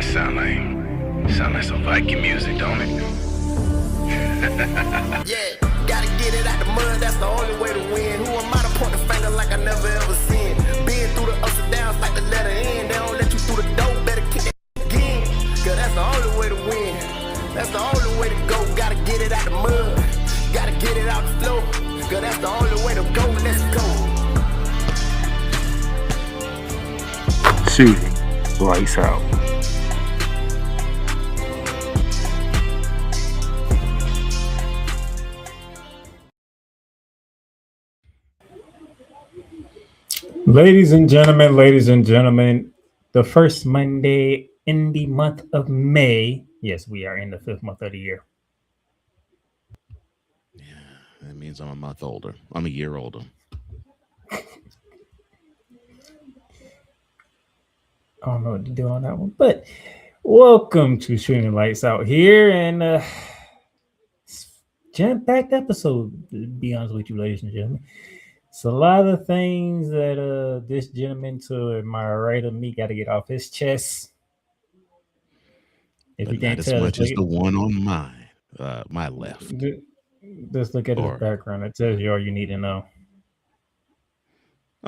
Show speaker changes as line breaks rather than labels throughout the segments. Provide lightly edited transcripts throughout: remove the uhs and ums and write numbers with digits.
Sound like some Viking music, don't it?
Yeah, gotta get it out the mud, that's the only way to win. Who am I to point the finger like I never ever seen? Been through the ups and downs like the letter N. They don't let you through the door, better kick that again. Cause that's the only way to win. That's the only way to go. Gotta get it out the mud, gotta get it out the flow. Cause that's the only way to go, let's go.
Shooting lights out. Ladies and gentlemen, the first Monday in the month of May. Yes, we are in the 5th month of the year.
Yeah, that means I'm a month older. I'm a year older.
I don't know what to do on that one, but welcome to Shooting Lights Out here, and jam-packed episode, to be honest with you, ladies and gentlemen. It's a lot of things that this gentleman to my right of me got to get off his chest. If
But
you
not
can't
as
tell,
much as the one on my left.
just look at his
Or-
background. It tells you all you need to know.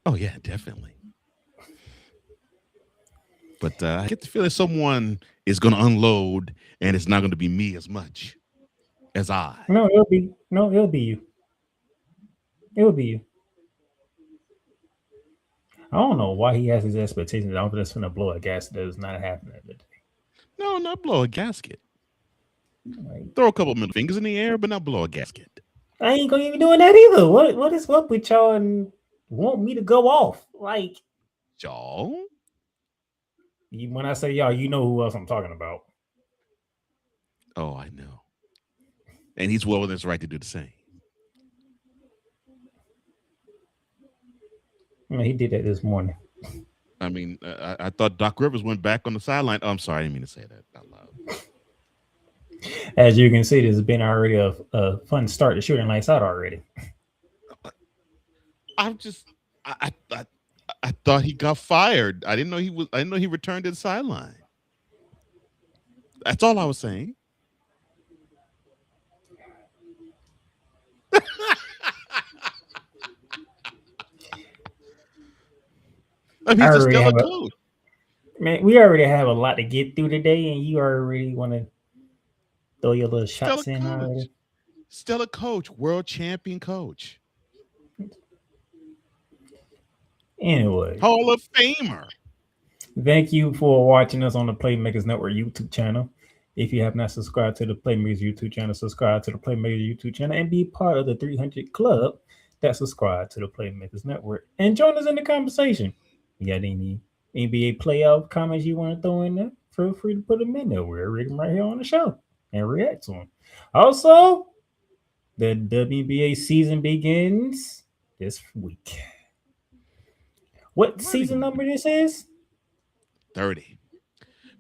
Oh yeah, definitely. But I get the feeling someone is going to unload, and it's not going to be me as much as I.
No, it'll be you. It will be you. I don't know why he has his expectations. I'm just gonna blow a gas that is not happening today.
No, not blow a gasket.
Like,
Throw a couple middle fingers in the air, but not blow a gasket.
I ain't gonna even doing that either. What is up with y'all and want me to go off? Like,
Y'all?
when I say y'all, you know who else I'm talking about.
Oh, I know. And he's well within his right to do the same.
I mean, he did that this morning.
I mean, I thought Doc Rivers went back on the sideline. Oh, I'm sorry, I didn't mean to say that out loud.
As you can see, this has been already a fun start to Shooting Lights Out already.
I thought he got fired. I didn't know he returned to the sideline. That's all I was saying. I mean, he's a stellar coach.
Man, we already have a lot to get through today, and you already want to throw your little shots in already.
Stellar coach, world champion coach.
Anyway,
Hall of Famer.
Thank you for watching us on the Playmakerz Network YouTube channel. If you have not subscribed to the Playmakerz YouTube channel, subscribe to the Playmakerz YouTube channel and be part of the 300 club that subscribe to the Playmakerz Network. And join us in the conversation. You got any NBA playoff comments you want to throw in there? Feel free to put them in there. We'll read them right here on the show and react to them. Also, the WNBA season begins this week. What season number this is?
30.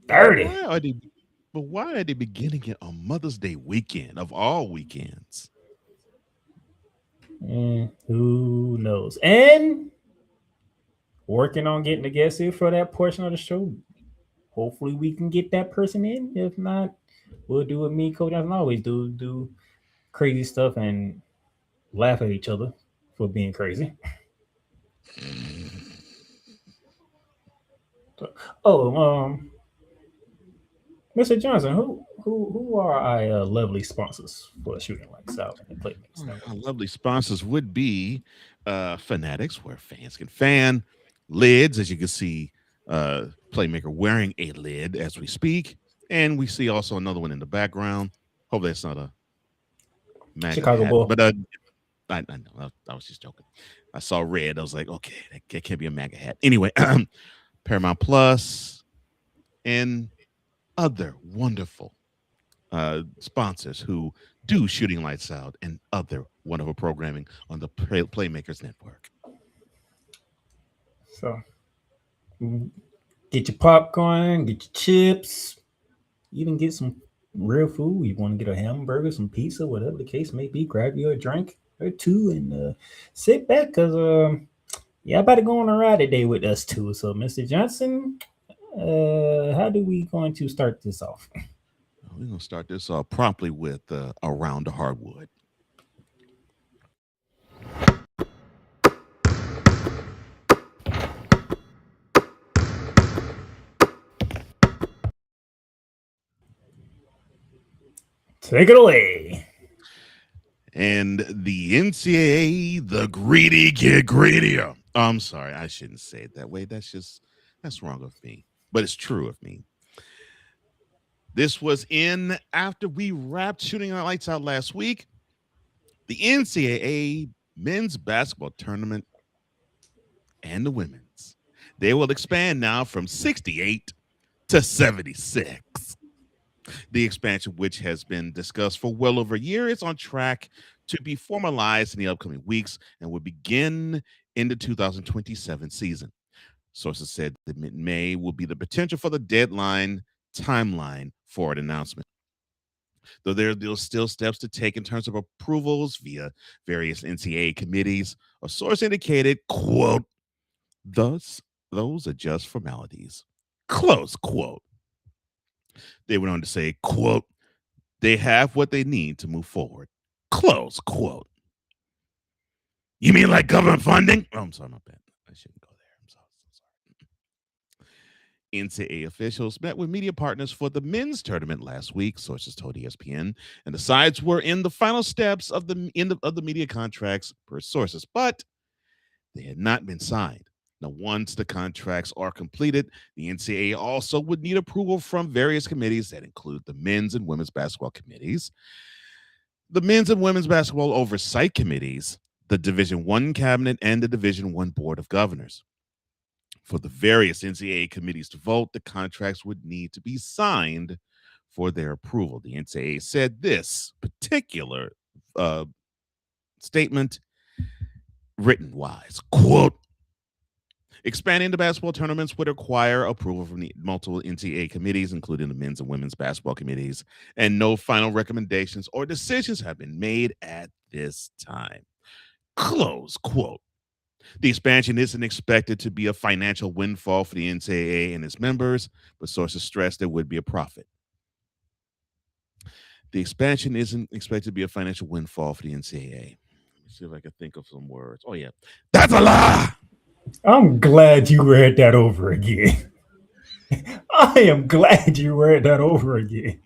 30.
Why are they beginning it on Mother's Day weekend of all weekends?
Who knows? And working on getting a guest here for that portion of the show. Hopefully we can get that person in. If not, we'll do what me and Coach Johnson always do crazy stuff and laugh at each other for being crazy. Mr. Johnson, who are our lovely sponsors for Shooting Lights Out and Playmakerz Network?
Our lovely sponsors would be Fanatics, where fans can fan. Lids, as you can see, Playmaker wearing a lid as we speak, and we see also another one in the background. Hope that's not a MAGA
Chicago
hat,
Bull.
but I know I was just joking. I saw red. I was like, okay, that can't be a MAGA hat. Anyway, Paramount Plus and other wonderful sponsors who do Shooting Lights Out and other wonderful programming on the Playmakerz Network.
So get your popcorn, get your chips, even get some real food. You want to get a hamburger, some pizza, whatever the case may be. Grab you a drink or two and sit back because y'all about to go on a ride today with us too. So, Mr. Johnson, How do we going to start this off?
We're going to start this off promptly with Around the Hardwood.
Take it away.
And the NCAA, the greedy get greedier. I'm sorry, I shouldn't say it that way. That's wrong of me, but it's true of me. This was in after we wrapped shooting our lights out last week. The NCAA men's basketball tournament and the women's. They will expand now from 68 to 76. The expansion, which has been discussed for well over a year, is on track to be formalized in the upcoming weeks and will begin in the 2027 season. Sources said that mid-May will be the potential for the deadline timeline for an announcement. Though there are still steps to take in terms of approvals via various NCAA committees, a source indicated, quote, thus, those are just formalities, close quote. They went on to say, quote, they have what they need to move forward, close quote. You mean like government funding? Oh, I'm sorry, my bad. I shouldn't go there. I'm sorry. NCAA officials met with media partners for the men's tournament last week, sources told ESPN, and the sides were in the final steps of the end of the media contracts per sources, but they had not been signed. Now, once the contracts are completed, the NCAA also would need approval from various committees that include the men's and women's basketball committees, the men's and women's basketball oversight committees, the Division I cabinet, and the Division I board of governors. For the various NCAA committees to vote, the contracts would need to be signed for their approval. The NCAA said this particular statement, written wise, quote, expanding the basketball tournaments would require approval from the multiple NCAA committees, including the men's and women's basketball committees, and no final recommendations or decisions have been made at this time. Close quote. The expansion isn't expected to be a financial windfall for the NCAA and its members, but sources stress there would be a profit. The expansion isn't expected to be a financial windfall for the NCAA. Let me see if I can think of some words. Oh, yeah. That's a lie.
I'm glad you read that over again. I am glad you read that over again.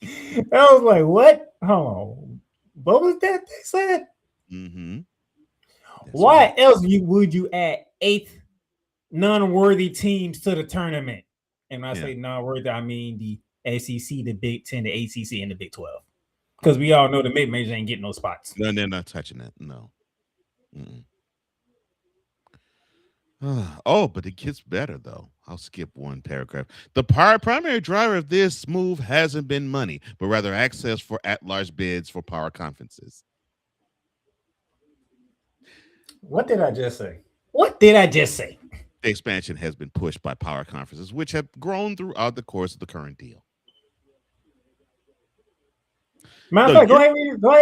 I was like, what? Hold on. What was that they said?
Mm-hmm.
Why right. else would you add 8 non-worthy teams to the tournament? And when I say non-worthy, I mean the SEC, the Big 10, the ACC, and the Big 12. Because we all know the mid-majors ain't getting no spots.
No, they're not touching that. No. Oh, but it gets better, though. I'll skip one paragraph. The primary driver of this move hasn't been money, but rather access for at-large bids for power conferences.
What did I just say? What did I just say?
The expansion has been pushed by power conferences, which have grown throughout the course of the current deal.
Matter of fact, go ahead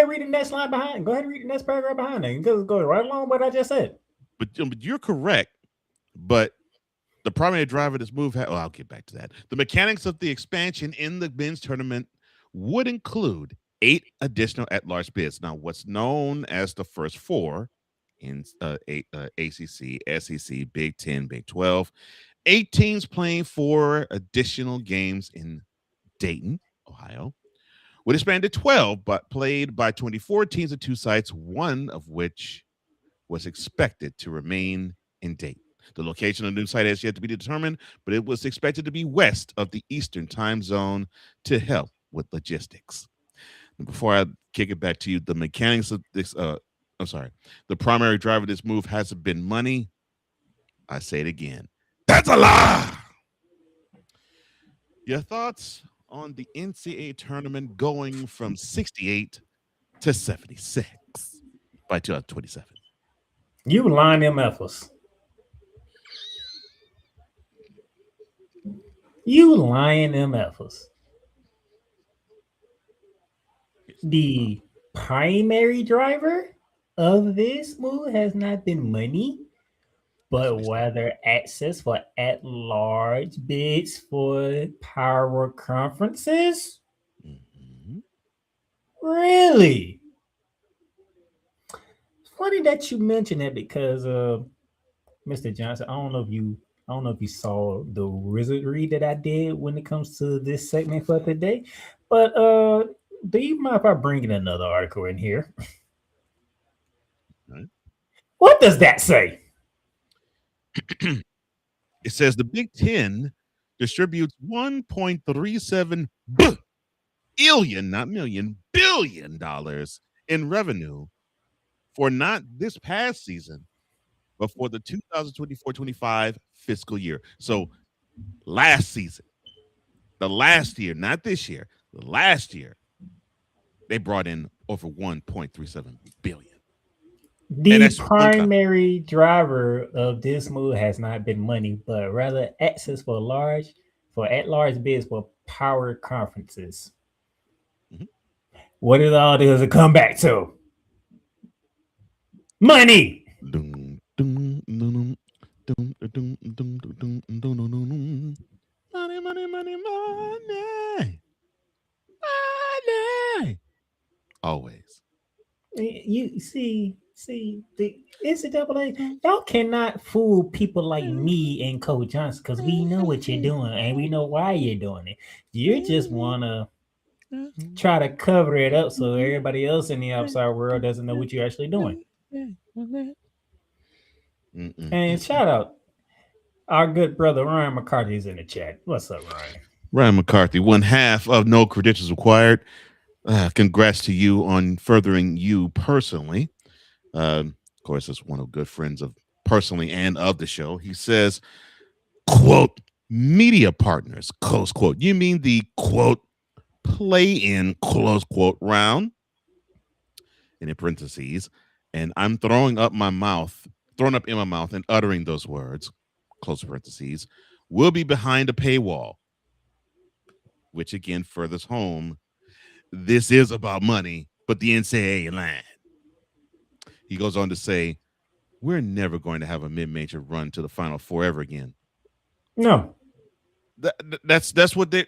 and read the next line behind. Go ahead and read the next paragraph behind it. Go right along what I just said.
But you're correct. But the primary driver of this move, I'll get back to that. The mechanics of the expansion in the men's tournament would include 8 additional at-large bids. Now, what's known as the first 4 in ACC, SEC, Big 10, Big 12, 8 teams playing 4 additional games in Dayton, Ohio, would expand to 12, but played by 24 teams at 2 sites, one of which was expected to remain in Dayton. The location of the new site has yet to be determined, but it was expected to be west of the Eastern time zone to help with logistics. And before I kick it back to you, the mechanics of this, the primary driver of this move hasn't been money. I say it again. That's a lie. Your thoughts on the NCAA tournament going from 68 to 76 by 2027?
You lying MFers. You lying MFers. The primary driver of this move has not been money, But whether access for at-large bids for power conferences?
Mm-hmm.
Really? It's funny that you mentioned that because Mr. Johnson, I don't know if you saw the wizardry that I did when it comes to this segment for today, but do you mind if I bring in another article in here?
Right.
What does that say?
It says the Big Ten distributes 1.37 billion, not million, $1 billion in revenue for not this past season, but for the 2024-25 fiscal year. So last season, the last year, not this year, the last year, they brought in over 1.37 billion. And
The
that's one time.
primary driver of this move has not been money, but rather access for at-large bids for power conferences.
Mhm.
What it all does it come back to? Money.
Dum, dum, dum, dum, dum, dum, dum, dum, dum, dum. Money, money, money, money. Money. Always.
You see the NCAA, y'all cannot fool people like me and Coach Johnson because we know what you're doing and we know why you're doing it. You just wanna try to cover it up so everybody else in the outside world doesn't know what you're actually doing. And shout out our good brother Ryan McCarthy's in the chat. What's up, Ryan?
Ryan McCarthy, one half of No Credentials Required. Congrats to you on furthering you personally. Of course, it's one of good friends of personally and of the show. He says, quote, media partners, close quote. You mean the quote, play in, close quote, round? And in parentheses, and I'm throwing up in my mouth and uttering those words, close parentheses, will be behind a paywall, which again furthers home this is about money, but the NCAA line. He goes on to say, we're never going to have a mid-major run to the Final Four ever again.
No.
That's what they're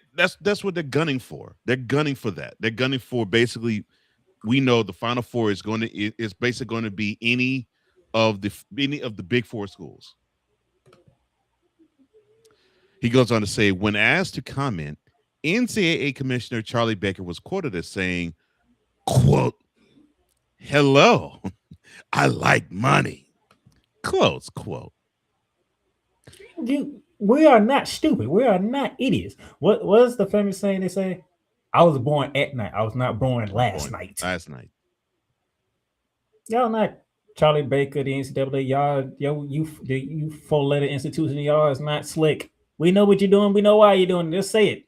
gunning for. They're gunning for that. They're gunning for basically. We know the Final Four is basically going to be any of the Big Four schools. He goes on to say, when asked to comment, NCAA Commissioner Charlie Baker was quoted as saying, quote, hello, I like money, close quote.
We are not stupid. We are not idiots. What was the famous saying they say? I was born at night. I was not born last night.
Last night.
Y'all not Charlie Baker, the NCAA. You four-letter institution. Y'all is not slick. We know what you're doing. We know why you're doing it. Just say it.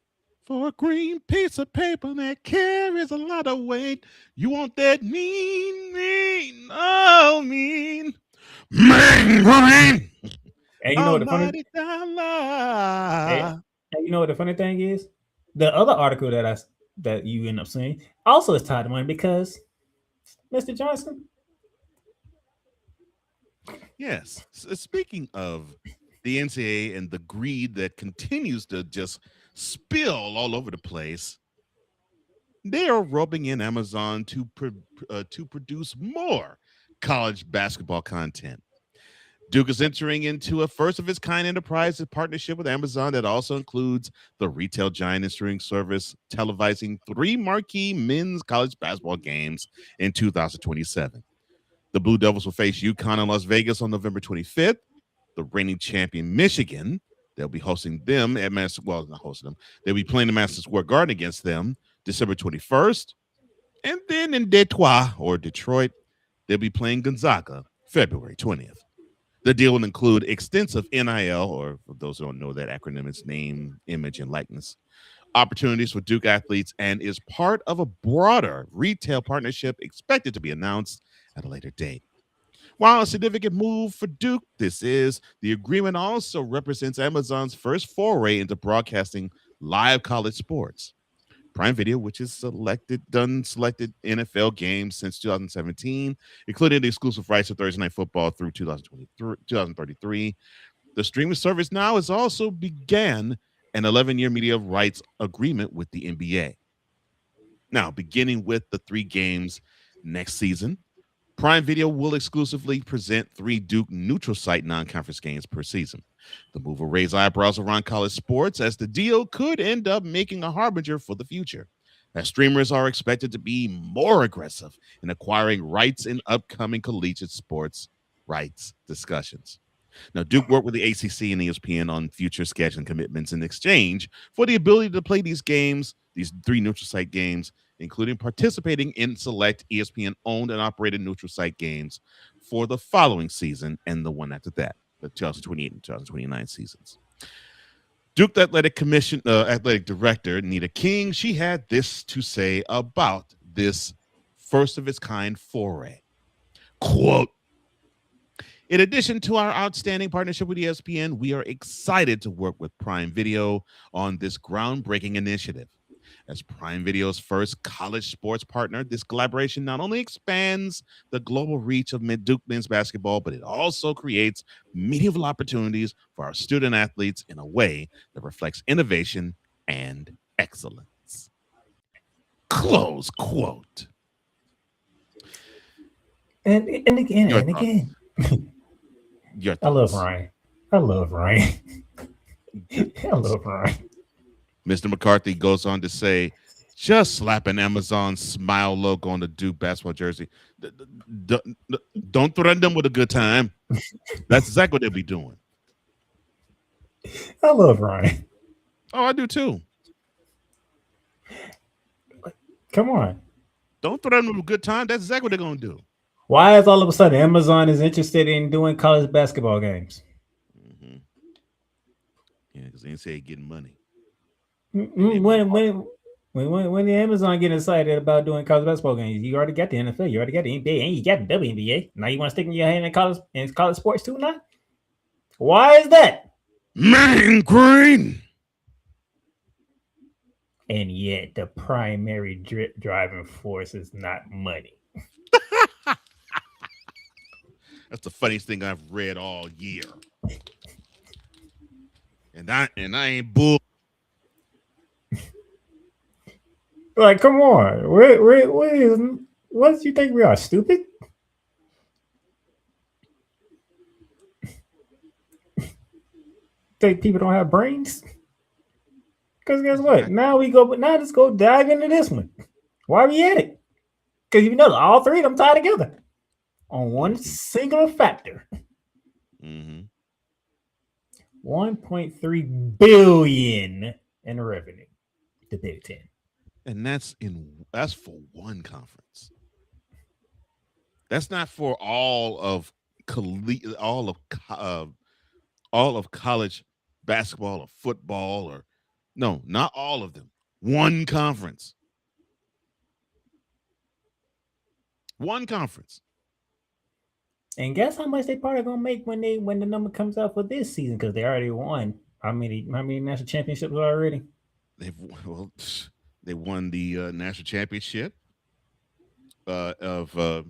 For a green piece of paper that carries a lot of weight, you want that mean, mean.
And you know what the funny and you know what the funny thing is? The other article that you end up seeing also is tied to money because Mr. Johnson.
Yes. Speaking of the NCAA and the greed that continues to just spill all over the place, they are rubbing in Amazon to produce more college basketball content. Duke is entering into a first-of-its-kind enterprise partnership with Amazon that also includes the retail giant and streaming service televising 3 marquee men's college basketball games in 2027. The Blue Devils will face UConn in Las Vegas on November 25th. The reigning champion Michigan, they'll be hosting them at not hosting them. They'll be playing the Madison Square Garden against them December 21st. And then in Detroit, they'll be playing Gonzaga February 20th. The deal will include extensive NIL, or for those who don't know that acronym, it's name, image, and likeness, opportunities for Duke athletes, and is part of a broader retail partnership expected to be announced at a later date. While a significant move for Duke, the agreement also represents Amazon's first foray into broadcasting live college sports. Prime Video, which has selected NFL games since 2017, including the exclusive rights to Thursday Night Football through 2033. The streaming service now has also began an 11-year media rights agreement with the NBA. Now, beginning with the 3 games next season, Prime Video will exclusively present 3 Duke neutral site non-conference games per season. The move will raise eyebrows around college sports, as the deal could end up making a harbinger for the future, as streamers are expected to be more aggressive in acquiring rights in upcoming collegiate sports rights discussions. Now, Duke worked with the ACC and ESPN on future scheduling commitments in exchange for the ability to play these games, these 3 neutral site games, including participating in select ESPN-owned and operated neutral site games for the following season and the one after that, the 2028 and 2029 seasons. Duke Athletic Director Nita King, she had this to say about this first-of-its-kind foray. Quote, "In addition to our outstanding partnership with ESPN, we are excited to work with Prime Video on this groundbreaking initiative. As Prime Video's first college sports partner, this collaboration not only expands the global reach of Duke men's basketball, but it also creates meaningful opportunities for our student athletes in a way that reflects innovation and excellence." Close quote.
And again,
Your
and
thoughts.
again.
Your
I love
thoughts.
Ryan. I love Ryan. I love Ryan.
Mr. McCarthy goes on to say, "Just slap an Amazon smile logo on the Duke basketball jersey. Don't threaten them with a good time." That's exactly what they'll be doing.
I love Ryan.
Oh, I do too.
Come on.
Don't threaten them with a good time. That's exactly what they're going to do.
Why is all of a sudden Amazon is interested in doing college basketball games?
Mm-hmm. Yeah, because they didn't say getting money.
When the Amazon get excited about doing college basketball games, you already got the NFL, you already got the NBA, and you got the WNBA. Now you want to stick in your hand in college sports too now? Why is that?
Man green.
And yet the primary driving force is not money.
That's the funniest thing I've read all year. And I ain't bull.
Like, come on. What do you think we are, stupid? Think people don't have brains? Because guess what? Now let's go dive into this one. Why are we at it? Because you know all 3 of them tie together on one singular factor.
Mm-hmm.
1.3 billion in revenue. The Big Ten.
And that's for one conference. That's not for all of college basketball or football, or no, not all of them. One conference. One conference.
And guess how much they probably gonna make when the number comes out for this season, because they already won. How many national championships already?
They won the national championship of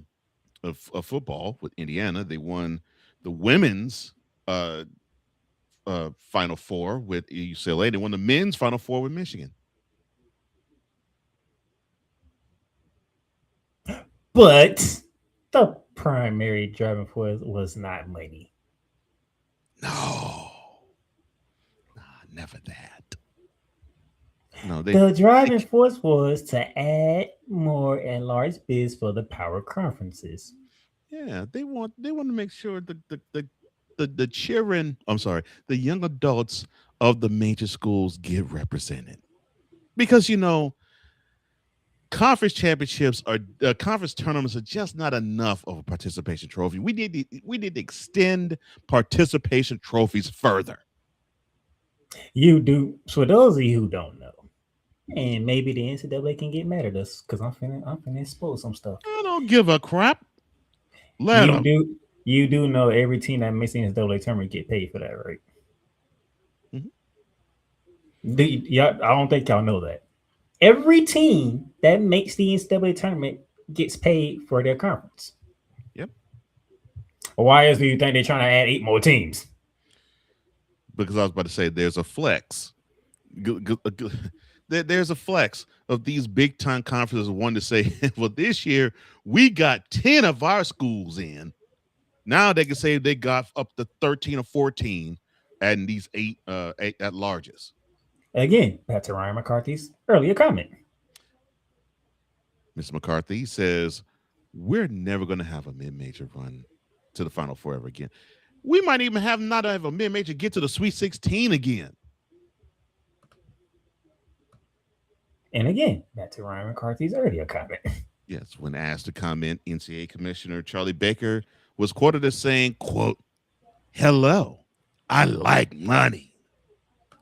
football with Indiana. They won the women's Final Four with UCLA. They won the men's Final Four with Michigan.
But the primary driving force was not money.
No, never that. No,
the driving force was to add more and large bids for the power conferences.
Yeah, they want to make sure the children, the young adults of the major schools get represented, because conference championships conference tournaments are just not enough of a participation trophy. We need to extend participation trophies further.
You do. For those of you who don't know, and maybe the NCAA can get mad at us because I'm finna expose some stuff.
I don't give a crap.
You do know every team that makes the NCAA tournament get paid for that, right?
Mm-hmm.
I don't think y'all know that. Every team that makes the NCAA tournament gets paid for their conference.
Yep.
Why else do you think they're trying to add 8 more teams?
Because I was about to say there's a flex. There's a flex of these big time conferences wanting to say, well, this year we got 10 of our schools in. Now they can say they got up to 13 or 14 adding these eight at largest.
Again, back to Ryan McCarthy's earlier comment.
Mr. McCarthy says, we're never going to have a mid-major run to the Final Four ever again. We might even not have a mid-major get to the Sweet 16 again.
And again, back to Ryan McCarthy's earlier comment.
Yes, when asked to comment, NCAA Commissioner Charlie Baker was quoted as saying, quote, hello, I like money.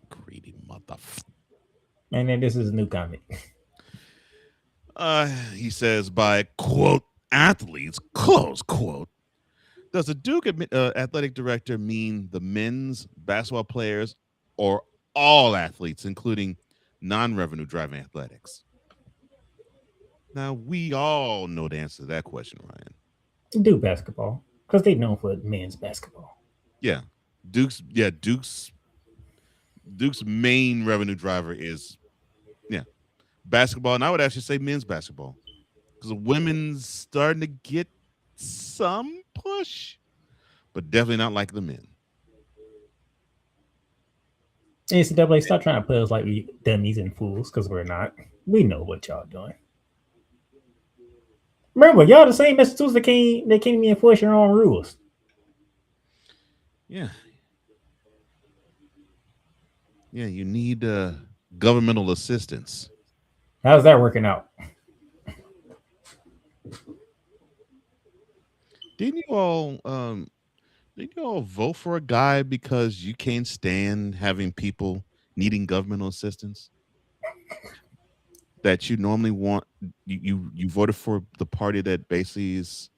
Greedy motherfucker.
And then this is a new comment.
He says, by, quote, athletes, close quote, does the Duke athletic director mean the men's basketball players or all athletes, including non-revenue driving athletics? Now, we all know the answer to that question, Ryan.
Duke basketball, because they're known for men's basketball.
Yeah. Duke's main revenue driver is basketball, and I would actually say men's basketball, because the women's starting to get some push, but definitely not like the men.
NCAA, stop trying to put us like we dummies and fools, because we're not. We know what y'all doing. Remember, y'all the same institutes that can't even enforce your own rules.
Yeah. Yeah, you need governmental assistance.
How's that working out?
Didn't you all vote for a guy because you can't stand having people needing governmental assistance? That you normally want, you voted for the party that basically is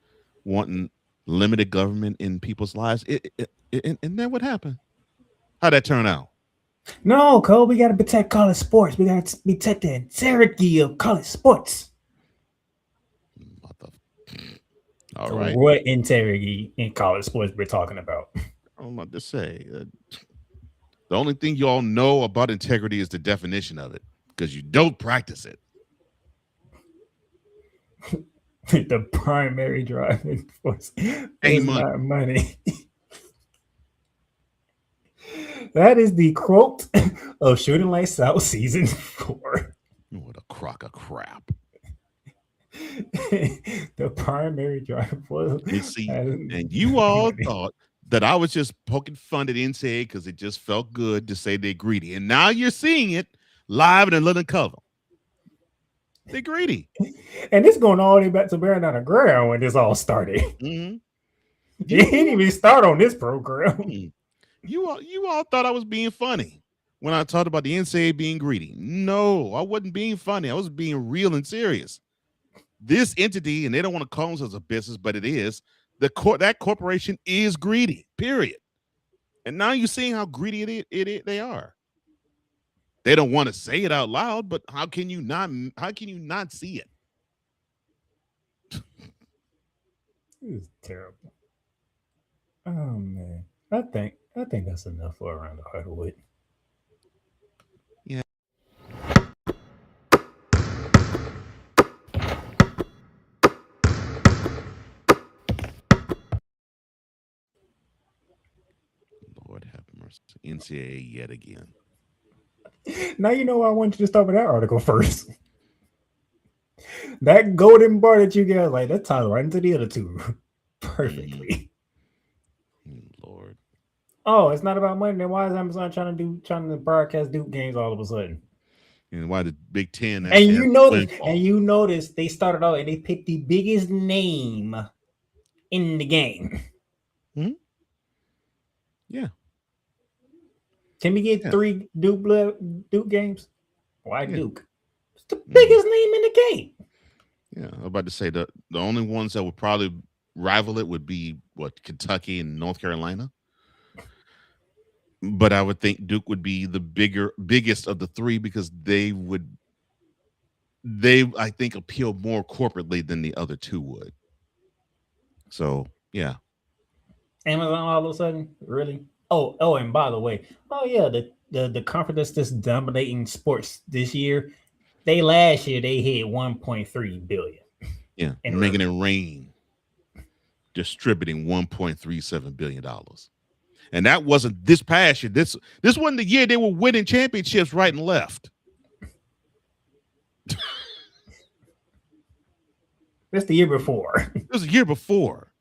wanting limited government in people's lives. And then what happened? How'd that turn out?
No, Cole, we got to protect college sports. We got to protect the integrity of college sports.
All right.
What integrity in college sports we're talking about?
I'm about to say, the only thing you all know about integrity is the definition of it, because you don't practice it.
The primary driving force is not money. That is the quote of Shooting Lights Out season 4.
What a crock of crap.
The primary driving force.
And you all thought that I was just poking fun at NCAA because it just felt good to say they're greedy. And now you're seeing it live in a living color. They're greedy.
And it's going all the way back to bearing on the ground when this all started.
Mm-hmm.
You didn't even start on this program.
Mm-hmm. You all thought I was being funny when I talked about the NCAA being greedy. No, I wasn't being funny. I was being real and serious. This entity, and they don't want to call themselves a business, but it is, that corporation is greedy, period. And now you're seeing how greedy they are. They don't want to say it out loud, but how can you not see it?
This is terrible. Oh man. I think that's enough for Around the Hardwood.
Yeah. Lord have mercy. NCAA yet again.
Now you know why I wanted you to start with that article first. That golden bar that you get, like that tied right into the other two perfectly.
Lord.
Oh, it's not about money. Then why is Amazon trying to broadcast Duke games all of a sudden?
And why the Big Ten?
And you notice they started out and they picked the biggest name in the game.
Hmm? Yeah.
Can we get 3 Duke games? Why Duke? It's the biggest name in the game.
Yeah, I'm about to say the only ones that would probably rival it would be Kentucky and North Carolina. But I would think Duke would be the biggest of the 3 because they would they, I think, appeal more corporately than the other two would. So, yeah.
Amazon all of a sudden, really? Oh, and by the way, the conference that's dominating sports this year, last year they hit 1.3 billion.
Yeah, making it rain, distributing $1.37 billion. And that wasn't this past year. This wasn't the year they were winning championships right and left.
That's the year before.
It was the year before.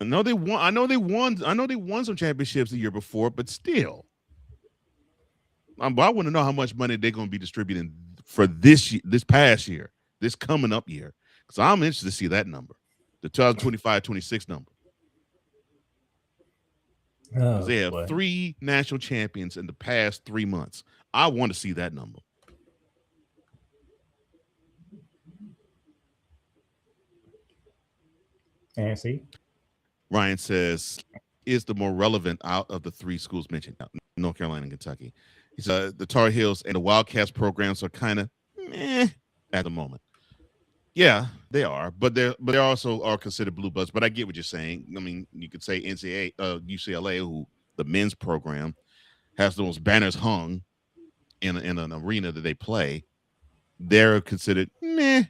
I know they won some championships the year before, but still. I want to know how much money they're going to be distributing for this past year, this coming up year. Because I'm interested to see that number, the 2025-26 number. Because they have 3 national champions in the past 3 months. I want to see that number.
And see,
Ryan says, is the more relevant out of the 3 schools mentioned, North Carolina and Kentucky. He said the Tar Heels and the Wildcats programs are kind of meh at the moment. Yeah, they are, but they also are considered blue bloods. But I get what you're saying. I mean, you could say UCLA, who the men's program has those banners hung in an arena that they play. They're considered meh.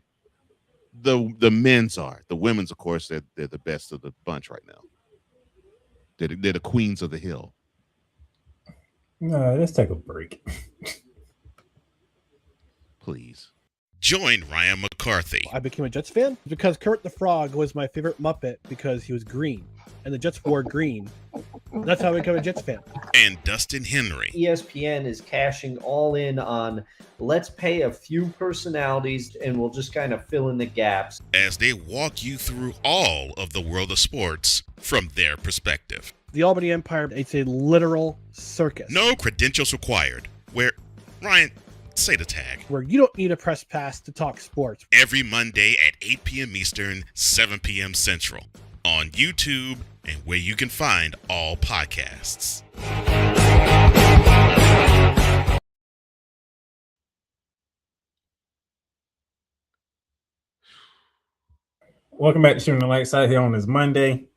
The men's are. The women's, of course, they're the best of the bunch right now. They're the queens of the hill.
No, let's take a break.
Please.
Join Ryan McCarthy.
I became a Jets fan because Kermit the Frog was my favorite Muppet because he was green, and the Jets wore green. That's how I became a Jets fan.
And Dustin Henry.
ESPN is cashing all in on let's pay a few personalities and we'll just kind of fill in the gaps.
As they walk you through all of the world of sports from their perspective.
The Albany Empire, it's a literal circus.
No credentials required. Where, Ryan, say the tag.
Where you don't need a press pass to talk sports.
Every Monday at 8 p.m. Eastern, 7 p.m. Central. On YouTube and where you can find all podcasts.
Welcome back to Shooting the Light Side here on this Monday.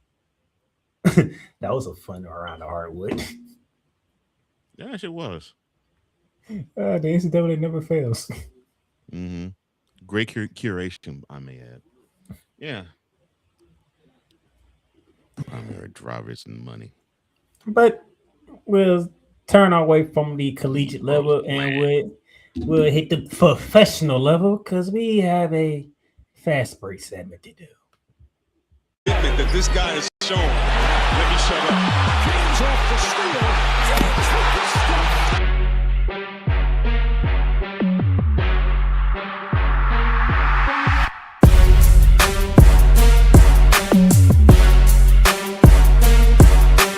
That was a fun around the hardwood.
Yeah, it was.
The NCAA never fails.
Mm-hmm. Great curation, I may add. Yeah. Primary drivers and money.
But we'll turn our way from the collegiate level and we'll hit the professional level because we have a fast break segment to do.
That this guy is shown. Let me shut up. James off the steal. James with the stop.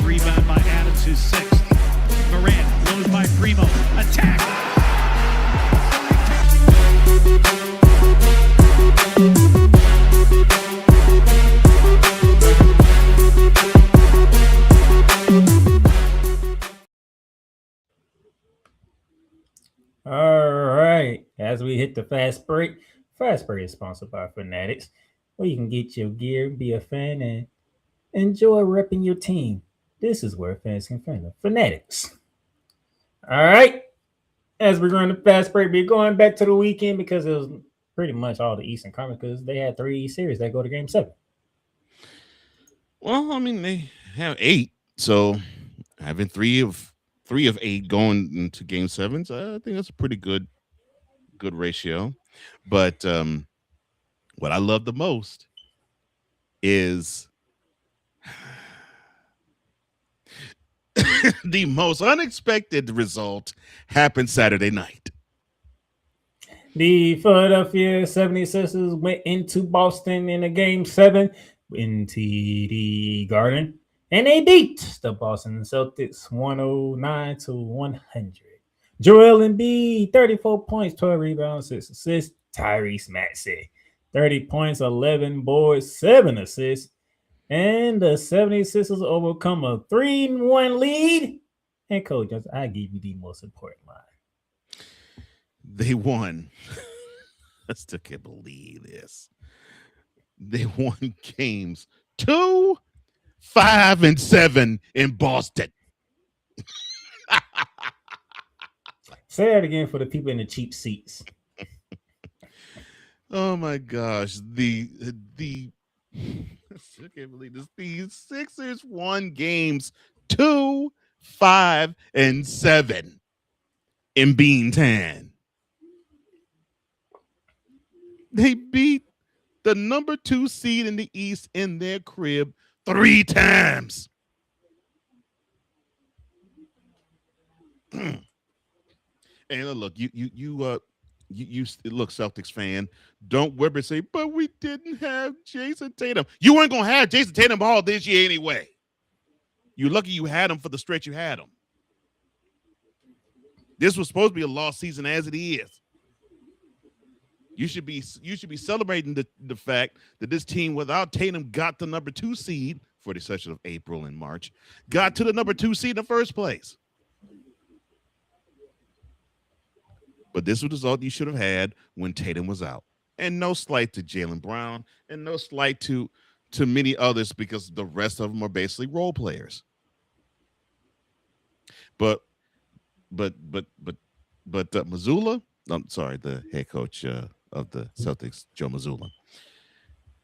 Rebound by Adams, who's 6th. Morant blows by Primo. Attack.
All right. As we hit the fast break is sponsored by Fanatics, where you can get your gear, be a fan, and enjoy repping your team. This is where fans can find them. Fanatics. All right. As we're going to fast break, we're going back to the weekend because it was pretty much all the Eastern Conference because they had 3 series that go to Game 7.
Well, I mean, they have 8, so having 3 of 8 going into Game 7s, I think that's a pretty good ratio. But what I love the most is the most unexpected result happened Saturday night.
The Philadelphia 76ers went into Boston in a Game 7 in TD Garden, and they beat the Boston Celtics 109-100. Joel Embiid, 34 points, 12 rebounds, 6 assists. Tyrese Maxey, 30 points, 11 boards, 7 assists. And the 76ers overcome a 3-1 lead. And Coach Johnson, I give you the most important line.
They won. I still can't believe this. They won games 2, 5, and 7 in Boston.
Say that again for the people in the cheap seats.
Oh my gosh. I still can't believe this. The Sixers won games 2, 5, and 7 in Beantown. They beat the number 2 seed in the East in their crib 3 times. And look, you look, Celtics fan, don't whimper and say, but we didn't have Jason Tatum. You weren't gonna have Jason Tatum all this year anyway. You're lucky you had him for the stretch you had him. This was supposed to be a lost season as it is. You should be celebrating the fact that this team without Tatum got the number 2 seed for the session of April and March, got to the number 2 seed in the first place. But this was the result you should have had when Tatum was out. And no slight to Jaylen Brown, and no slight to many others, because the rest of them are basically role players. But Mazzulla, I'm sorry, the head coach of the Celtics, Joe Mazzulla.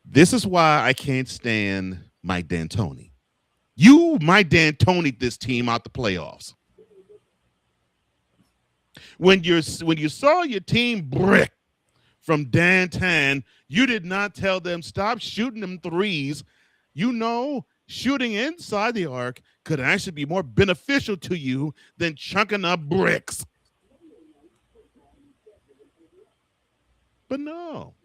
This is why I can't stand Mike D'Antoni. You Mike D'Antoni this team out the playoffs. When you saw your team brick from downtown, you did not tell them stop shooting them threes. You know, shooting inside the arc could actually be more beneficial to you than chunking up bricks. But no,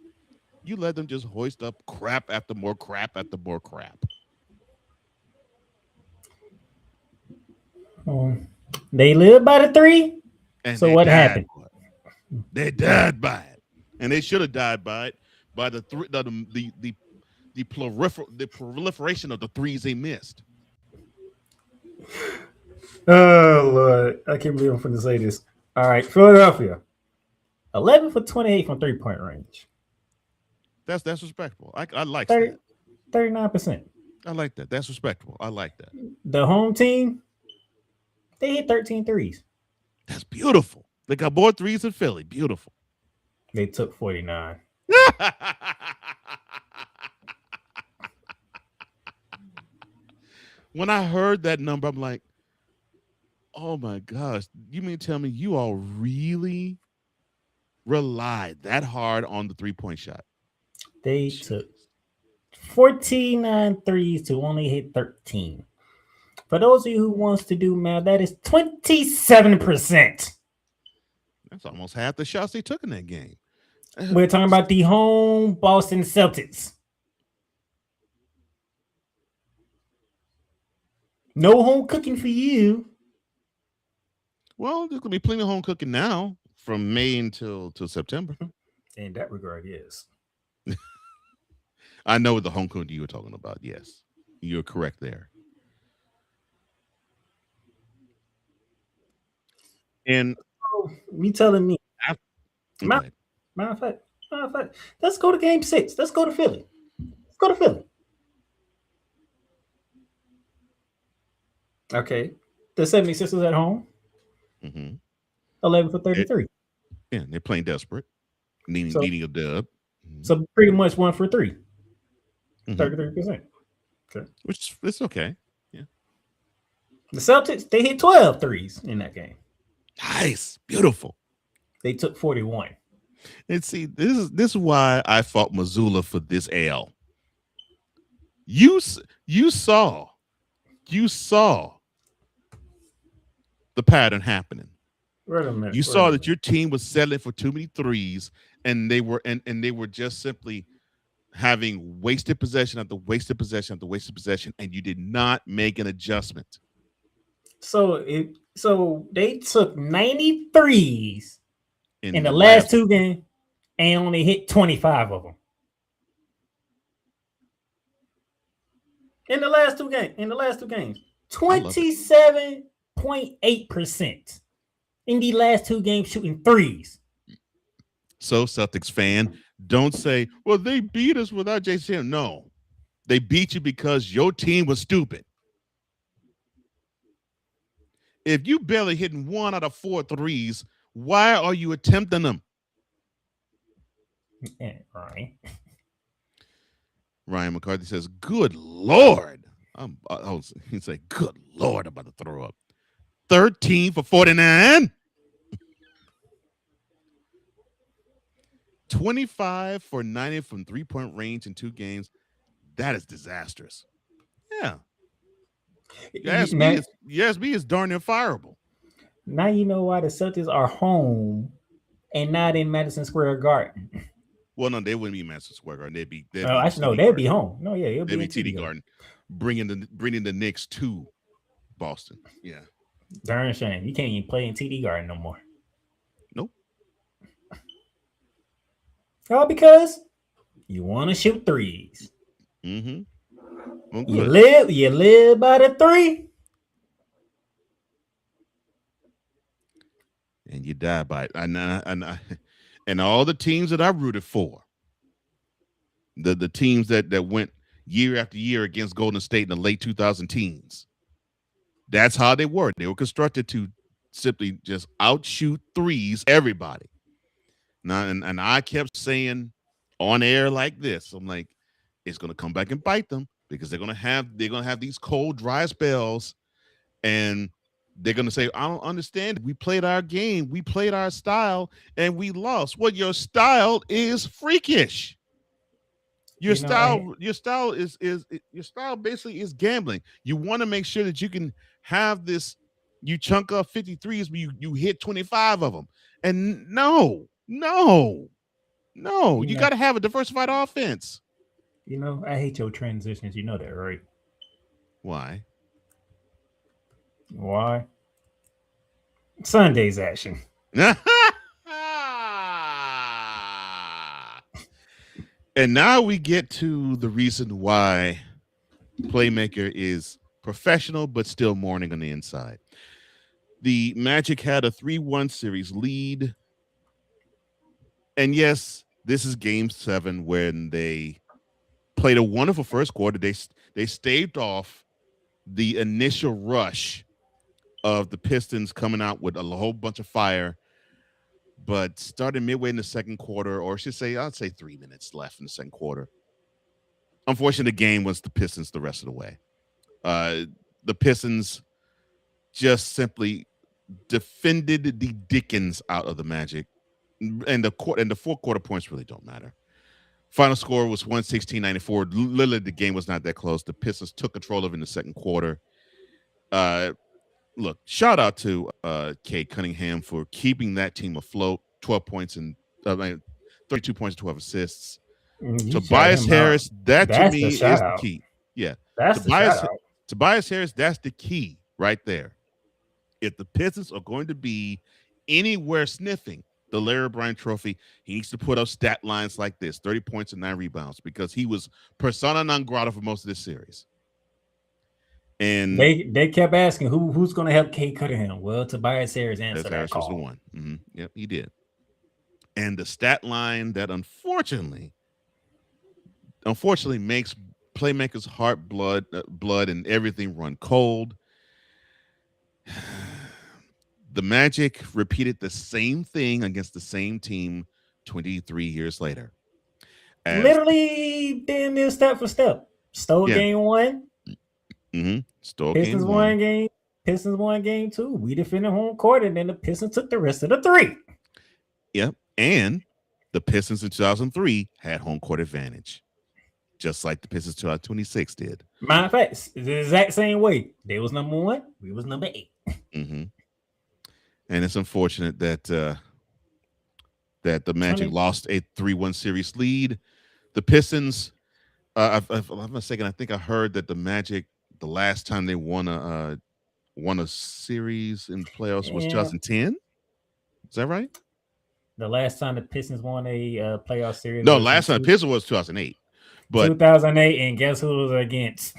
you let them just hoist up crap after more crap after more crap.
They live by the 3.
And
so what happened?
They died by it, and they should have died by it, by the proliferation of the threes they missed.
Oh Lord, I can't believe I'm going to say this. All right, Philadelphia, 11 for 28 from 3-point range.
That's respectable. I like
39%.
I like that. That's respectable. I like that.
The home team, they hit 13 threes.
That's beautiful. They got more threes in Philly. Beautiful.
They took 49.
When I heard that number, I'm like, oh my gosh. You mean to tell me you all really relied that hard on the 3-point shot?
They took 49 threes to only hit 13. For those of you who wants to do math, that is 27%.
That's almost half the shots they took in that game.
We're talking about the home Boston Celtics. No home cooking for you.
Well, there's gonna be plenty of home cooking now from May until September.
In that regard, yes.
I know the home cooking you were talking about. Yes, you're correct there. And
you telling me?
Matter
of fact, let's go to Game 6. Let's go to Philly. Okay, the 76ers at home. 11 for 33.
Yeah, they're playing desperate, needing a dub.
So pretty much 1 for 3. 33%. Okay.
Which is okay. Yeah.
The Celtics, they hit 12 threes in that game.
Nice. Beautiful.
They took 41.
And see, this is why I fought Mazzulla for this L. You saw the pattern happening.
Wait a minute.
You saw that your team was settling for too many threes, and they were just simply having wasted possession after wasted possession after wasted possession, and you did not make an adjustment.
So they took 93s in the last 2 games and only hit 25 of them. In the last two games, 27.8% in the last 2 games shooting threes.
So, Celtics fan, don't say, well, they beat us without Jason. No, they beat you because your team was stupid. If you barely hitting 1 out of 4 threes, why are you attempting them?
Yeah, right.
Ryan McCarthy says, good Lord. He'd say, good Lord, I'm about to throw up. 13 for 49. 25 for 90 from three-point range in 2 games. That is disastrous. Yeah. Yasby is darn near fireable.
Now you know why the Celtics are home and not in Madison Square Garden.
Well, no, they wouldn't be Madison Square Garden. They'd be
Actually, no, they'd be home. No, yeah, it'll
they'd
be
be TD Garden, bringing the Knicks to Boston. Yeah.
Darn shame. You can't even play in TD Garden no more.
Nope.
All because you want to shoot threes.
Mm-hmm. Well,
you live by the 3.
And you die by it. And all the teams that I rooted for, the teams that went year after year against Golden State in the late 2000 teens, that's how they were. They were constructed to simply just outshoot threes everybody. Now, and I kept saying on air like this, I'm like, it's going to come back and bite them because they're going to have these cold, dry spells, and they're going to say, I don't understand. We played our game. We played our style, and we lost. Well, your style is freakish. Your style basically is gambling. You want to make sure that you can have this. You chunk up 53s, but you hit 25 of them. And no, you got to have a diversified offense.
You know, I hate your transitions. You know that, right?
Why?
Sunday's action.
And now we get to the reason why Playmaker is professional but still mourning on the inside. The Magic had a 3-1 series lead. And yes, this is game 7 when they played a wonderful first quarter. They staved off the initial rush of the Pistons coming out with a whole bunch of fire. But starting midway in the second quarter, or I'd say 3 minutes left in the second quarter. Unfortunately, the game was the Pistons the rest of the way. The Pistons just simply defended the dickens out of the Magic. And the 4 quarter points really don't matter. Final score was 116-94. Literally, the game was not that close. The Pistons took control of it in the second quarter. Look, shout out to Cade Cunningham for keeping that team afloat. 12 points and 32 points, 12 assists. Tobias Harris, that to me is the key. Yeah, Tobias Harris, that's the key right there. If the Pistons are going to be anywhere sniffing the Larry O'Brien Trophy, he needs to put up stat lines like this: 30 points and 9 rebounds, because he was persona non grata for most of this series. And
they kept asking who's going to help Cade Cunningham. Well, Tobias Harris answered
Harris
that call.
Was the one. Mm-hmm. Yep, he did. And the stat line that unfortunately makes Playmaker's heart, blood, and everything run cold. The Magic repeated the same thing against the same team 23 years later.
Literally, damn near step for step. Stole game 1.
Mm-hmm. Stole
Pistons
game
1
1.
game. Pistons won game 2. We defended home court, and then the Pistons took the rest of the 3.
Yep. And the Pistons in 2003 had home court advantage, just like the Pistons 2026 did.
Matter of fact, the exact same way. They was number 1. We was number 8.
Mm-hmm. And it's unfortunate that the Magic lost a 3-1 series lead. The Pistons, I'm mistaken, I think I heard that the Magic, the last time they won a series in playoffs was 2010. Is that right?
The last time the Pistons won a playoff series.
No, last time the Pistons was 2008. But
2008, and guess who was against?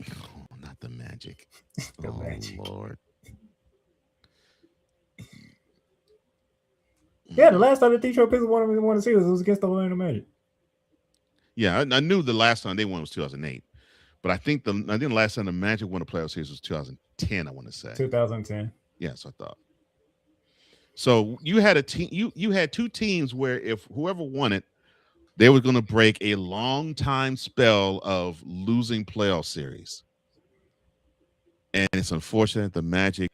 Oh, not the Magic.
The Magic.
Lord.
Yeah, the last time the Detroit Pistons won a series was against the Orlando Magic.
Yeah, I knew the last time they won was 2008, but I think the last time the Magic won a playoff series was 2010. I want to say
2010.
Yes, I thought. So you had a team. You had two teams where if whoever won it, they were going to break a long time spell of losing playoff series. And it's unfortunate the Magic.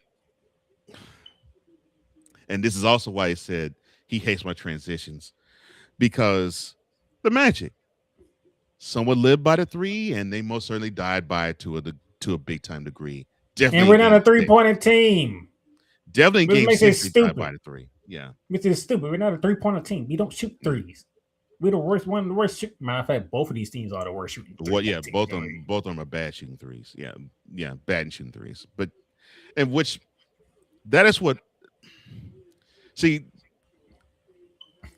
And this is also why he said he hates my transitions, because the Magic somewhat lived by the three, and they most certainly died by it to a big time degree. Definitely,
and we're not a 3-pointer team.
Definitely in game 6, they died by
stupid.
the three. Yeah,
Which is stupid. We're not a 3-pointer team. We don't shoot threes. We're the worst one of the worst. Matter of fact, both of these teams are the worst shooting.
Well, yeah, both of them are bad shooting threes. Yeah, bad in shooting threes. But and which that is what. See,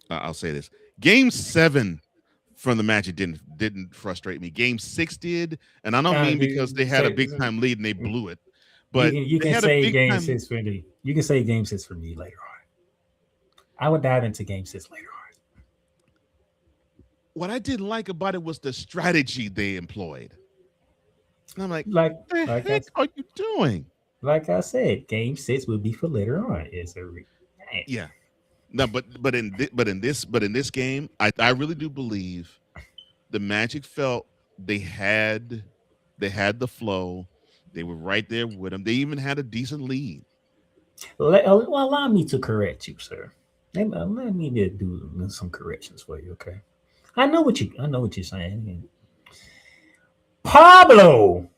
I'll say this: Game 7 from the Magic didn't frustrate me. Game 6 did, and I don't mean because they had a big time lead and they blew it. But
you can say Game 6 for me. You can say Game 6 for me later on. I would dive into Game 6 later on.
What I didn't like about it was the strategy they employed. And I'm like what the heck are you doing?
Like I said, Game 6 will be for later on.
Yeah. No, but in this game, I really do believe the Magic felt they had the flow. They were right there with them. They even had a decent lead.
Well, allow me to correct you, sir. Let me do some corrections for you, okay? I know what you're saying. Pablo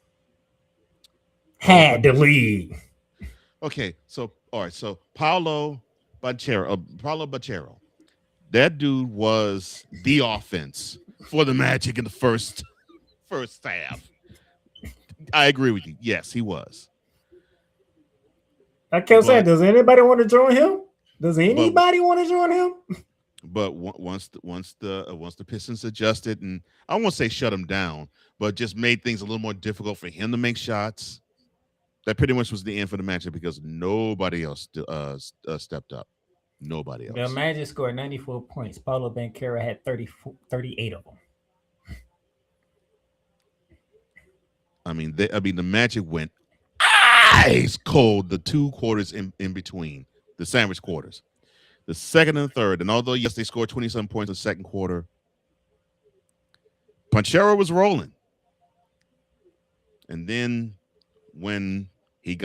had the lead.
Okay, so all right, so Paolo Banchero, that dude was the offense for the Magic in the first half. I agree with you. Yes, he was.
I kept saying, does anybody want to join him? Does anybody want to join him?
But once the Pistons adjusted, and I won't say shut him down, but just made things a little more difficult for him to make shots, that pretty much was the end for the matchup because nobody else stepped up. Nobody else.
The Magic scored 94 points. Paulo Banchero had 38 of them.
I mean, the Magic went ice cold the 2 quarters in between, the sandwich quarters. The second and third, and although, yes, they scored 27 points in the second quarter, Banchero was rolling. And then when the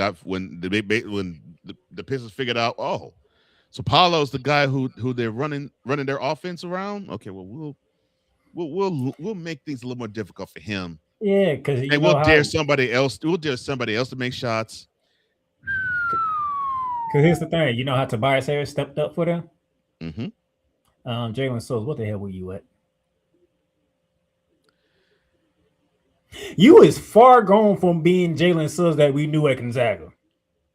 Pistons figured out, so Paulo's the guy who they're running their offense around. Okay, well we'll make things a little more difficult for him.
Yeah, because
we'll dare somebody else. We'll dare somebody else to make shots.
Because here's the thing, you know how Tobias Harris stepped up for them?
Mm-hmm.
Jalen Suggs, what the hell were you at? You is far gone from being Jalen Suggs that we knew at Gonzaga.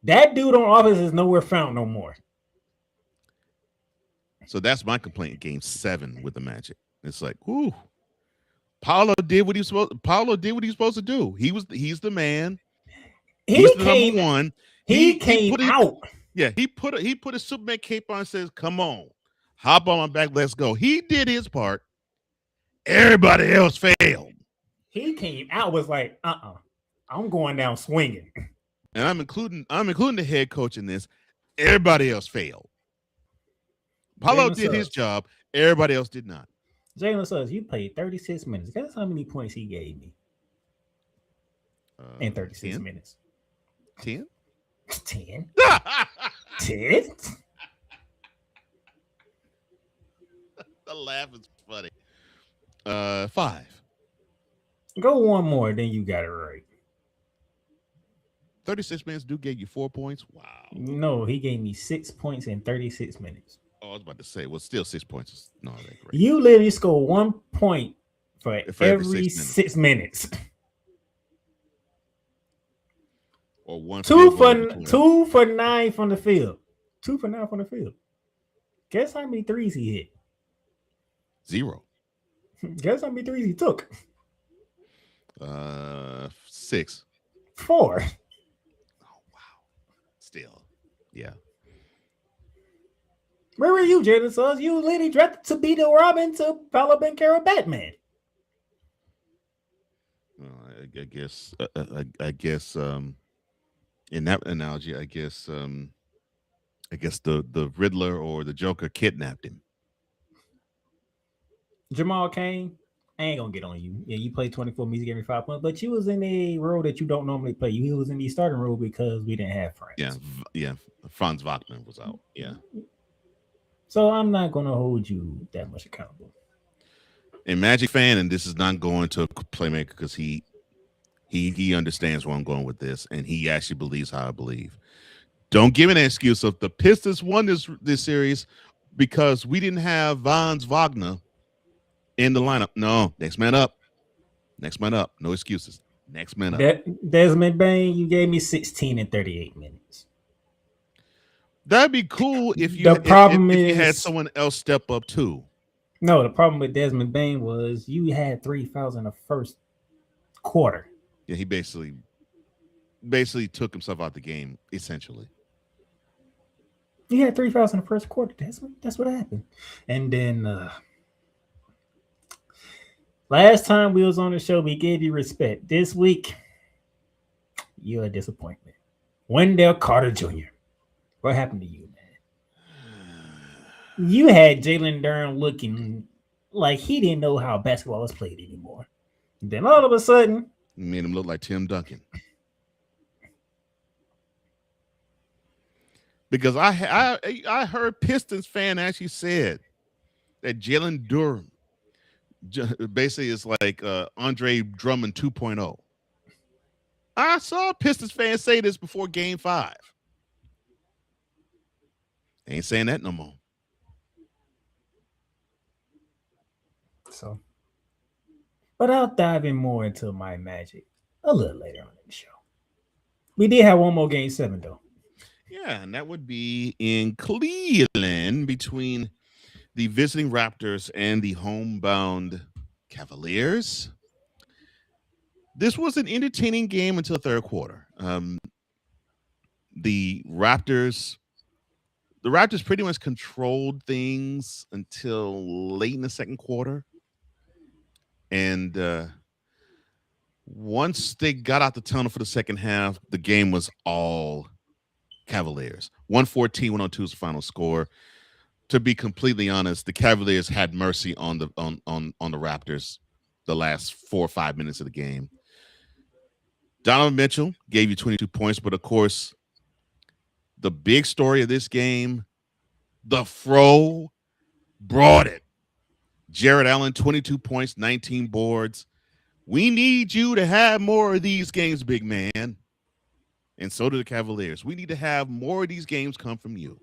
That dude on offense is nowhere found no more.
So that's my complaint in Game 7 with the Magic. It's like, ooh, Paolo did what he was supposed to do. He's the man. He's the number one.
He came out.
Yeah, he put a Superman cape on and says, "Come on, hop on my back, let's go." He did his part. Everybody else failed.
He came out, was like, I'm going down swinging.
And I'm including the head coach in this. Everybody else failed. Paulo did his job. Everybody else did not.
Jalen Suggs, you played 36 minutes. Guess how many points he gave me in 36 minutes?
10?
10? 10?
The laugh is funny. 5.
Go one more, then you got it right.
36 minutes. Dude gave you 4 points. Wow.
No, he gave me 6 points in 36 minutes.
Oh, I was about to say, well, still 6 points is not that great.
You literally score 1 point for every 6 minutes.
Or 1
2 for 9 from the field. 2 for 9 from the field. Guess how many threes he hit?
0.
Guess how many threes he took?
6.
4.
Oh, wow. Still. Yeah.
Where were you, Jalen Suggs? You were literally drafted to be the Robin to follow Ben Carroll Batman.
I guess in that analogy, I guess the Riddler or the Joker kidnapped him.
Jamal Cain, I ain't gonna get on you. Yeah, you played 24 minutes, gave me 5 points, but you was in a role that you don't normally play. You was in the starting role because we didn't have friends.
Yeah. Franz Wagner was out. Yeah.
So I'm not gonna hold you that much accountable.
And Magic fan, and this is not going to Playmaker because he understands where I'm going with this, and he actually believes how I believe. Don't give an excuse of the Pistons won this series because we didn't have Franz Wagner in the lineup. No, next man up. No excuses. Next man up.
Desmond Bain, you gave me 16 in 38 minutes.
That'd be cool if you had someone else step up too.
No, the problem with Desmond Bain was you had 3 fouls in the first quarter.
Yeah, he basically took himself out the game, essentially.
He had 3 fouls in the first quarter. That's what happened. And then last time we was on the show, we gave you respect. This week, you're a disappointment. Wendell Carter Jr. What happened to you, man? You had Jalen Duren looking like he didn't know how basketball was played anymore. Then all of a sudden,
you made him look like Tim Duncan. Because I heard Pistons fan actually said that Jalen Duren basically is like Andre Drummond 2.0. I saw Pistons fans say this before Game 5. Ain't saying that no more.
So, but I'll dive in more into my Magic a little later on in the show. We did have one more Game 7 though.
Yeah, and that would be in Cleveland between the visiting Raptors and the homebound Cavaliers. This was an entertaining game until the third quarter. The Raptors pretty much controlled things until late in the second quarter. And once they got out the tunnel for the second half, the game was all Cavaliers. 114-102 is the final score. To be completely honest, the Cavaliers had mercy on the Raptors the last 4 or 5 minutes of the game. Donovan Mitchell gave you 22 points, but of course, the big story of this game, the Fro brought it. Jared Allen, 22 points, 19 boards. We need you to have more of these games, big man. And so do the Cavaliers. We need to have more of these games come from you.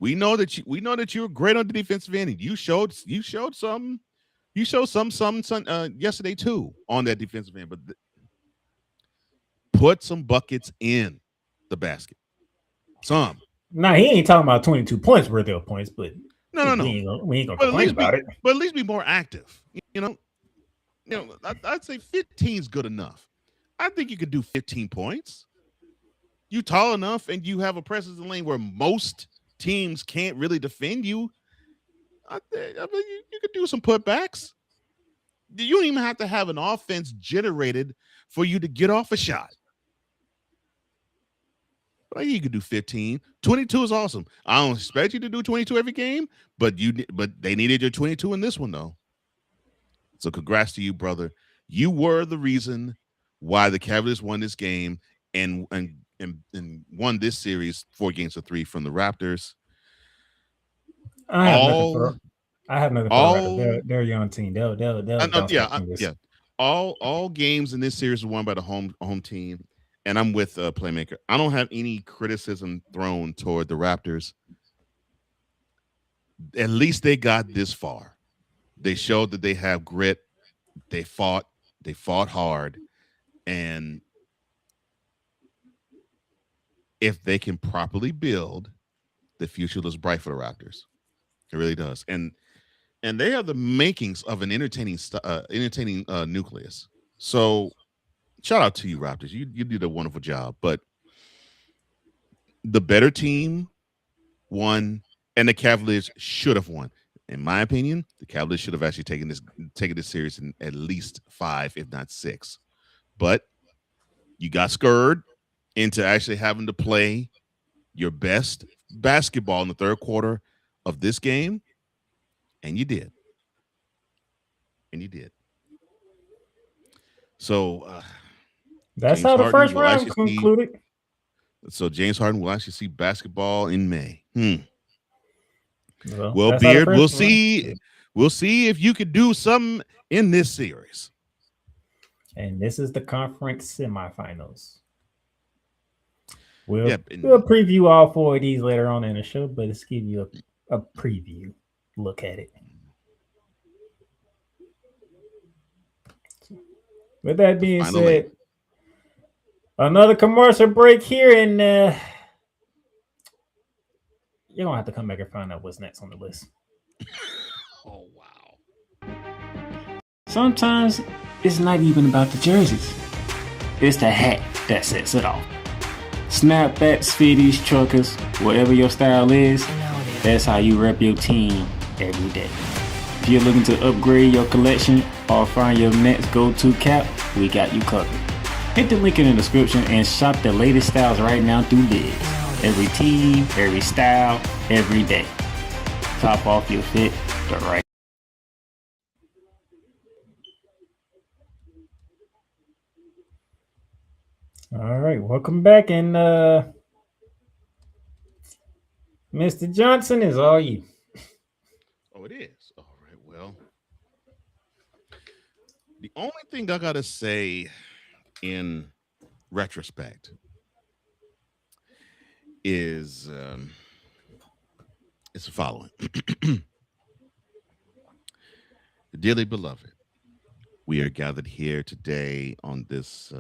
We know that you're great on the defensive end. You showed some yesterday too on that defensive end, but put some buckets in the basket. Some.
Nah, he ain't talking about 22 points worth of points, but
no.
We ain't gonna complain about it.
But at least be more active. I'd say 15 is good enough. I think you could do 15 points. You tall enough and you have a presence in the lane where most teams can't really defend you. I mean, you could do some putbacks. You don't even have to have an offense generated for you to get off a shot. But you could do 15. 22 is awesome. I don't expect you to do 22 every game, but they needed your 22 in this one, though. So congrats to you, brother. You were the reason why the Cavaliers won this game and won this series 4-3 from the Raptors.
I have nothing for they're a young team. They'll
All games in this series were won by the home team, and I'm with Playmaker. I don't have any criticism thrown toward the Raptors. At least they got this far. They showed that they have grit. They fought hard, and if they can properly build, the future looks bright for the Raptors. It really does, and they have the makings of an entertaining nucleus. So, shout out to you, Raptors. You did a wonderful job, but the better team won And the Cavaliers should have won. In my opinion, the Cavaliers should have actually taken this series in at least 5, if not 6. But you got scared into actually having to play your best basketball in the third quarter of this game, and you did. So
That's
James
how the
Harden
first
will
round
actually
concluded.
So James Harden will actually see basketball in May. Well,
that's how the
Beard, we'll
first round-
see. We'll see if you could do something in this series.
And this is the conference semifinals. We'll
Yep.
we'll preview all 4 of these later on in the show, but let's give you a preview look at it. With that being said, another commercial break here, and you're gonna have to come back and find out what's next on the list.
Oh wow.
Sometimes it's not even about the jerseys. It's the hat that sets it off. Snapbacks, fitties, truckers, whatever your style is, that's how you rep your team every day. If you're looking to upgrade your collection or find your next go-to cap, we got you covered. Hit the link in the description and shop the latest styles right now through Lids. Every team, every style, every day. Top off your fit the right. All right, welcome back, and Mr. Johnson is all you.
Oh, it is. All right. Well, the only thing I gotta say in retrospect is it's the following. Dearly beloved, we are gathered here today on this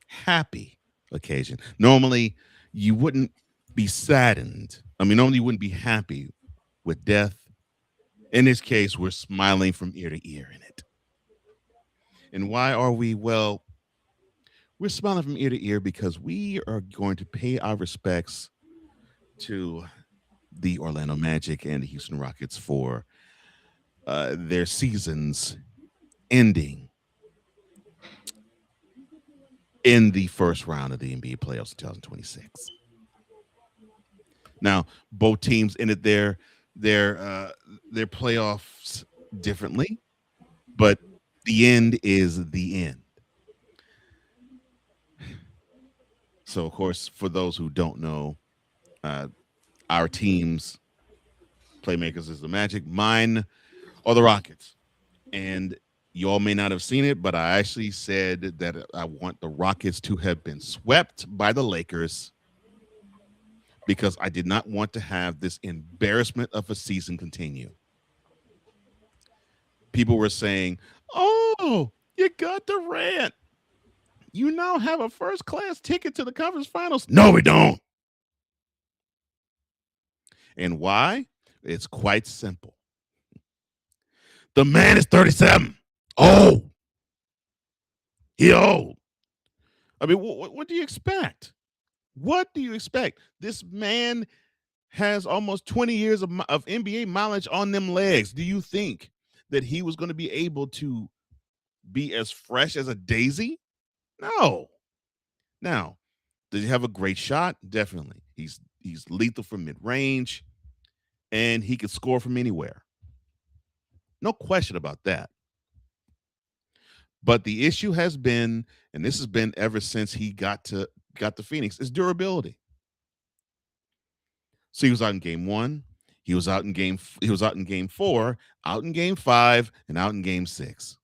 happy occasion. Normally, you wouldn't be saddened. Normally you wouldn't be happy with death. In this case, we're smiling from ear to ear in it. And why are we? Well, we're smiling from ear to ear because we are going to pay our respects to the Orlando Magic and the Houston Rockets for their seasons ending in the first round of the NBA playoffs in 2026. Now, both teams ended their playoffs differently, but the end is the end. So, of course, for those who don't know, our teams, Playmakers is the Magic, mine are the Rockets. And you all may not have seen it, but I actually said that I want the Rockets to have been swept by the Lakers because I did not want to have this embarrassment of a season continue. People were saying, oh, you got Durant. You now have a first-class ticket to the conference finals. No, we don't. And why? It's quite simple. The man is 37. Oh, he old. What do you expect? What do you expect? This man has almost 20 years of NBA mileage on them legs. Do you think that he was going to be able to be as fresh as a daisy? No. Now, does he have a great shot? Definitely. He's lethal from mid-range, and he can score from anywhere. No question about that. But the issue has been, and this has been ever since he got to Phoenix, is durability. So he was out in game 1, he was out in game 4, out in game 5, and out in game 6.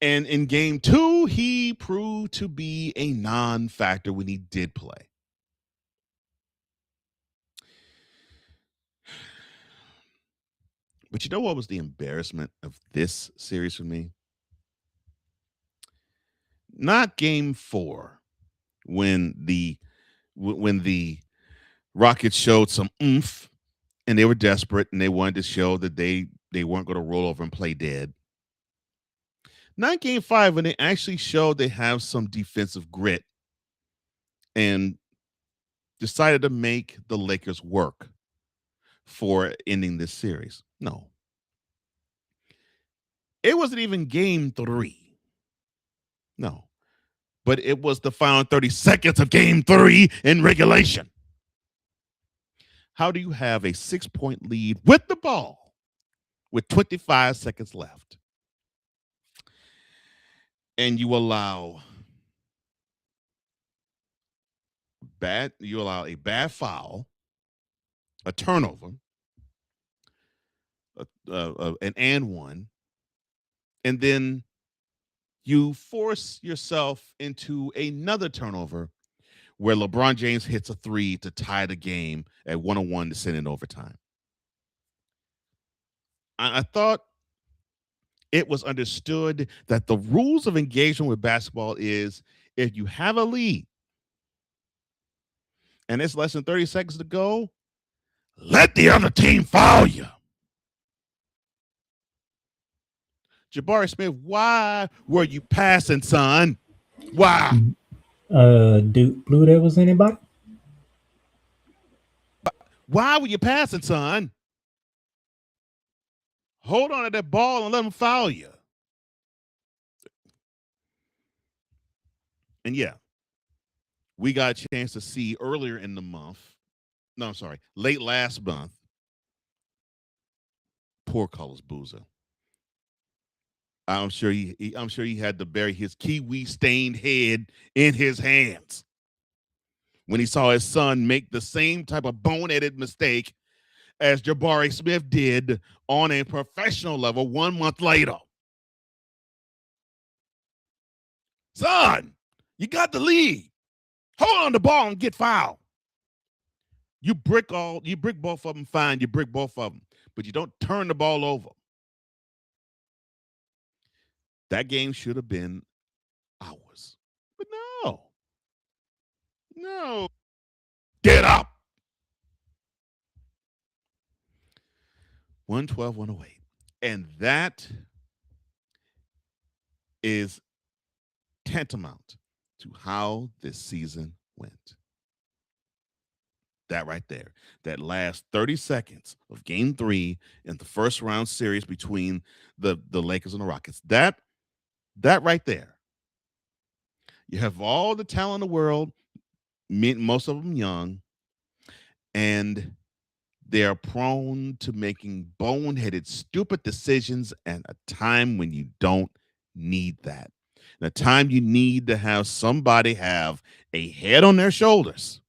And in game 2, he proved to be a non-factor when he did play. But you know what was the embarrassment of this series for me? Not game 4, when the Rockets showed some oomph and they were desperate and they wanted to show that they weren't going to roll over and play dead. Not game 5, when they actually showed they have some defensive grit and decided to make the Lakers work for ending this series. No. It wasn't even game 3. No. But it was the final 30 seconds of game 3 in regulation. How do you have a 6-point lead with the ball with 25 seconds left? And you allow a bad foul, a turnover, an and one, and then you force yourself into another turnover where LeBron James hits a 3 to tie the game at 101 to send it overtime. I thought it was understood that the rules of engagement with basketball is if you have a lead and it's less than 30 seconds to go, let the other team foul you. Jabari Smith, why were you passing, son? Why?
Duke Blue, there was anybody?
Why were you passing, son? Hold on to that ball and let them foul you. And yeah, we got a chance to see earlier in the month. No, I'm sorry, late last month. Poor Carlos Boozer. I'm sure he had to bury his kiwi stained head in his hands when he saw his son make the same type of boneheaded mistake as Jabari Smith did on a professional level 1 month later. Son, you got the lead. Hold on the ball and get fouled. You brick both of them, fine. You brick both of them, but you don't turn the ball over. That game should have been ours. But no. Get up. 112, 108. And that is tantamount to how this season went. That right there, that last 30 seconds of game 3 in the first round series between the Lakers and the Rockets, that right there. You have all the talent in the world, most of them young, and they are prone to making boneheaded, stupid decisions at a time when you don't need that. The time you need to have somebody have a head on their shoulders.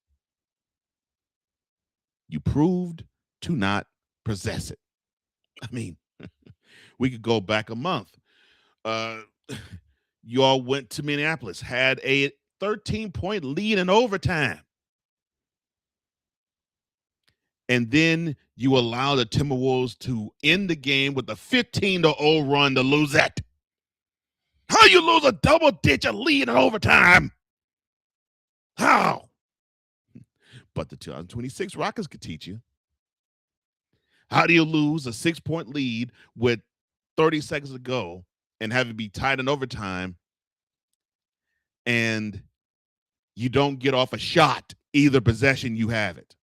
You proved to not possess it. I mean, we could go back a month. You all went to Minneapolis, had a 13-point lead in overtime. And then you allow the Timberwolves to end the game with a 15-0 run to lose it. How you lose a double-digit lead in overtime? How? But the 2026 Rockets could teach you. How do you lose a 6-point lead with 30 seconds to go and have it be tied in overtime and you don't get off a shot either possession you have it?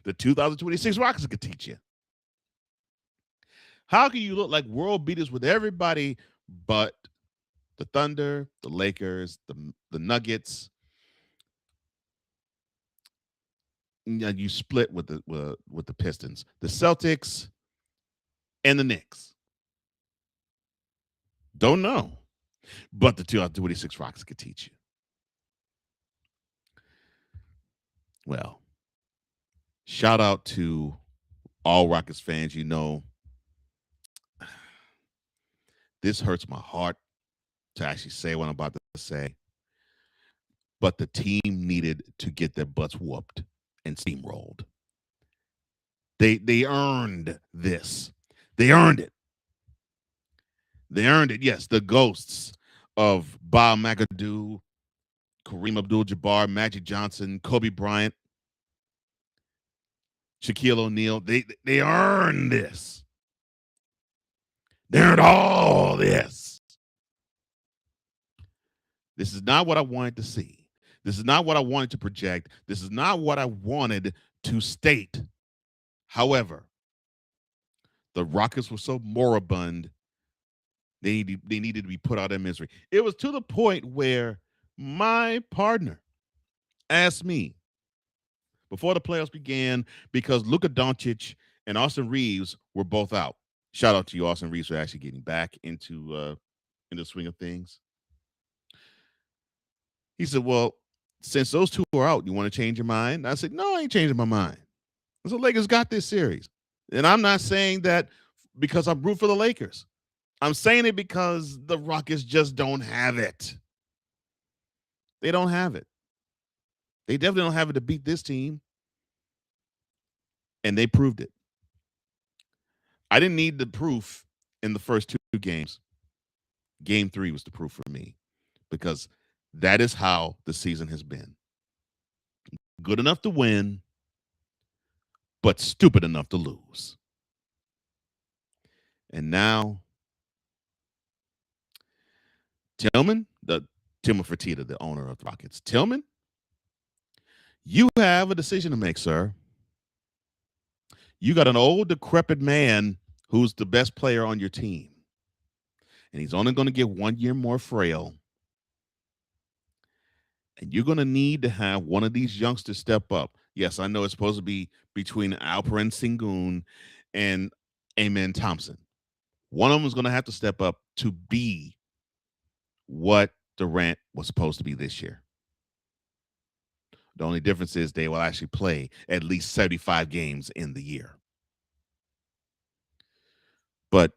The 2026 Rockets could teach you. How can you look like world beaters with everybody but the Thunder, the Lakers, the Nuggets? And you split with the Pistons, the Celtics, and the Knicks. Don't know, but the 2026 Rockets could teach you. Well, shout out to all Rockets fans. You know, this hurts my heart to actually say what I'm about to say, but the team needed to get their butts whooped and steamrolled. They earned this. They earned it. They earned it. Yes, the ghosts of Bob McAdoo, Kareem Abdul-Jabbar, Magic Johnson, Kobe Bryant, Shaquille O'Neal, they earned this. They earned all this. This is not what I wanted to see. This is not what I wanted to project. This is not what I wanted to state. However, the Rockets were so moribund, they needed to be put out of their misery. It was to the point where my partner asked me before the playoffs began, because Luka Doncic and Austin Reeves were both out. Shout out to you, Austin Reeves, for actually getting back into the swing of things. He said, well, since those two are out, you want to change your mind? I said, no, I ain't changing my mind. So Lakers got this series. And I'm not saying that because I'm rooting for the Lakers. I'm saying it because the Rockets just don't have it. They don't have it. They definitely don't have it to beat this team. And they proved it. I didn't need the proof in the first two games. Game 3 was the proof for me, because that is how the season has been. Good enough to win, but stupid enough to lose. And now, Tillman Fertitta, the owner of the Rockets. Tillman, you have a decision to make, sir. You got an old, decrepit man who's the best player on your team. And he's only going to get 1 year more frail. And you're going to need to have one of these youngsters step up. Yes, I know it's supposed to be between Alperen Sengun and Amen Thompson. One of them is going to have to step up to be what Durant was supposed to be this year. The only difference is they will actually play at least 75 games in the year. But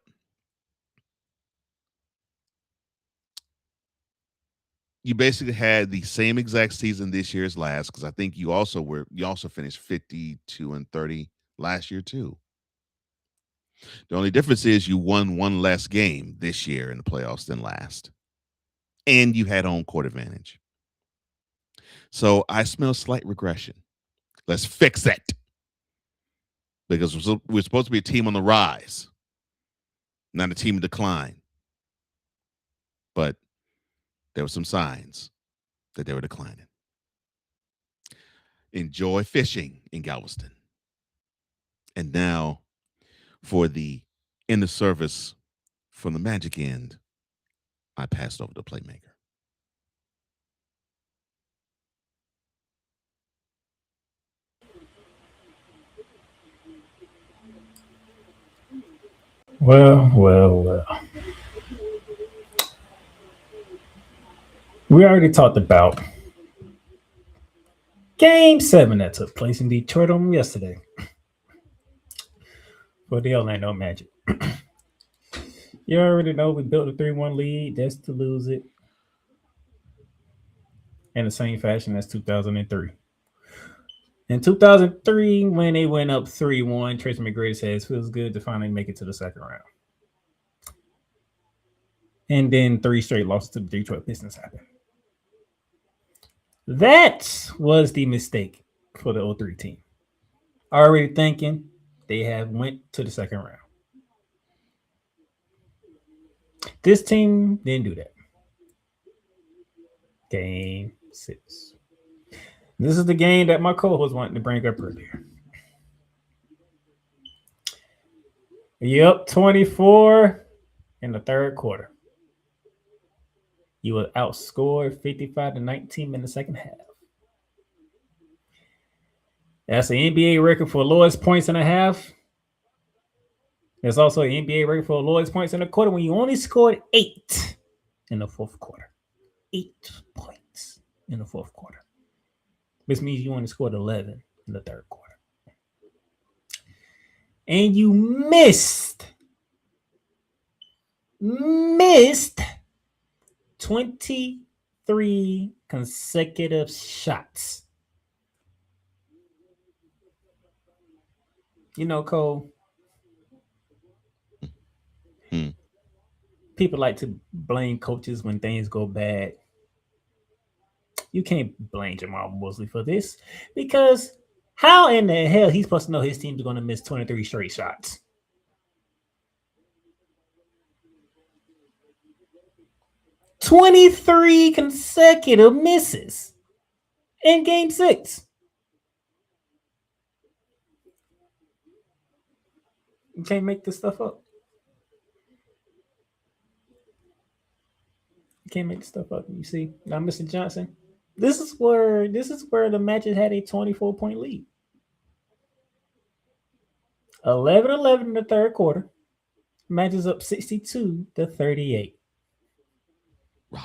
you basically had the same exact season this year as last, because I think you also finished 52-30 last year too. The only difference is you won one less game this year in the playoffs than last. And you had home court advantage. So I smell slight regression. Let's fix that. Because we're supposed to be a team on the rise, not a team in decline. But there were some signs that they were declining. Enjoy fishing in Galveston. And now, for the end of service from the Magic end, I passed over to Playmaker.
Well. We already talked about Game 7 that took place in Detroit on yesterday for the Orlando Magic. You already know we built a 3-1 lead just to lose it in the same fashion as 2003. In 2003, when they went up 3-1, Tracy McGrady says, feels good to finally make it to the second round. And then 3 straight losses to the Detroit Pistons happened. That was the mistake for the 03 team. Already thinking they have went to the second round. This team didn't do that. Game 6. This is the game that my co-host wanted to bring up earlier. Yep, 24 in the third quarter. You were outscored 55-19 in the second half. That's an NBA record for lowest points in a half. There's also an NBA record for lowest points in a quarter when you only scored 8 in the fourth quarter. 8 points in the fourth quarter. Which means you only scored 11 in the third quarter. And you missed 23 consecutive shots. You know, Cole, people like to blame coaches when things go bad. You can't blame Jamal Mosley for this, because how in the hell he's supposed to know his team's going to miss 23 straight shots? 23 consecutive misses. in Game 6. You can't make this stuff up. You can't make stuff up. You see, now, Mr. Johnson, this is where the matches had a 24-point lead. 11-11 in the third quarter. Matches up 62-38.
Right.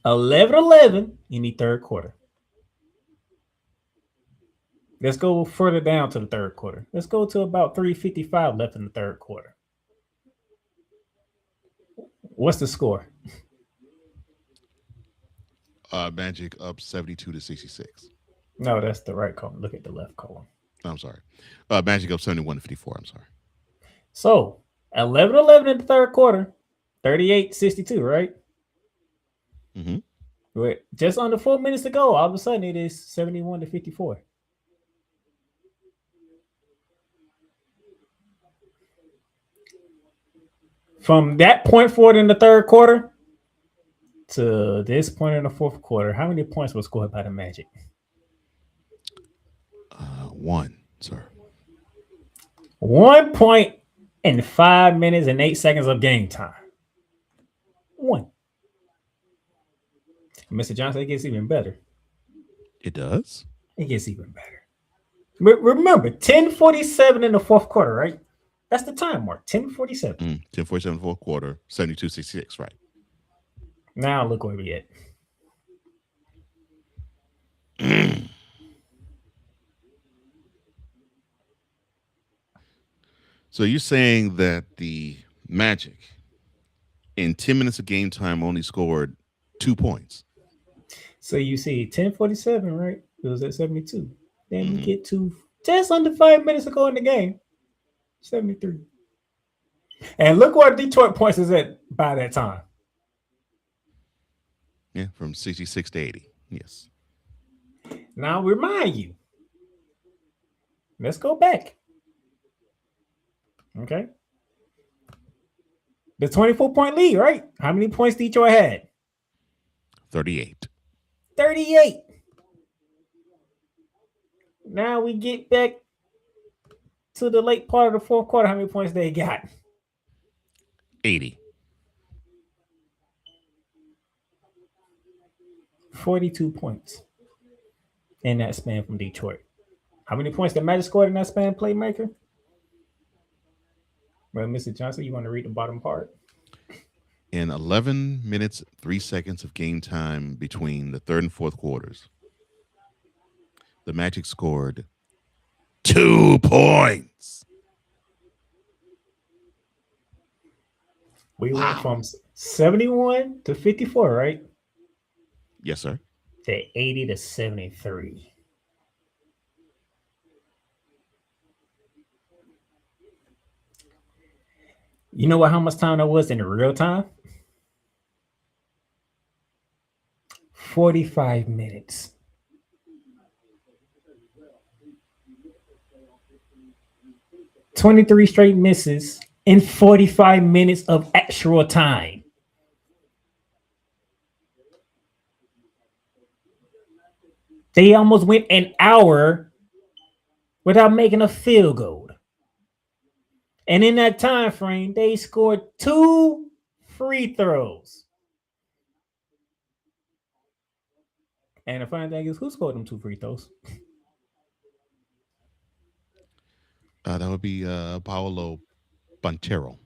11-11 in the third quarter. Let's go further down to the third quarter. Let's go to about 3:55 left in the third quarter. What's the score?
Magic up 72-66.
No, that's the right column. Look at the left column.
I'm sorry. Magic up 71-54. I'm sorry.
So 11-11 in the third quarter, 38-62, right?
Mm-hmm.
With just under 4 minutes to go, all of a sudden it is 71-54. From that point forward in the third quarter to this point in the fourth quarter, how many points were scored by the Magic?
1, sir.
1 point in 5 minutes and 8 seconds of game time. 1. Mr. Johnson, it gets even better.
It does?
It gets even better. Remember, 10:47 in the fourth quarter, right? That's the time mark, 10:47.
10:47 fourth quarter, 72-66, right.
Now look where we at.
So you're saying that the Magic in 10 minutes of game time only scored 2 points.
So you see 10:47, right? It was at 72. Then we get to just under 5 minutes to go in the game. 73. And look where Detroit points is at by that time.
Yeah, from 66 to 80. Yes.
Now remind you. Let's go back. Okay. The 24-point lead, right? How many points Detroit had?
38.
38. Now we get back to the late part of the fourth quarter. How many points they got?
80.
42 points in that span from Detroit. How many points did Magic scored in that span, Playmaker? Well, Mr. Johnson, you want to read the bottom part?
In 11 minutes, 3 seconds of game time between the third and fourth quarters, the Magic scored 2 points.
We went from 71 to 54, right?
Yes, sir.
To 80 to 73. You know what? How much time that was in real time? 45 minutes. "23 straight misses in 45 minutes of actual time." They almost went an hour without making a field goal. And in that time frame, they scored 2 free throws. And the funny thing is, who scored them 2 free throws?
That would be Paolo Banchero.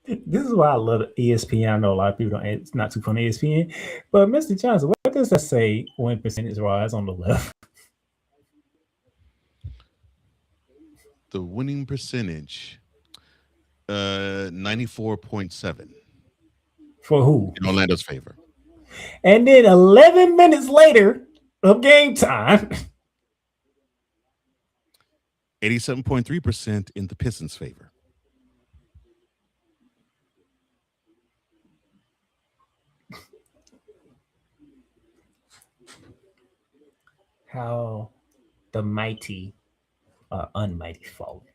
This is why I love ESPN. I know a lot of people don't. It's not too fun ESPN, but Mr. Johnson, what does that say when percentage rise on the left?
The winning percentage, 94.7.
For who?
In Orlando's favor.
And then 11 minutes later of game time,
87.3% in the Pistons' favor.
how the mighty are unmighty fallen.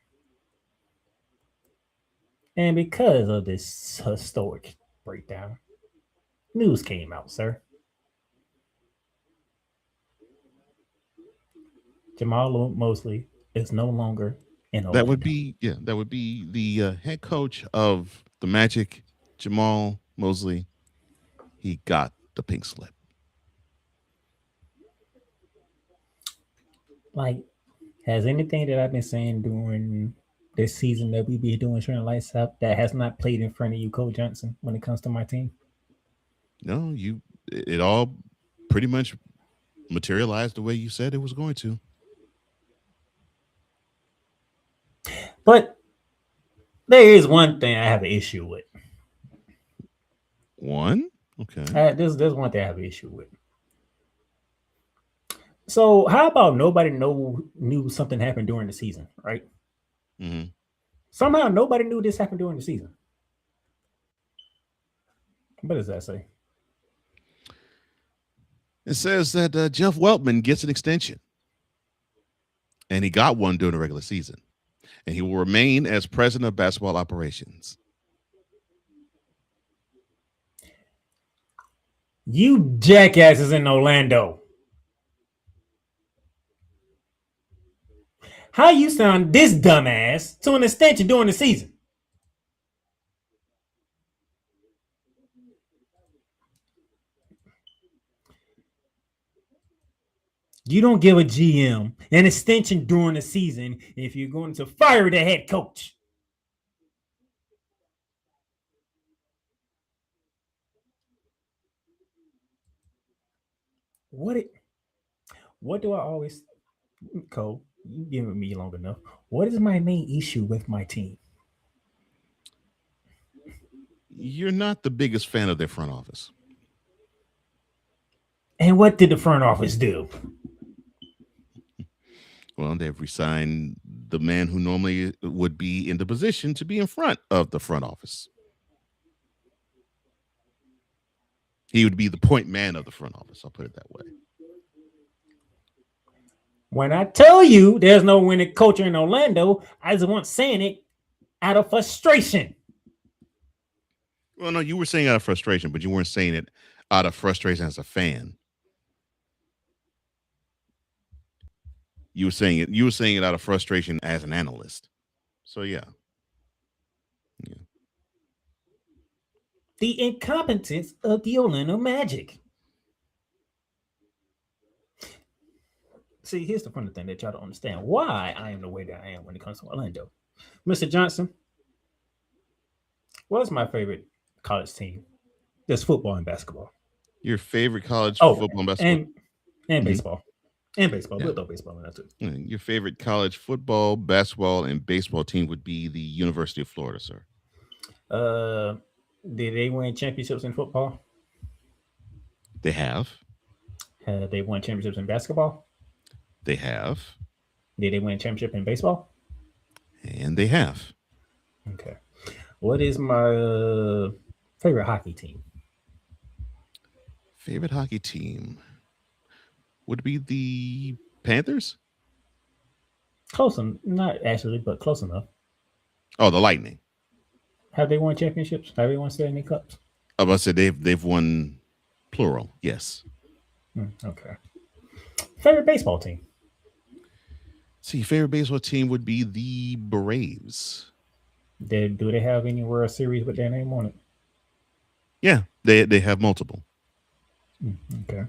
And because of this historic breakdown, news came out, sir. Jamal Mosley is no longer in Orlando.
That would be the head coach of the Magic, Jamal Mosley. He got the pink slip.
Like, has anything that I've been saying during this season that we be doing showing lights up that has not played in front of you, Cole Johnson, when it comes to my team?
No, it all pretty much materialized the way you said it was going to.
But there is one thing I have an issue with.
One? Okay.
There's one thing I have an issue with. So how about nobody knew something happened during the season, right?
Mm-hmm.
Somehow nobody knew this happened during the season. What does that say?
It says that Jeff Weltman gets an extension. And he got one during the regular season. And he will remain as president of basketball operations.
You jackasses in Orlando. How you sound this dumbass to an extension during the season? You don't give a GM an extension during the season if you're going to fire the head coach. What do I always, Cole, you giving me long enough. What is my main issue with my team?
You're not the biggest fan of their front office.
And what did the front office do?
Well, they've resigned the man who normally would be in the position to be in front of the front office. He would be the point man of the front office. I'll put it that way.
When I tell you there's no winning culture in Orlando, I just want saying it out of frustration.
Well, no, you were saying out of frustration, but you weren't saying it out of frustration as a fan. You were saying it out of frustration as an analyst. So yeah.
The incompetence of the Orlando Magic. See, here's the funny thing that y'all don't understand. Why I am the way that I am when it comes to Orlando. Mr. Johnson, what's my favorite college team? There's football and basketball.
Your favorite college football and basketball?
And baseball. And baseball. We'll throw baseball in that too.
Your favorite college football, basketball, and baseball team would be the University of Florida, sir.
Did they win championships in football?
They have.
Have they won championships in basketball?
They have.
Did they win a championship in baseball?
And they have.
Okay. What is my favorite hockey team?
Favorite hockey team would be the Panthers?
Close enough. Not actually, but close enough.
Oh, the Lightning.
Have they won championships? Have they won Stanley Cups?
I was about to say they've won plural. Yes.
Okay. Favorite baseball team?
See, favorite baseball team would be the Braves.
Do they have any World Series with their name on it?
Yeah, they have multiple.
Okay.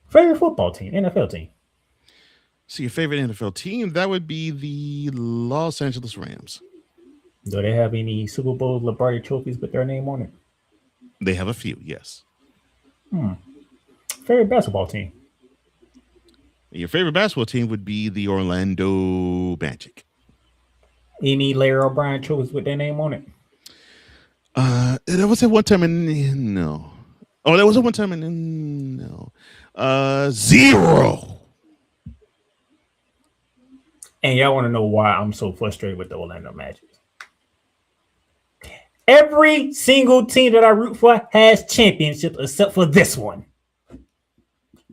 Favorite football team, NFL team?
See, your favorite NFL team, that would be the Los Angeles Rams.
Do they have any Super Bowl Lombardi trophies with their name on it?
They have a few, yes.
Favorite basketball team?
Your favorite basketball team would be the Orlando Magic.
Any Larry O'Brien trophies with their name on it?
There was at one time in no. Oh, there was at one time in no. 0.
And y'all want to know why I'm so frustrated with the Orlando Magic? Every single team that I root for has championships except for this one.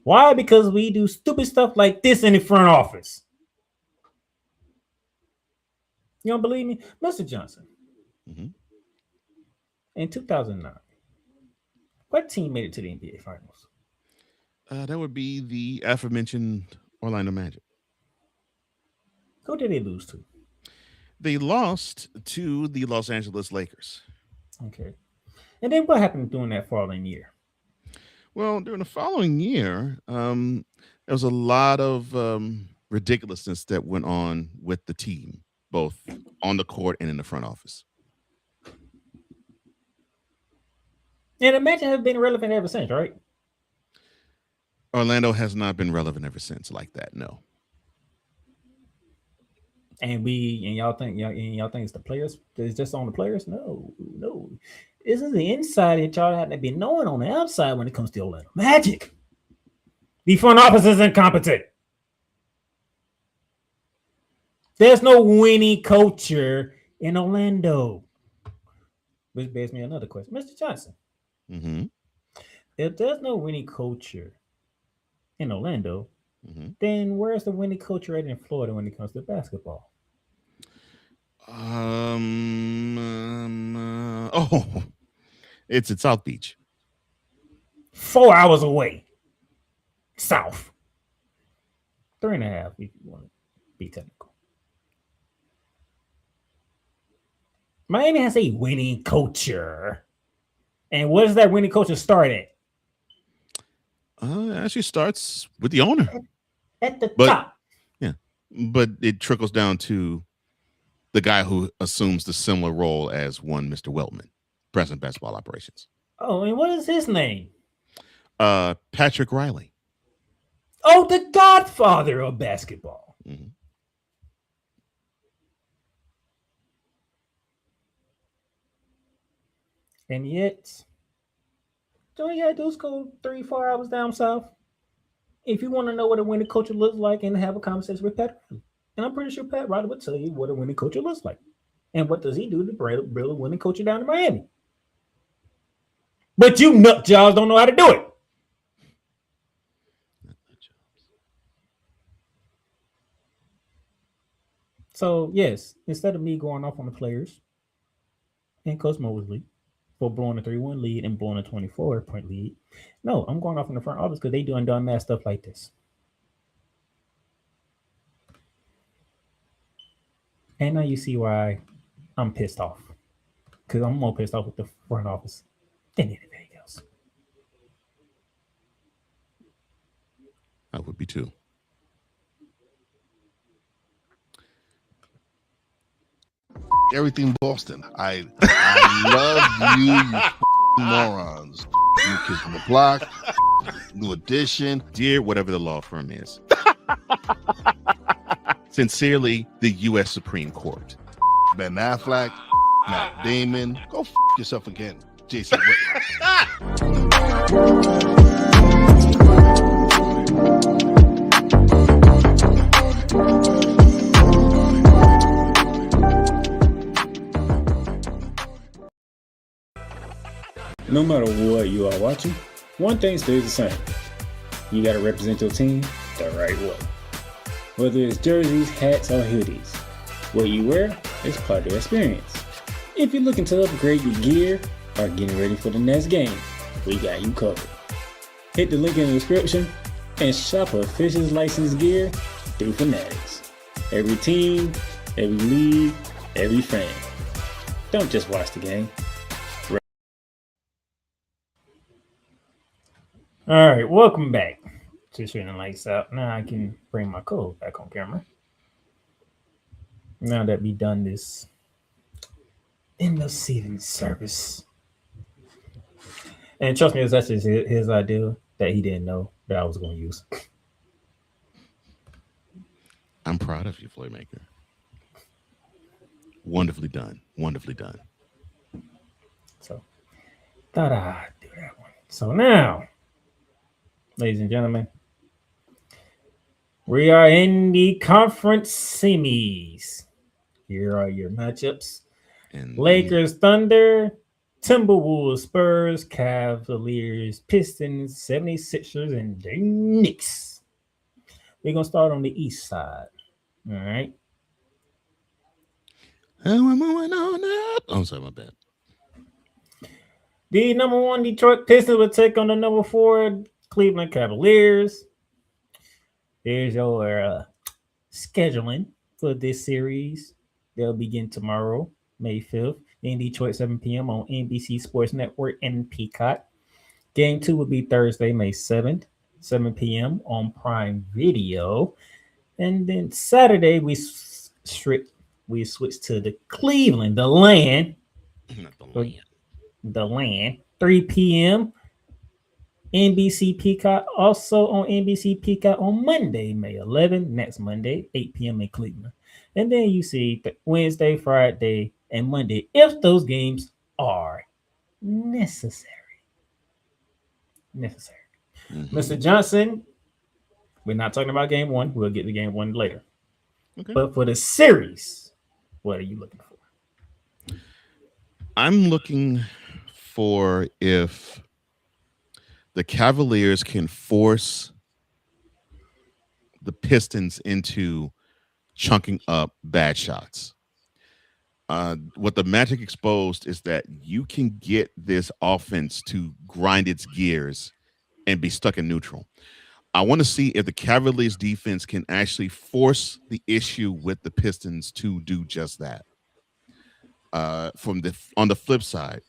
Why? Because we do stupid stuff like this in the front office. You don't believe me? Mr. Johnson,
Mhm.
In 2009, what team made it to the NBA Finals?
That would be the aforementioned Orlando Magic.
Who did they lose to?
They lost to the Los Angeles Lakers.
Okay. And then what happened during that following year?
Well, during the following year, there was a lot of ridiculousness that went on with the team, both on the court and in the front office.
And the Magic have been relevant ever since, right?
Orlando has not been relevant ever since like that. No.
And y'all think it's the players? It's just on the players? No. This is the inside that y'all have to be knowing on the outside when it comes to Orlando Magic. The front office is incompetent. There's no winning culture in Orlando. Which begs me another question. Mr. Johnson.
Mm-hmm.
If there's no winning culture in Orlando,
Mm-hmm.
then where's the winning culture at in Florida when it comes to basketball?
It's at South Beach.
4 hours away. South. 3.5 if you want to be technical. Miami has a winning culture. And where does that winning culture start at?
It actually starts with the owner.
At the top.
Yeah. But it trickles down to the guy who assumes the similar role as one Mr. Weltman, president of basketball operations.
Oh, and what is his name?
Patrick Riley.
Oh, the godfather of basketball.
Mm-hmm.
And yet, all you gotta do is go 3-4 hours down south. If you want to know what a winning culture looks like and have a conversation with Pat Riley. And I'm pretty sure Pat Riley would tell you what a winning culture looks like. And what does he do to build a winning culture down in Miami? But you nut jobs don't know how to do it. So, yes, instead of me going off on the players and Coach Mosley for blowing a 3-1 lead and blowing a 24-point lead, no, I'm going off in the front office because they doing dumbass stuff like this. And now you see why I'm pissed off. Because I'm more pissed off with the front office than anything else.
I would be too.
Everything Boston. I love you morons. New Kids on the Block, New Edition.
Dear whatever the law firm is. Sincerely, the U.S. Supreme Court.
Ben Affleck, Matt Damon. Go yourself again, Jason Whitlock.
No matter what you are watching, one thing stays the same. You got to represent your team the right way. Whether it's jerseys, hats, or hoodies, what you wear is part of the experience. If you're looking to upgrade your gear or getting ready for the next game, we got you covered. Hit the link in the description and shop Officials licensed gear through Fanatics. Every team, every league, every fan. Don't just watch the game. All right, welcome back to Shooting Lights Out. Now I can bring my code back on camera. Now that we done this in the seating service. And trust me, it's actually his idea that he didn't know that I was going to use.
I'm proud of you, Playmaker. Wonderfully done. Wonderfully done.
So, thought I'd do that one. So now, ladies and gentlemen, we are in the conference semis. Here are your matchups.
And
Lakers, Thunder, Timberwolves, Spurs, Cavaliers, Pistons, 76ers, and the Knicks. We're going to start on the east side. All right.
And we're moving on up. I'm sorry, my bad.
The number 1 Detroit Pistons will take on the number 4 Cleveland Cavaliers. Here's your scheduling for this series. They'll begin tomorrow, May 5th, in Detroit, 7 p.m. on NBC Sports Network and Peacock. Game 2 will be Thursday, May 7th, 7 p.m. on Prime Video. And then Saturday, we switch to the Cleveland, the land.
Not the land.
The land, 3 p.m. NBC Peacock, also on NBC Peacock on Monday, May 11th, next Monday, 8 p.m. in Cleveland. And then you see Wednesday, Friday, and Monday, if those games are necessary. Mr. Johnson, we're not talking about game 1. We'll get to game 1 later.
Okay.
But for the series, what are you looking for?
I'm looking for if the Cavaliers can force the Pistons into chunking up bad shots. What the Magic exposed is that you can get this offense to grind its gears and be stuck in neutral. I want to see if the Cavaliers defense can actually force the issue with the Pistons to do just that. On the flip side,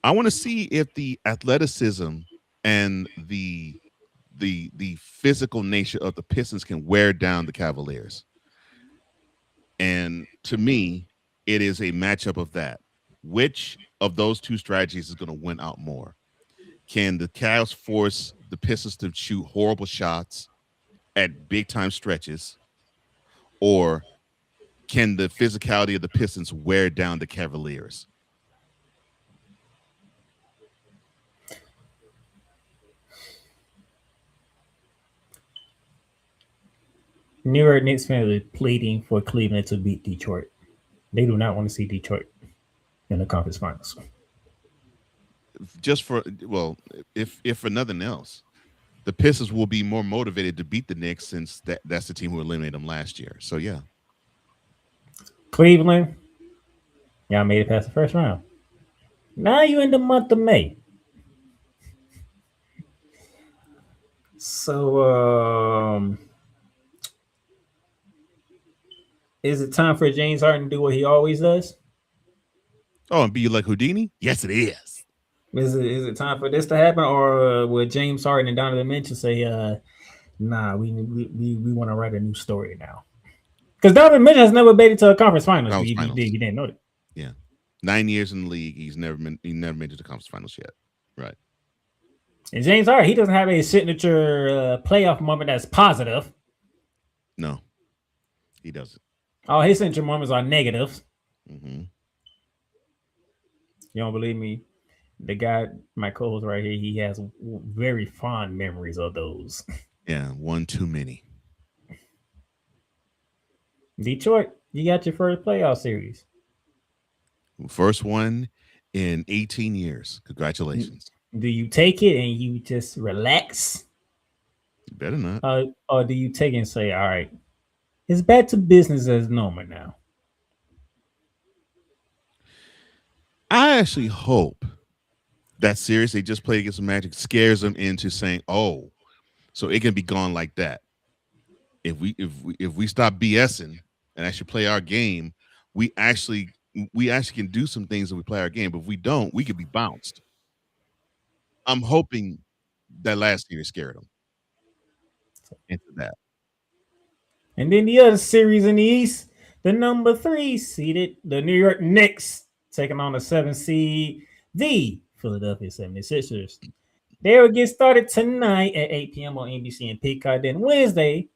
I want to see if the athleticism and the physical nature of the Pistons can wear down the Cavaliers. And to me, it is a matchup of that. Which of those two strategies is going to win out more? Can the Cavs force the Pistons to shoot horrible shots at big time stretches, or can the physicality of the Pistons wear down the Cavaliers?
New York Knicks fans are pleading for Cleveland to beat Detroit. They do not want to see Detroit in the conference finals.
If for nothing else, the Pistons will be more motivated to beat the Knicks since that's the team who eliminated them last year. So yeah,
Cleveland, y'all made it past the first round. Now you in the month of May. So is it time for James Harden to do what he always does?
Oh, and be like Houdini? Yes, it is.
Is it time for this to happen, or would James Harden and Donovan Mitchell say, "Nah, we want to write a new story now"? Because Donovan Mitchell has never made it to a conference finals. You didn't know that.
Yeah, 9 years in the league, he's never made it to the conference finals yet. Right.
And James Harden, he doesn't have a signature playoff moment that's positive.
No, he doesn't.
All his signature moments are negative.
Mm-hmm.
You don't believe me? The guy, my co-host right here, he has very fond memories of those.
Yeah, one too many.
Detroit, you got your first playoff series.
First one in 18 years. Congratulations.
Do you take it and you just relax?
You better not.
Or do you take it and say, all right, it's back to business as normal now?
I actually hope that series they just played against the Magic scares them into saying, "Oh, so it can be gone like that." If we stop BSing and actually play our game, we actually can do some things when we play our game. But if we don't, we could be bounced. I'm hoping that last series scared them into that.
And then the other series in the East, the number 3 seeded, the New York Knicks, taking on the 7 seed, the Philadelphia 76ers. They will get started tonight at 8 p.m. on NBC and Peacock. Then Wednesday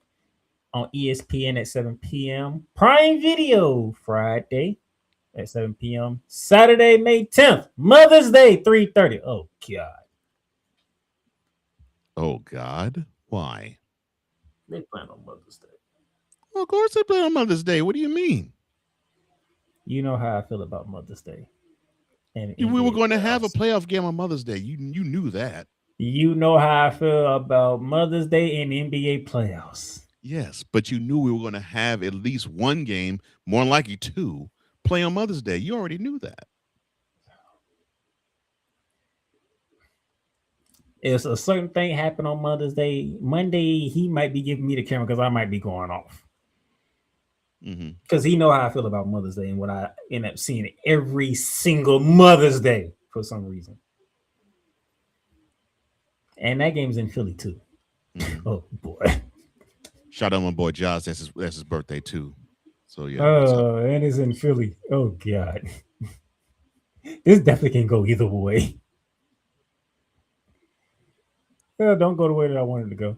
on ESPN at 7 p.m. Prime Video Friday at 7 p.m. Saturday, May 10th. Mother's Day, 3:30. Oh, God.
Oh, God. Why?
They plan on Mother's Day.
Well, of course they play on Mother's Day. What do you mean?
You know how I feel about Mother's Day. And
we were going to have a playoff game on Mother's Day. You knew that.
You know how I feel about Mother's Day and NBA playoffs.
Yes, but you knew we were going to have at least one game, more likely two, play on Mother's Day. You already knew that.
If a certain thing happened on Mother's Day, Monday, he might be giving me the camera because I might be going off. Because he know how I feel about Mother's Day and what I end up seeing every single Mother's Day for some reason. And that game's in Philly too. Oh boy!
Shout out my boy Josh. That's his birthday too. So yeah.
Oh, and it's in Philly. Oh god, this definitely can go either way. Don't go the way that I wanted to go.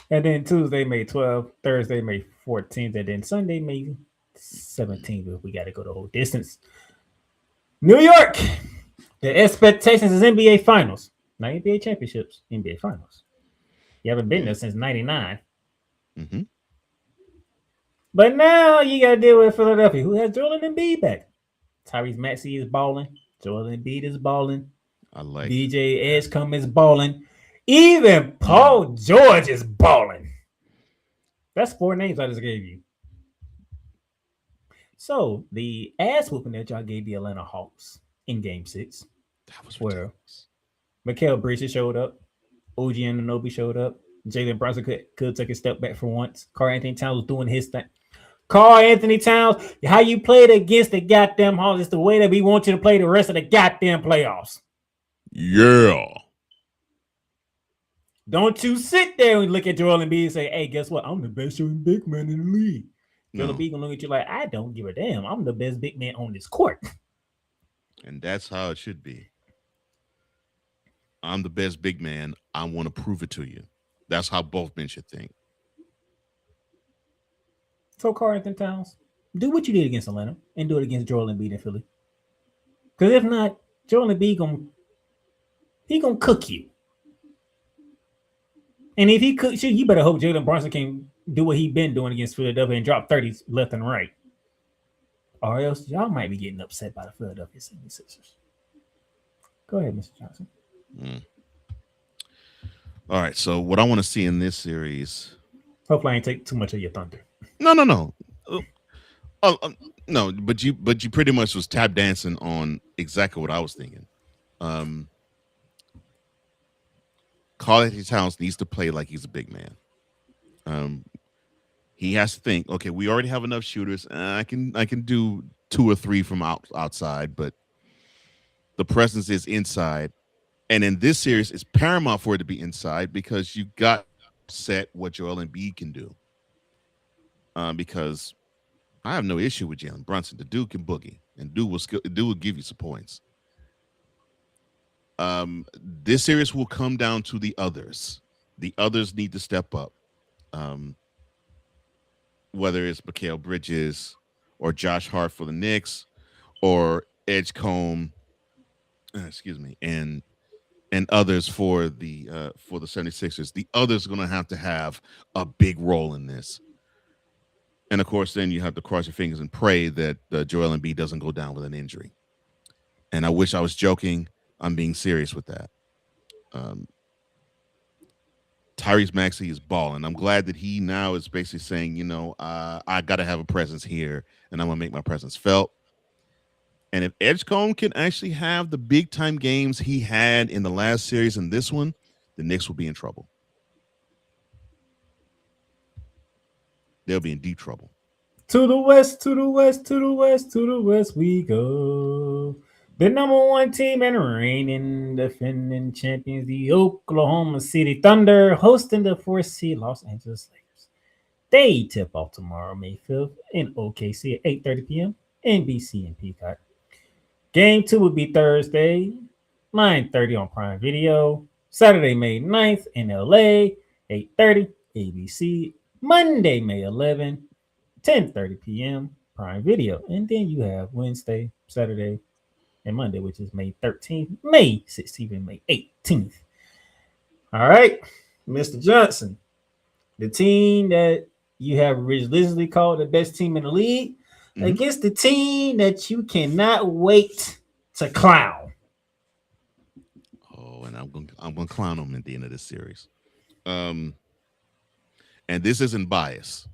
And then Tuesday, May 12th, Thursday, May 14th, and then Sunday, May 17th. We got to go the whole distance. New York. The expectations is NBA Finals, not NBA Championships. NBA Finals. You haven't been there since '99. But now you got to deal with Philadelphia, who has Joel Embiid back. Tyrese Maxey is balling. Joel Embiid is balling.
I like
DJ Edgecombe is balling. Even Paul George is balling. That's 4 names I just gave you. So the ass whooping that y'all gave the Atlanta Hawks in Game 6,
that was
where Mikal Bridges showed up, OG Anunoby showed up, Jalen Brunson could take a step back for once. Karl Anthony Towns was doing his thing. Karl Anthony Towns, how you played against the goddamn Hawks is the way that we want you to play the rest of the goddamn playoffs.
Yeah.
Don't you sit there and look at Joel Embiid and say, hey, guess what? I'm the best shooting big man in the league. Joel Embiid gonna look at you like, I don't give a damn. I'm the best big man on this court.
And that's how it should be. I'm the best big man. I want to prove it to you. That's how both men should think.
So Karl Anthony Towns, do what you did against Atlanta and do it against Joel Embiid in Philly. Because if not, Joel Embiid gonna cook you. And if he cooks you, you better hope Jalen Brunson can do what he's been doing against Philadelphia and drop 30s left and right. Or else y'all might be getting upset by the Philadelphia 76ers. Go ahead, Mr. Johnson.
All right, so what I want to see in this series.
Hopefully I ain't take too much of your thunder.
No. No, but you pretty much was tap dancing on exactly what I was thinking. Karl Anthony Towns needs to play like he's a big man. He has to think, okay, we already have enough shooters. I can do 2 or 3 from outside, but the presence is inside. And in this series, it's paramount for it to be inside because you got set what Joel Embiid can do. Because I have no issue with Jalen Brunson. The dude can boogie, and dude will give you some points. This series will come down to the others. The others need to step up. Whether it's Mikal Bridges or Josh Hart for the Knicks or Edgecombe, and others for the 76ers. The others are going to have a big role in this. And, of course, then you have to cross your fingers and pray that Joel Embiid doesn't go down with an injury. And I wish I was joking. I'm being serious with that. Tyrese Maxey is balling. I'm glad that he now is basically saying, I got to have a presence here, and I'm going to make my presence felt. And if Edgecombe can actually have the big-time games he had in the last series and this one, the Knicks will be in trouble. They'll be in deep trouble.
To the west, to the west, to the west, to the west we go. The number 1 team and reigning defending champions, the Oklahoma City Thunder, hosting the 4th seed Los Angeles Lakers. They tip off tomorrow, May 5th, in OKC at 8:30 p.m. NBC and Peacock. Game 2 will be Thursday, 9:30 on Prime Video. Saturday, May 9th in LA, 8:30 ABC. Monday, May 11th, 10:30 p.m. Prime Video. And then you have Wednesday, Saturday, and Monday, which is May 13th, May 16th, and May 18th. All right, Mr. Johnson, the team that you have religiously called the best team in the league against the team that you cannot wait to clown.
Oh, and I'm gonna clown them at the end of this series. And and this isn't bias.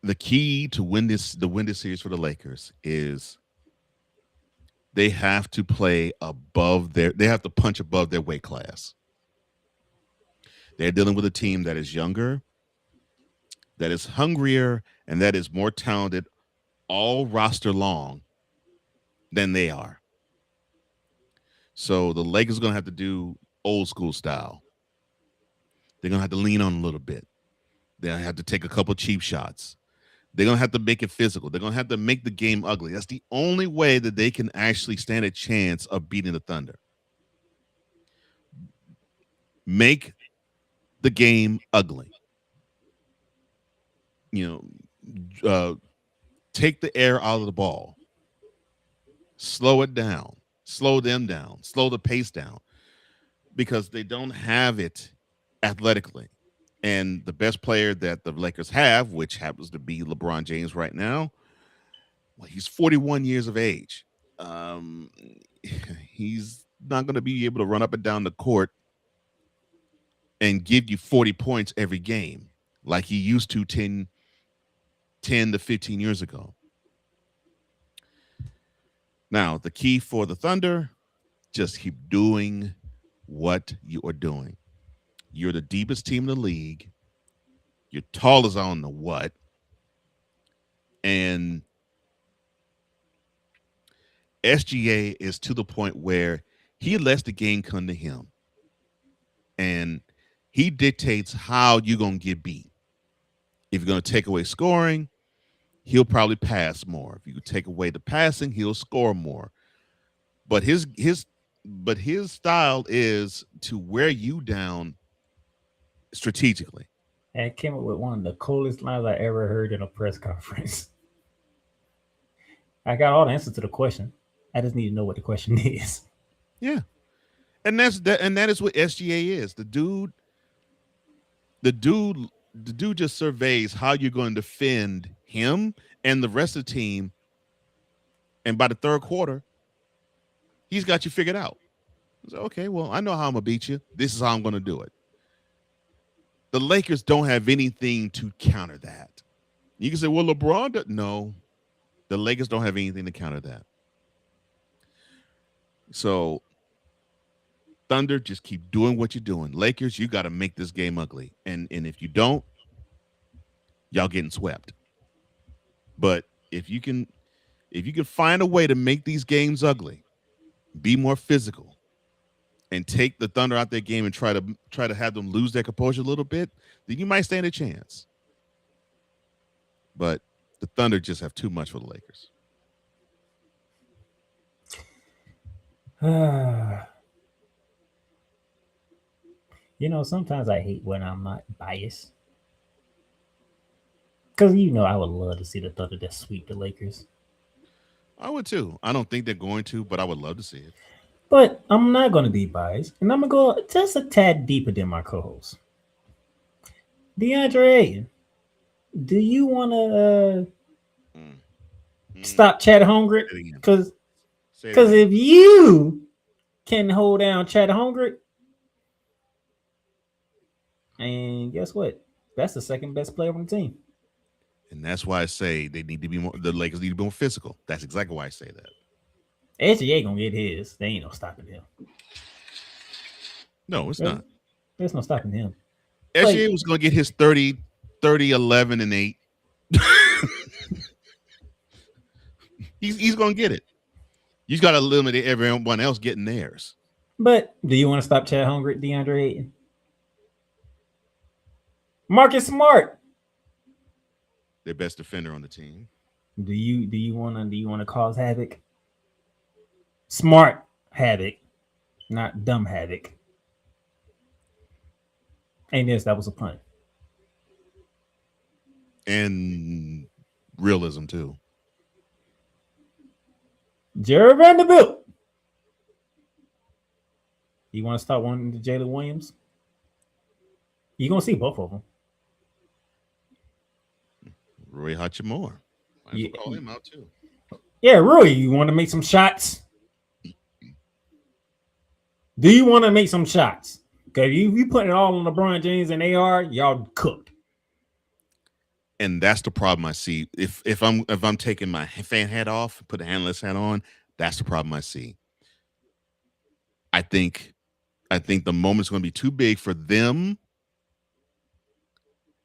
The key to win this series for the Lakers is they have to play they have to punch above their weight class. They're dealing with a team that is younger, that is hungrier, and that is more talented all roster long than they are. So the Lakers are going to have to do old school style. They're going to have to lean on a little bit. They're going to have to take a couple cheap shots. They're going to have to make it physical. They're going to have to make the game ugly. That's the only way that they can actually stand a chance of beating the Thunder. Make the game ugly. Take the air out of the ball. Slow it down. Slow them down. Slow the pace down. Because they don't have it athletically. And the best player that the Lakers have, which happens to be LeBron James right now, well, he's 41 years of age. He's not going to be able to run up and down the court and give you 40 points every game like he used to 10 to 15 years ago. Now, the key for the Thunder, just keep doing what you are doing. You're the deepest team in the league. You're tall as I don't know what. And SGA is to the point where he lets the game come to him. And he dictates how you're going to get beat. If you're going to take away scoring, he'll probably pass more. If you take away the passing, he'll score more. But his style is to wear you down strategically.
And it came up with one of the coolest lines I ever heard in a press conference. I got all the answers to the question. I just need to know what the question is.
Yeah. And that is what SGA is. The dude just surveys how you're going to defend him and the rest of the team. And by the third quarter, he's got you figured out. So, okay, well, I know how I'm going to beat you. This is how I'm going to do it. The Lakers don't have anything to counter that. You can say, well, LeBron, no. The Lakers don't have anything to counter that. So, Thunder, just keep doing what you're doing. Lakers, you got to make this game ugly. And if you don't, y'all getting swept. But if you can find a way to make these games ugly, be more physical, and take the Thunder out their game and try to have them lose their composure a little bit, then you might stand a chance. But the Thunder just have too much for the Lakers.
Sometimes I hate when I'm not biased. Because, I would love to see the Thunder that sweep the Lakers.
I would too. I don't think they're going to, but I would love to see it.
But I'm not going to be biased. And I'm going to go just a tad deeper than my co-host. DeAndre Ayton, do you want to stop Chad Holmgren? Because if you can hold down Chad Holmgren, and guess what? That's the second best player on the team.
And that's why I say the Lakers need to be more physical. That's exactly why I say that.
SGA gonna get his. They ain't no stopping him.
No, it's not.
There's no stopping him.
SGA was gonna get his 30, 11, and 8. He's gonna get it. You got to limit everyone else getting theirs.
But do you want to stop Chad Holmgren, DeAndre Ayton? Marcus Smart,
their best defender on the team.
Do you want to cause havoc? Smart havoc, not dumb havoc. And yes, that was a pun.
And realism too.
Jared Vanderbilt. You want to start one to Jalen Williams? You're going to see both of them.
Rui Hachimura. Might as well call him out too.
Yeah, Rui, you want to make some shots? Do you want to make some shots? Because you putting it all on LeBron James and AR, y'all cooked.
And that's the problem I see. If I'm taking my fan hat off, put the analyst hat on, that's the problem I see. I think the moment's going to be too big for them.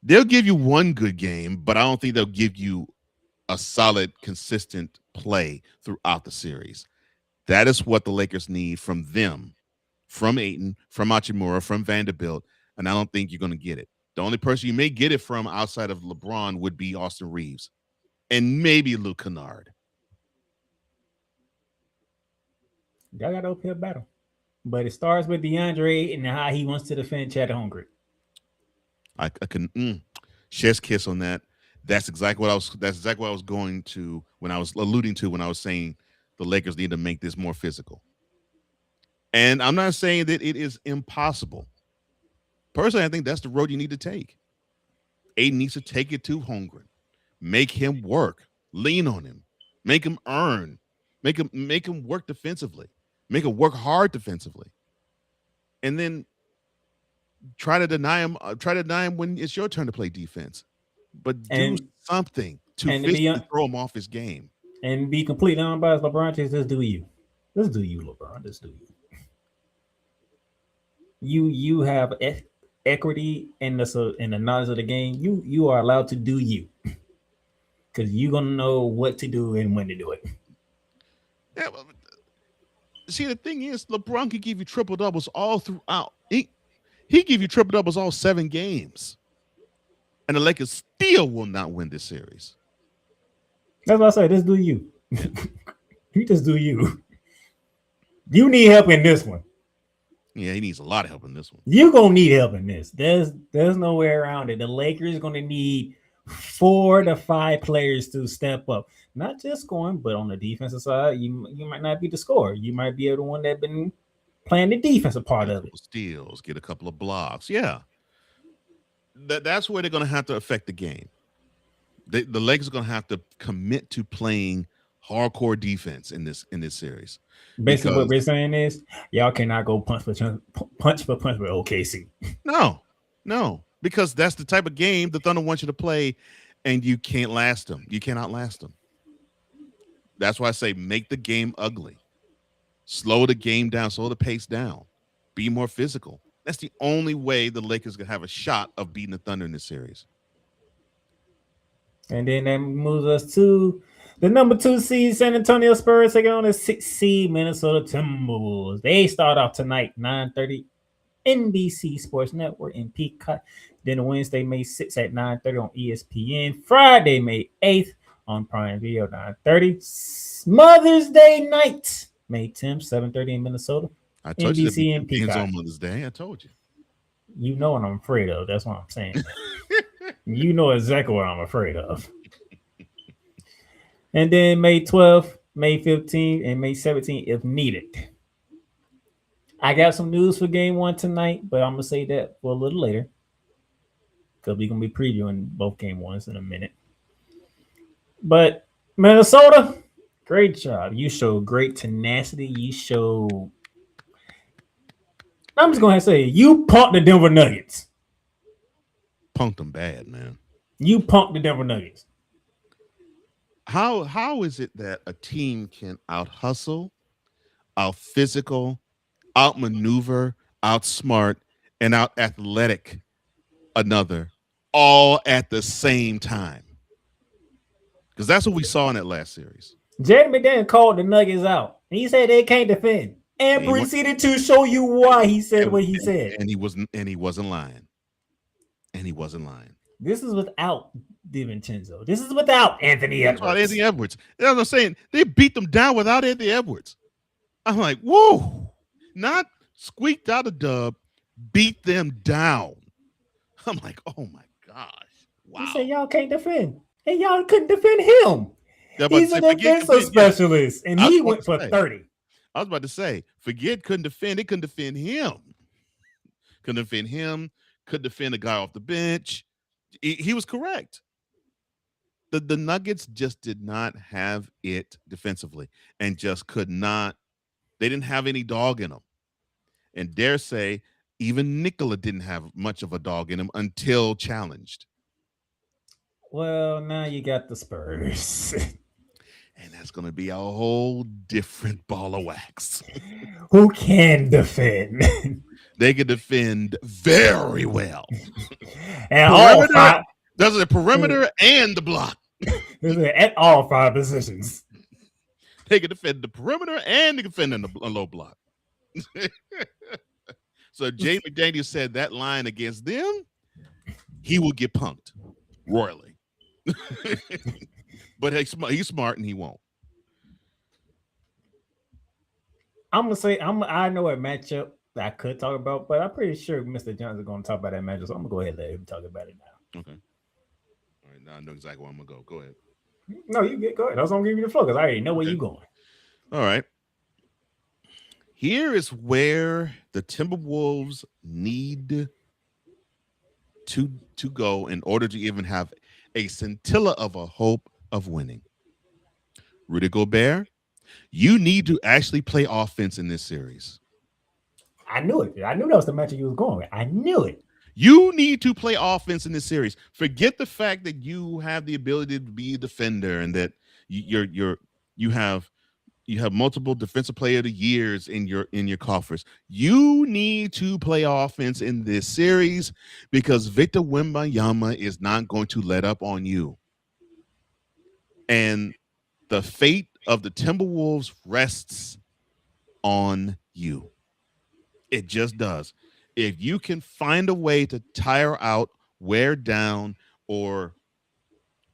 They'll give you one good game, but I don't think they'll give you a solid, consistent play throughout the series. That is what the Lakers need from them, from Ayton, from Hachimura, from Vanderbilt, and I don't think you're going to get it. The only person you may get it from outside of LeBron would be Austin Reeves and maybe Luke Kennard.
Y'all got to uphill battle. But it starts with DeAndre and how he wants to defend Chet Holmgren.
I can chef's kiss on that. That's exactly what I was going to when I was alluding to when I was saying the Lakers need to make this more physical. And I'm not saying that it is impossible. Personally, I think that's the road you need to take. Aiden needs to take it to Holmgren. Make him work. Lean on him. Make him earn. Make him work defensively. Make him work hard defensively. And then try to deny him when it's your turn to play defense. But do something to throw him off his game.
And be completely unbiased, LeBron James, just do you. Just do you, LeBron. Just do you. You have equity in the knowledge of the game. You are allowed to do you. Because you're going to know what to do and when to do it.
Yeah, well, see, the thing is, LeBron could give you triple-doubles all throughout. He give you triple-doubles all 7 games. And the Lakers still will not win this series.
That's what I say. Just do you. You just do you. You need help in this one.
Yeah, he needs a lot of help in this one.
You're going to need help in this. There's no way around it. The Lakers are going to need 4 to 5 players to step up. Not just scoring, but on the defensive side, you might not be the scorer. You might be the one that's been playing the defensive part of it.
Steals, get a couple of blocks. Yeah. That's where they're going to have to affect the game. The Lakers are going to have to commit to playing hardcore defense in this series.
Basically, what we're saying is y'all cannot go punch for punch with OKC.
No, because that's the type of game the Thunder wants you to play, and you can't last them. You cannot last them. That's why I say make the game ugly. Slow the game down, slow the pace down. Be more physical. That's the only way the Lakers can have a shot of beating the Thunder in this series.
And then that moves us to the number 2 seed San Antonio Spurs taking on the 6 seed Minnesota Timberwolves. They start off tonight, 9:30, NBC Sports Network in Peacock. Then Wednesday, May 6th at 9:30 on ESPN. Friday, May 8th on Prime Video, 9:30. Mother's Day night, May 10th, 7:30 in Minnesota.
I told
NBC
you
and Peacock.
on Mother's Day. I told you.
You know what I'm afraid of. That's what I'm saying. You know exactly what I'm afraid of. And then May 12th, May 15th, and May 17th if needed. I got some news for game 1 tonight, but I'm going to say that for a little later because we're going to be previewing both game 1s in a minute. But Minnesota, great job. You showed great tenacity. You showed... I'm just going to say, you punked the Denver Nuggets.
Punked them bad, man.
You punked the Denver Nuggets.
How is it that a team can out-hustle, out-physical, out-maneuver, outsmart, and out-athletic another all at the same time? Because that's what we saw in that last series.
Jaden McDaniel called the Nuggets out. He said they can't defend. And proceeded to show you why he said what he said.
And he wasn't lying. And he wasn't lying.
This is without DiVincenzo. This is without Anthony Edwards.
Without Anthony Edwards. That's what I'm saying. They beat them down without Anthony Edwards. I'm like, whoa. Not squeaked out a dub, beat them down. I'm like, oh my gosh. Wow.
He said y'all can't defend. And y'all couldn't defend him.
Yeah,
he's a defensive specialist. And he went for 30.
I was about to say, forget couldn't defend. They couldn't defend him. Couldn't defend him. Couldn't defend a guy off the bench. He was correct. The Nuggets just did not have it defensively and just could not. They didn't have any dog in them. And dare say, Even Nikola didn't have much of a dog in him until challenged.
Well, now you got the Spurs.
And that's going to be a whole different ball of wax.
Who can defend?
They can defend very well.
And all five.
Does the perimeter and the block.
At all 5 positions.
They can defend the perimeter and they can defend in the low block. So Jay McDaniel said that line against them, he will get punked royally. But he's smart and he won't.
I'm gonna say I know a matchup that I could talk about, but I'm pretty sure Mr. Johnson is gonna talk about that matchup. So I'm gonna go ahead and let him talk about it now.
Okay. All right, now I know exactly where I'm gonna go. Go ahead.
No, you go ahead. I was gonna give you the floor because I already know where you're going.
All right. Here is where the Timberwolves need to go in order to even have a scintilla of a hope of winning. Rudy Gobert, you need to actually play offense in this series.
I knew it. I knew that was the matchup you was going with. I knew it.
You need to play offense in this series. Forget the fact that you have the ability to be a defender and that you have multiple defensive player of the years in your coffers. You need to play offense in this series because Victor Wembanyama is not going to let up on you. And the fate of the Timberwolves rests on you. It just does. If you can find a way to tire out, wear down, or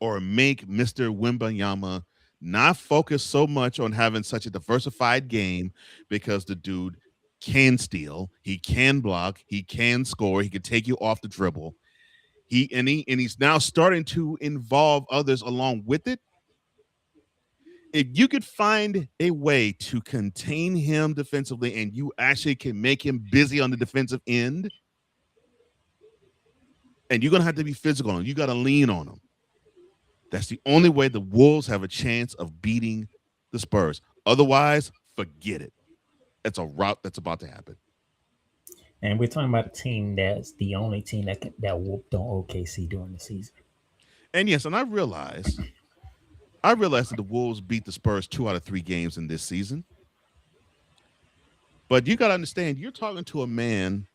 make Mr. Wembanyama not focus so much on having such a diversified game, because the dude can steal, he can block, he can score, he can take you off the dribble. He's now starting to involve others along with it. If you could find a way to contain him defensively and you actually can make him busy on the defensive end, and you're going to have to be physical on him, you got to lean on him. That's the only way the Wolves have a chance of beating the Spurs. Otherwise, forget it. It's a rout that's about to happen.
And we're talking about a team that's the only team that whooped on OKC during the season.
And yes, and I realize that the Wolves beat the Spurs 2 out of 3 games in this season. But you got to understand, you're talking to a man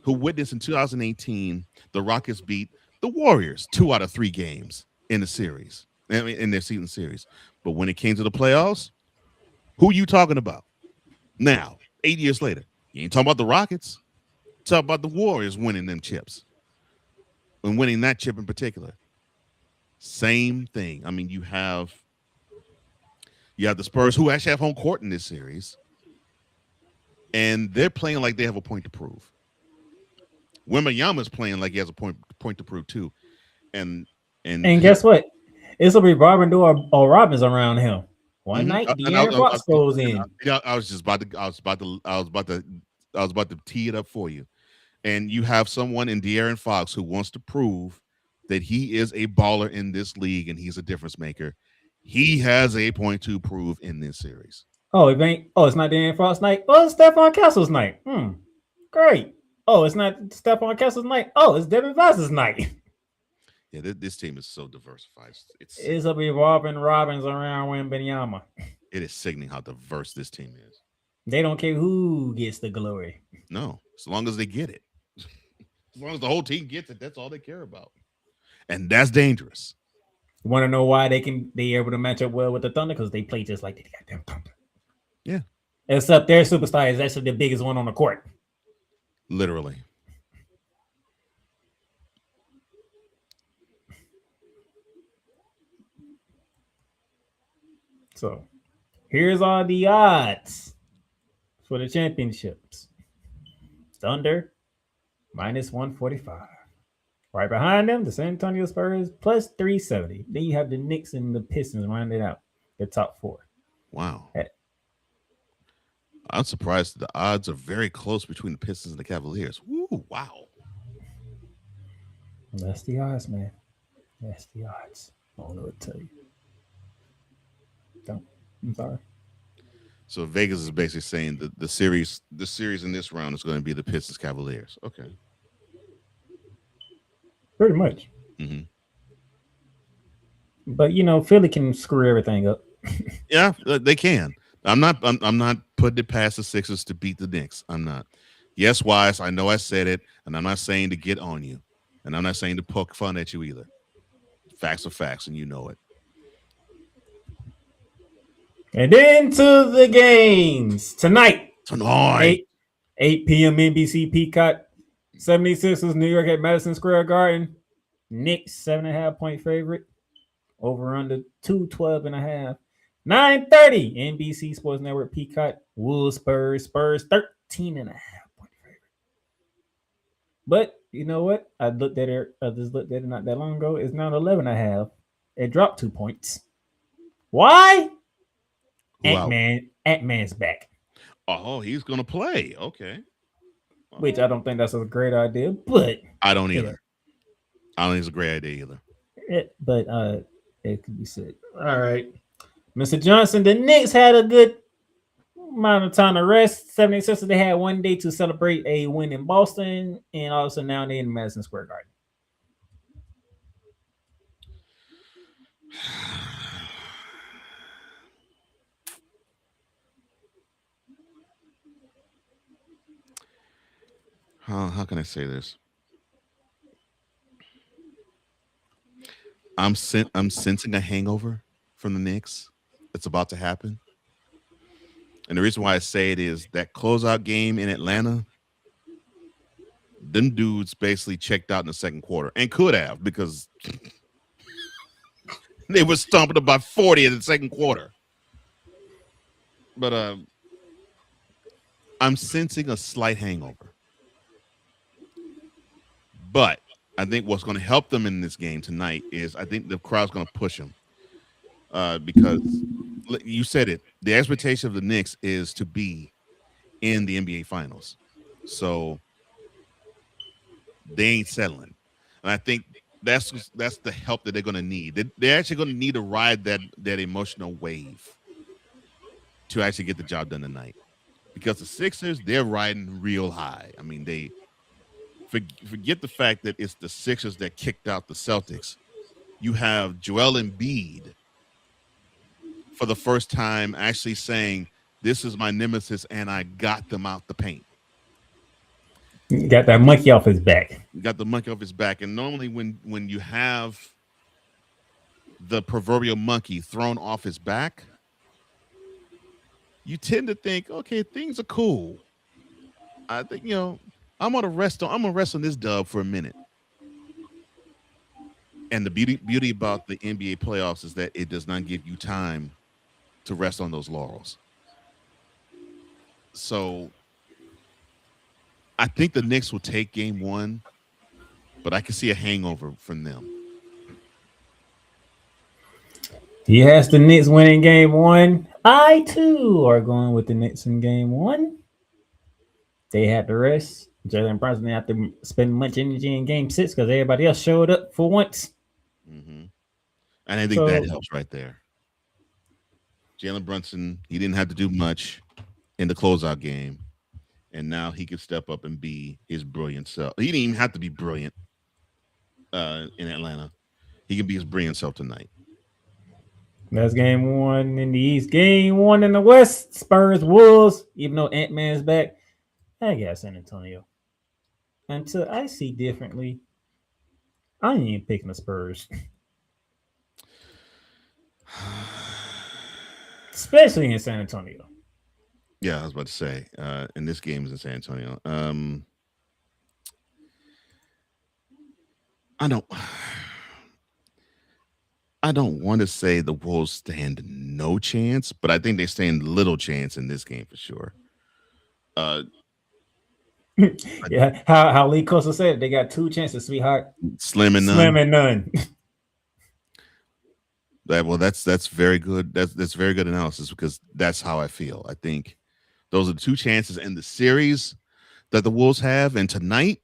who witnessed in 2018 the Rockets beat the Warriors 2 out of 3 games in the series, in their season series. But when it came to the playoffs, who you talking about? Now, 8 years later, you ain't talking about the Rockets. Talk about the Warriors winning them chips and winning that chip in particular. Same thing. I mean, you have the Spurs, who actually have home court in this series, and they're playing like they have a point to prove. Wembanyama's playing like he has a point to prove too. And
guess what? It's gonna be Robin or Robbins around him. One night, De'Aaron Fox goes in.
Yeah, I was about to tee it up for you. And you have someone in De'Aaron Fox who wants to prove that he is a baller in this league and he's a difference maker. He has a point to prove in this series.
Oh, it's not De'Aaron Fox night. Oh, it's Stephon Castle's night. Great. Oh, it's not Stephon Castle's night. Oh, it's Devin Vass's night.
Yeah, this team is so diversified.
It's gonna be Robbins around Wembanyama.
It is sickening how diverse this team is.
They don't care who gets the glory.
No, as long as they get it. As long as the whole team gets it, that's all they care about. And that's dangerous.
You want to know why they able to match up well with the Thunder? Because they play just like the goddamn Thunder.
Yeah.
Except their superstar is actually the biggest one on the court.
Literally.
So here's all the odds for the championships. Thunder minus 145. Right behind them, the San Antonio Spurs plus 370. Then you have the Knicks and the Pistons rounded out the top 4.
Wow. I'm surprised the odds are very close between the Pistons and the Cavaliers. Woo, wow.
That's the odds, man. That's the odds. I don't know what to tell you. I'm sorry.
So Vegas is basically saying that the series in this round is going to be the Pistons Cavaliers. Okay.
Pretty much.
Mm-hmm.
But Philly can screw everything up.
Yeah, they can. I'm not putting it past the Sixers to beat the Knicks. I'm not. Yes, Wise, I know I said it, and I'm not saying to get on you, and I'm not saying to poke fun at you either. Facts are facts, and you know it.
And into the games tonight. 8 p.m. NBC Peacock. 76ers, New York at Madison Square Garden. Knicks 7.5-point favorite. Over under 212.5. 9:30 NBC Sports Network Peacock. Wolves Spurs 13.5-point favorite. But you know what? I just looked at it not that long ago. It's now 11.5. It dropped 2 points. Why? Ant-Man's back.
Oh, he's gonna play. Okay.
Which I don't think that's a great idea, but
I don't either. I don't think it's a great idea either.
But it could be said. All right. Mr. Johnson, the Knicks had a good amount of time to rest. 76ers, they had one day to celebrate a win in Boston, and also now they're in Madison Square Garden.
How can I say this? I'm sensing a hangover from the Knicks. It's about to happen. And the reason why I say it is that closeout game in Atlanta, them dudes basically checked out in the second quarter and could have, because they were stomping about 40 in the second quarter. But I'm sensing a slight hangover. But I think what's going to help them in this game tonight is I think the crowd's going to push them. Because you said it, the expectation of the Knicks is to be in the NBA Finals. So they ain't settling. And I think that's the help that they're going to need. They're actually going to need to ride that emotional wave to actually get the job done tonight. Because the Sixers, they're riding real high. I mean, they forget the fact that it's the Sixers that kicked out the Celtics. You have Joel Embiid for the first time actually saying, this is my nemesis, and I got them out the paint.
Got that monkey off his back.
Got the monkey off his back. And normally when you have the proverbial monkey thrown off his back, you tend to think, okay, things are cool. I think, I'm gonna rest on this dub for a minute. And the beauty about the NBA playoffs is that it does not give you time to rest on those laurels. So I think the Knicks will take game one, but I can see a hangover from them.
He has the Knicks winning game one. I too are going with the Knicks in game one. They had the rest. Jalen Brunson didn't have to spend much energy in game 6 because everybody else showed up for once.
Mm-hmm. And I think that helps right there. Jalen Brunson, he didn't have to do much in the closeout game. And now he can step up and be his brilliant self. He didn't even have to be brilliant in Atlanta. He can be his brilliant self tonight.
That's game one in the East. Game one in the West. Spurs, Wolves. Even though Ant-Man's back, I got San Antonio. Until I see differently, I ain't even picking the Spurs. Especially in San Antonio.
Yeah, I was about to say, and this game is in San Antonio. I don't want to say the Wolves stand no chance, but I think they stand little chance in this game for sure.
Yeah, how Lee Costa said, they got 2 chances, sweetheart.
Slim and none.
Slim and none.
That's very good. That's very good analysis, because that's how I feel. I think those are the 2 chances in the series that the Wolves have, and tonight,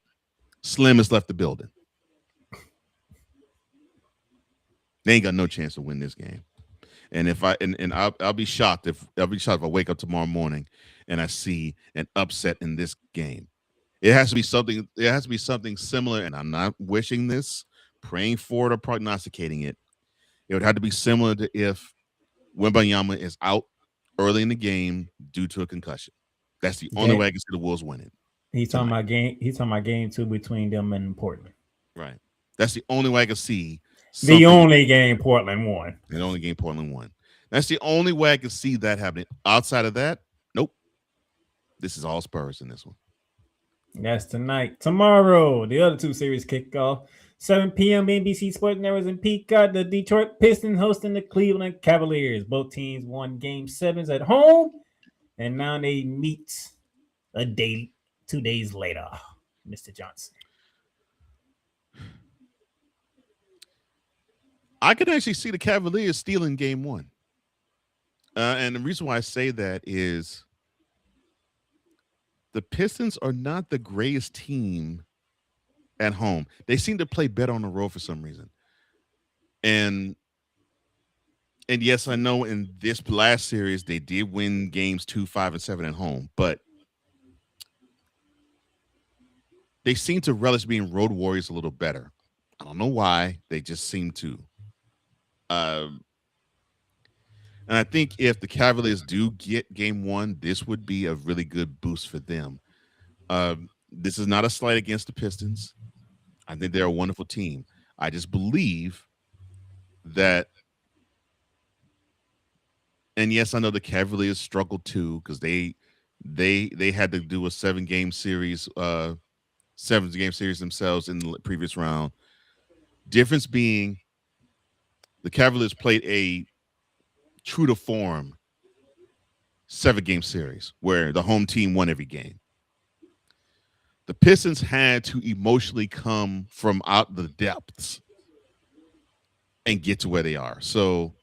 Slim has left the building. They ain't got no chance to win this game. And if I'll be shocked if I wake up tomorrow morning and I see an upset in this game. It has to be something. It has to be something similar. And I'm not wishing this, praying for it, or prognosticating it. It would have to be similar to if Wembanyama is out early in the game due to a concussion. That's the only way I can see the Wolves winning.
He's talking about game 2 between them and Portland.
Right. That's the only way I can see.
The only game Portland won.
The only game Portland won. That's the only way I can see that happening. Outside of that, nope. This is all Spurs in this one.
That's tonight. Tomorrow, the other 2 series kick off. 7 p.m. NBC Sports Network in Peacock. The Detroit Pistons hosting the Cleveland Cavaliers. Both teams won Game 7s at home, and now they meet 2 days later. Mr. Johnson.
I could actually see the Cavaliers stealing Game 1. And the reason why I say that is the Pistons are not the greatest team at home. They seem to play better on the road for some reason. And yes, I know in this last series they did win games 2, 5, and 7 at home, but they seem to relish being road warriors a little better. I don't know why. They just seem to. And I think if the Cavaliers do get Game 1, this would be a really good boost for them. This is not a slight against the Pistons. I think they're a wonderful team. I just believe that, and yes, I know the Cavaliers struggled too because they had to do a 7-game series, 7-game series themselves in the previous round. Difference being, the Cavaliers played a true to form 7-game series where the home team won every game. The Pistons had to emotionally come from out the depths and get to where they are. So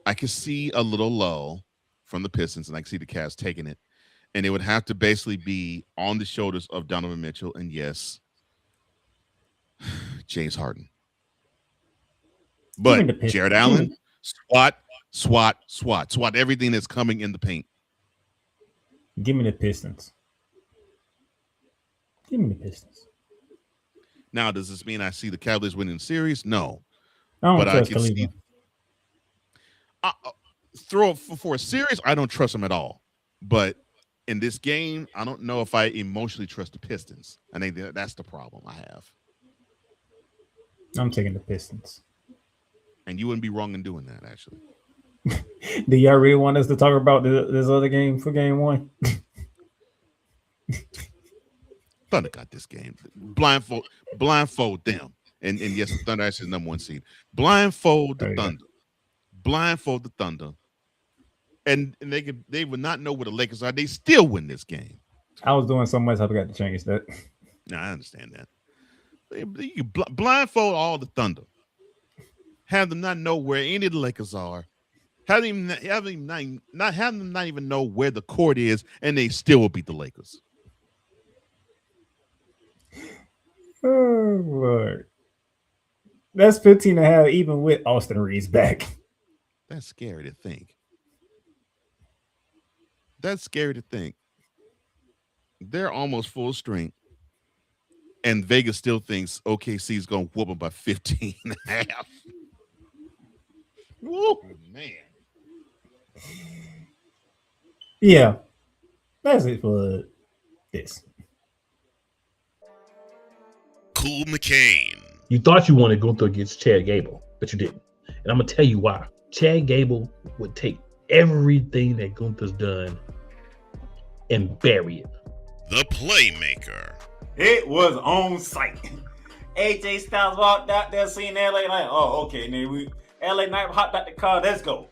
I can see a little lull from the Pistons, and I can see the Cavs taking it. And it would have to basically be on the shoulders of Donovan Mitchell and, yes, James Harden. But Jared Allen, swat everything that's coming in the paint.
Give me the Pistons. Give me the Pistons.
Now, does this mean I see the Cavaliers winning the series? No.
I don't
but
trust
I can see for a series, I don't trust them at all. But in this game, I don't know if I emotionally trust the Pistons. I think that's the problem I have.
I'm taking the Pistons.
And you wouldn't be wrong in doing that, actually.
Do y'all really want us to talk about this other game for Game 1?
Thunder got this game. Blindfold them. And yes, the Thunder actually is the #1 seed. Blindfold the Thunder. Blindfold the Thunder. And they would not know where the Lakers are. They still win this game.
I was doing so much I forgot to change that.
No, I understand that. You blindfold all the Thunder. Have them not know where any of the Lakers are. Have them not even know where the court is, and they still will beat the Lakers.
Oh, Lord. That's 15.5 even with Austin Reeves back.
That's scary to think. That's scary to think. They're almost full strength. And Vegas still thinks OKC is going to whoop them by 15.5. Woo, man.
Yeah. That's it for this.
Cool McCain.
You thought you wanted to go through against Chad Gable, but you didn't. And I'm going to tell you why. Chad Gable would take everything that Gunther's done and bury it.
The Playmaker.
It was on site. AJ Styles walked out there, seen LA Knight. Oh, okay, then LA Knight hopped out the car. Let's go.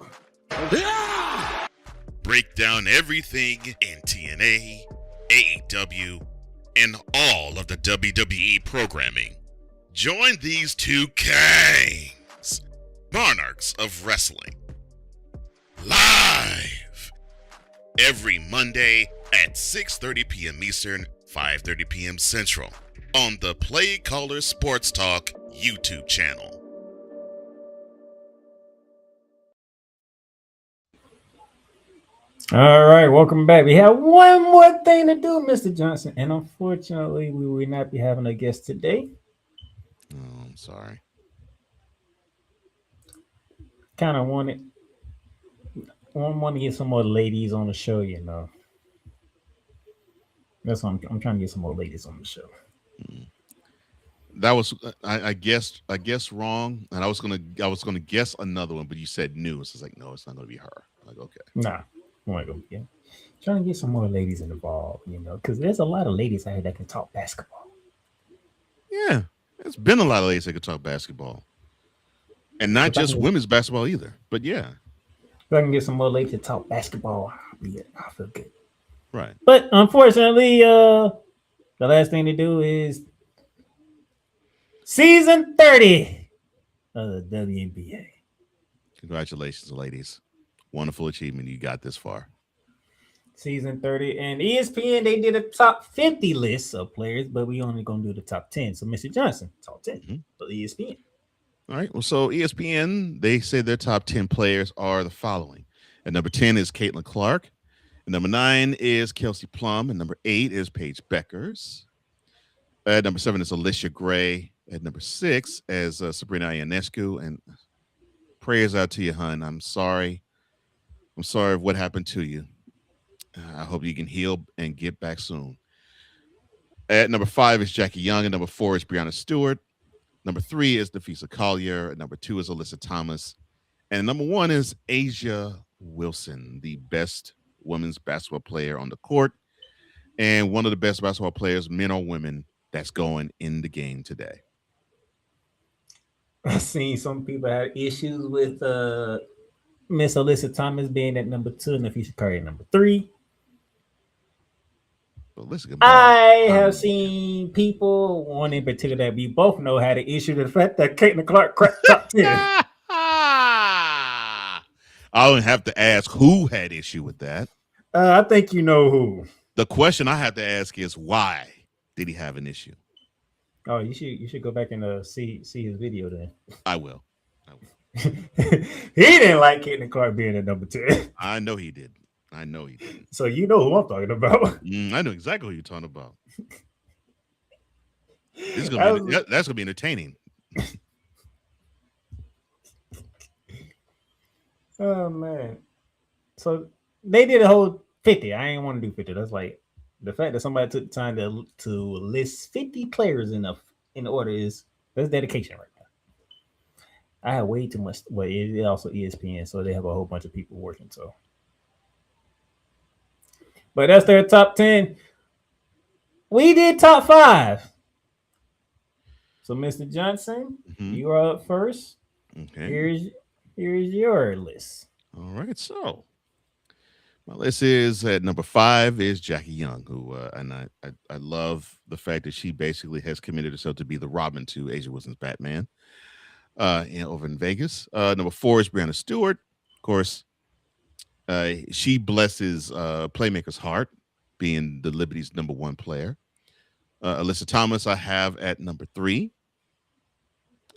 Break down everything in TNA, AEW, and all of the WWE programming. Join these two kings, monarchs of wrestling, live every Monday at 6:30 p.m. Eastern, 5:30 p.m. Central on the Playmakerz Sports Talk YouTube channel.
All right, welcome back. We have one more thing to do, Mr. Johnson, and unfortunately, we will not be having a guest today.
Oh, I'm sorry.
Kind of want to get some more ladies on the show, you know. That's what I'm trying to get some more ladies on the show.
That was I guessed wrong, and I was gonna guess another one, but you said new. So it's like, no, it's not gonna be her. I'm like, okay.
Nah, I'm like, yeah. Trying to get some more ladies involved, you know, because there's a lot of ladies out here that can talk basketball.
Yeah, there's been a lot of ladies that could talk basketball, and not just women's basketball either. But yeah,
if I can get some more ladies to talk basketball, yeah, I feel good.
Right.
But unfortunately, the last thing to do is season 30 of the WNBA.
Congratulations, ladies. Wonderful achievement. You got this far.
Season 30. And ESPN, they did a top 50 list of players, but we only going to do the top 10. So, Mr. Johnson, top 10 for ESPN.
All right. Well, so ESPN, they say their top 10 players are the following. At number 10 is Caitlin Clark. At number 9 is Kelsey Plum. And number 8 is Paige Beckers. At number 7 is Alicia Gray. At number 6 is Sabrina Ionescu. And prayers out to you, hun. I'm sorry. I'm sorry of what happened to you. I hope you can heal and get back soon. At number 5 is Jackie Young. And number 4 is Breanna Stewart. Number 3 is Nafisa Collier. And number 2 is Alyssa Thomas. And number 1 is Asia Wilson, the best women's basketball player on the court and one of the best basketball players, men or women, that's going in the game today.
I've seen some people have issues with Miss Alyssa Thomas being at number 2 and Nafisa Collier at number 3. I have seen people, one in particular that we both know, had an issue with the fact that Caitlin Clark cracked top 10.
I don't have to ask who had issue with that.
I think you know who.
The question I have to ask is, why did he have an issue?
Oh, you should go back and see his video then.
I will.
He didn't like Caitlin Clark being at number 10.
I know he did.
So you know who I'm talking about.
I know exactly who you're talking about. That's gonna be entertaining.
Oh man. So they did a whole 50. I ain't want to do 50. That's like the fact that somebody took the time to list 50 players in order that's dedication right now. I have way too much. Well, it also ESPN, so they have a whole bunch of people working. So, but that's their top 10. We did top 5. So, Mr. Johnson, you are up first.
Okay.
Here's your list.
All right. So my list is at number 5 is Jackie Young, who and I love the fact that she basically has committed herself to be the Robin to Asia Wilson's Batman. Over in Vegas. Number 4 is Breanna Stewart. Of course, she blesses Playmaker's heart, being the Liberty's number 1 player. Alyssa Thomas I have at number 3.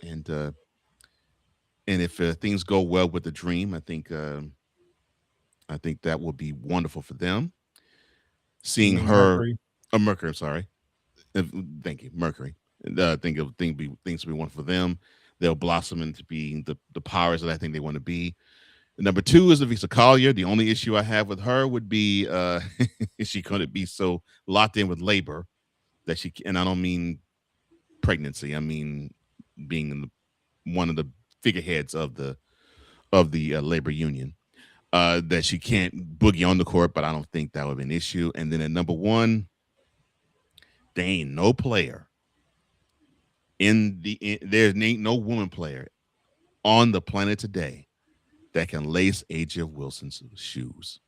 And if things go well with the Dream, I think that will be wonderful for them. Seeing her, Mercury. I'm sorry. Thank you, Mercury. I think things will be wonderful for them. They'll blossom into being the powers that I think they want to be. Number 2 is Nafisa Collier. The only issue I have with her would be is she going to be so locked in with labor that and I don't mean pregnancy. I mean being one of the figureheads of the labor union that she can't boogie on the court. But I don't think that would be an issue. And then at number 1, there ain't no player there ain't no woman player on the planet today that can lace Asia Wilson's shoes.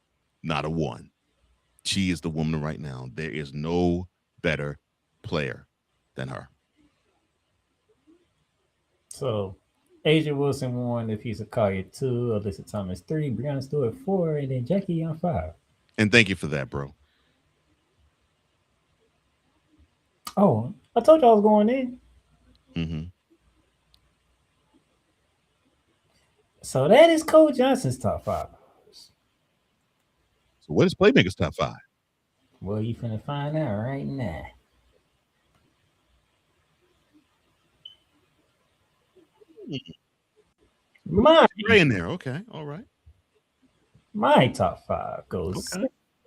Not a one. She is the woman right now. There is no better player than her.
So Asia Wilson 1, Nafisa Collier 2, Alyssa Thomas 3, Breanna Stewart 4, and then Jackie Young 5.
And thank you for that, bro.
Oh, I told you I was going in. So that is Cole Johnson's top 5.
What is Playmaker's top 5?
Well, you finna find out right now. My
in there. Okay. All right.
My top 5 goes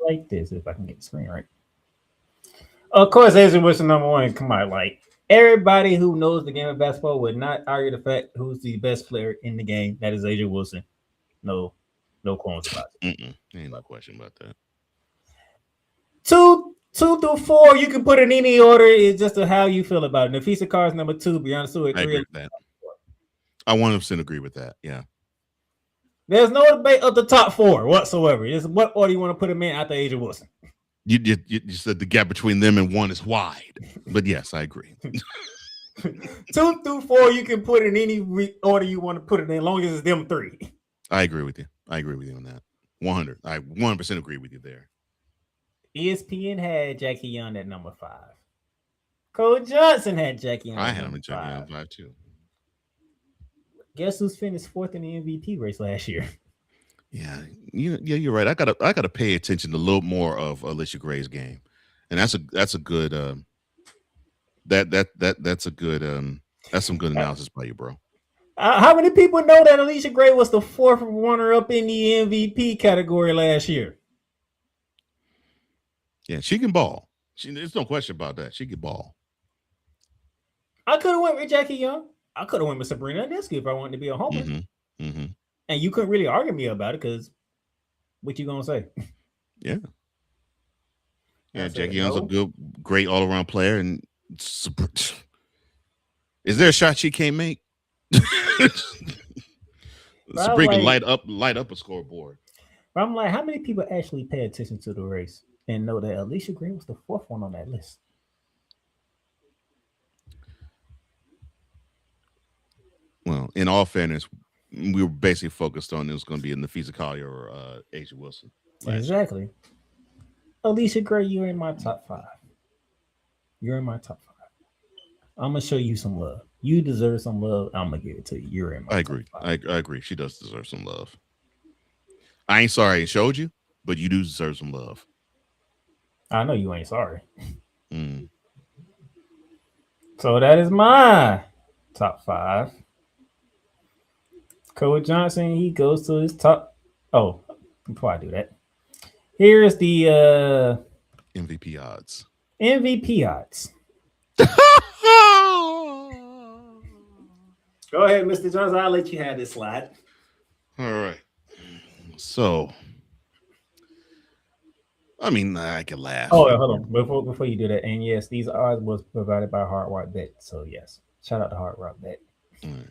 like this, if I can get the screen right. Of course, A'ja Wilson number 1. Come on, like everybody who knows the game of basketball would not argue the fact who's the best player in the game. That is A'ja Wilson. No qualms about it.
Ain't no question about that.
2 through 4, you can put in any order. It's just how you feel about it. Nafisa Carr's number 2. Brianna Stewart 3.
I agree with that. I 100% agree with that. Yeah.
There's no debate of the top 4 whatsoever. It's what order you want to put them in after A'ja Wilson.
You said the gap between them and 1 is wide, but yes, I agree.
2 through 4, you can put in any order you want to put it in, as long as it's them 3.
I agree with you. I agree with you on that. 100. I 100% agree with you there.
ESPN had Jackie Young at number 5. Cole Johnson had Jackie Young.
I had him at Jackie Young 5 too.
Guess who's finished 4th in the MVP race last year?
Yeah, you're right. I gotta pay attention to a little more of Alicia Gray's game, and that's a good that's some good analysis by you, bro.
How many people know that Alicia Gray was the 4th runner-up in the MVP category last year?
Yeah, she can ball. There's no question about that. She can ball.
I could have went with Jackie Young. I could have went with Sabrina Ionescu if I wanted to be a homer. And you couldn't really argue me about it because what you gonna say?
Yeah. Yeah, Jackie Young's a great all-around player. And is there a shot she can't make? Sabrina light up a scoreboard.
But I'm like, how many people actually pay attention to the race and know that Alicia Gray was the 4th one on that list?
Well, in all fairness, we were basically focused on it was going to be in Nafisa Collier or A'ja Wilson.
Exactly. Alicia Gray, you're in my top 5. You're in my top 5. I'm gonna show you some love. You deserve some love. I'm gonna give it to you. You're in my top 5.
I agree. She does deserve some love. I ain't sorry I showed you, but you do deserve some love.
I know you ain't sorry. So that is my top 5. Cole Johnson, he goes to his top. Oh, before I do that, here's the
MVP odds.
MVP odds. Go ahead, Mr. Johnson. I'll let you have this slide.
All right. So, I mean, I can laugh.
Oh, hold on. Before you do that, and yes, these odds was provided by Hard Rock Bet. So yes, shout out to Hard Rock Bet.
All right.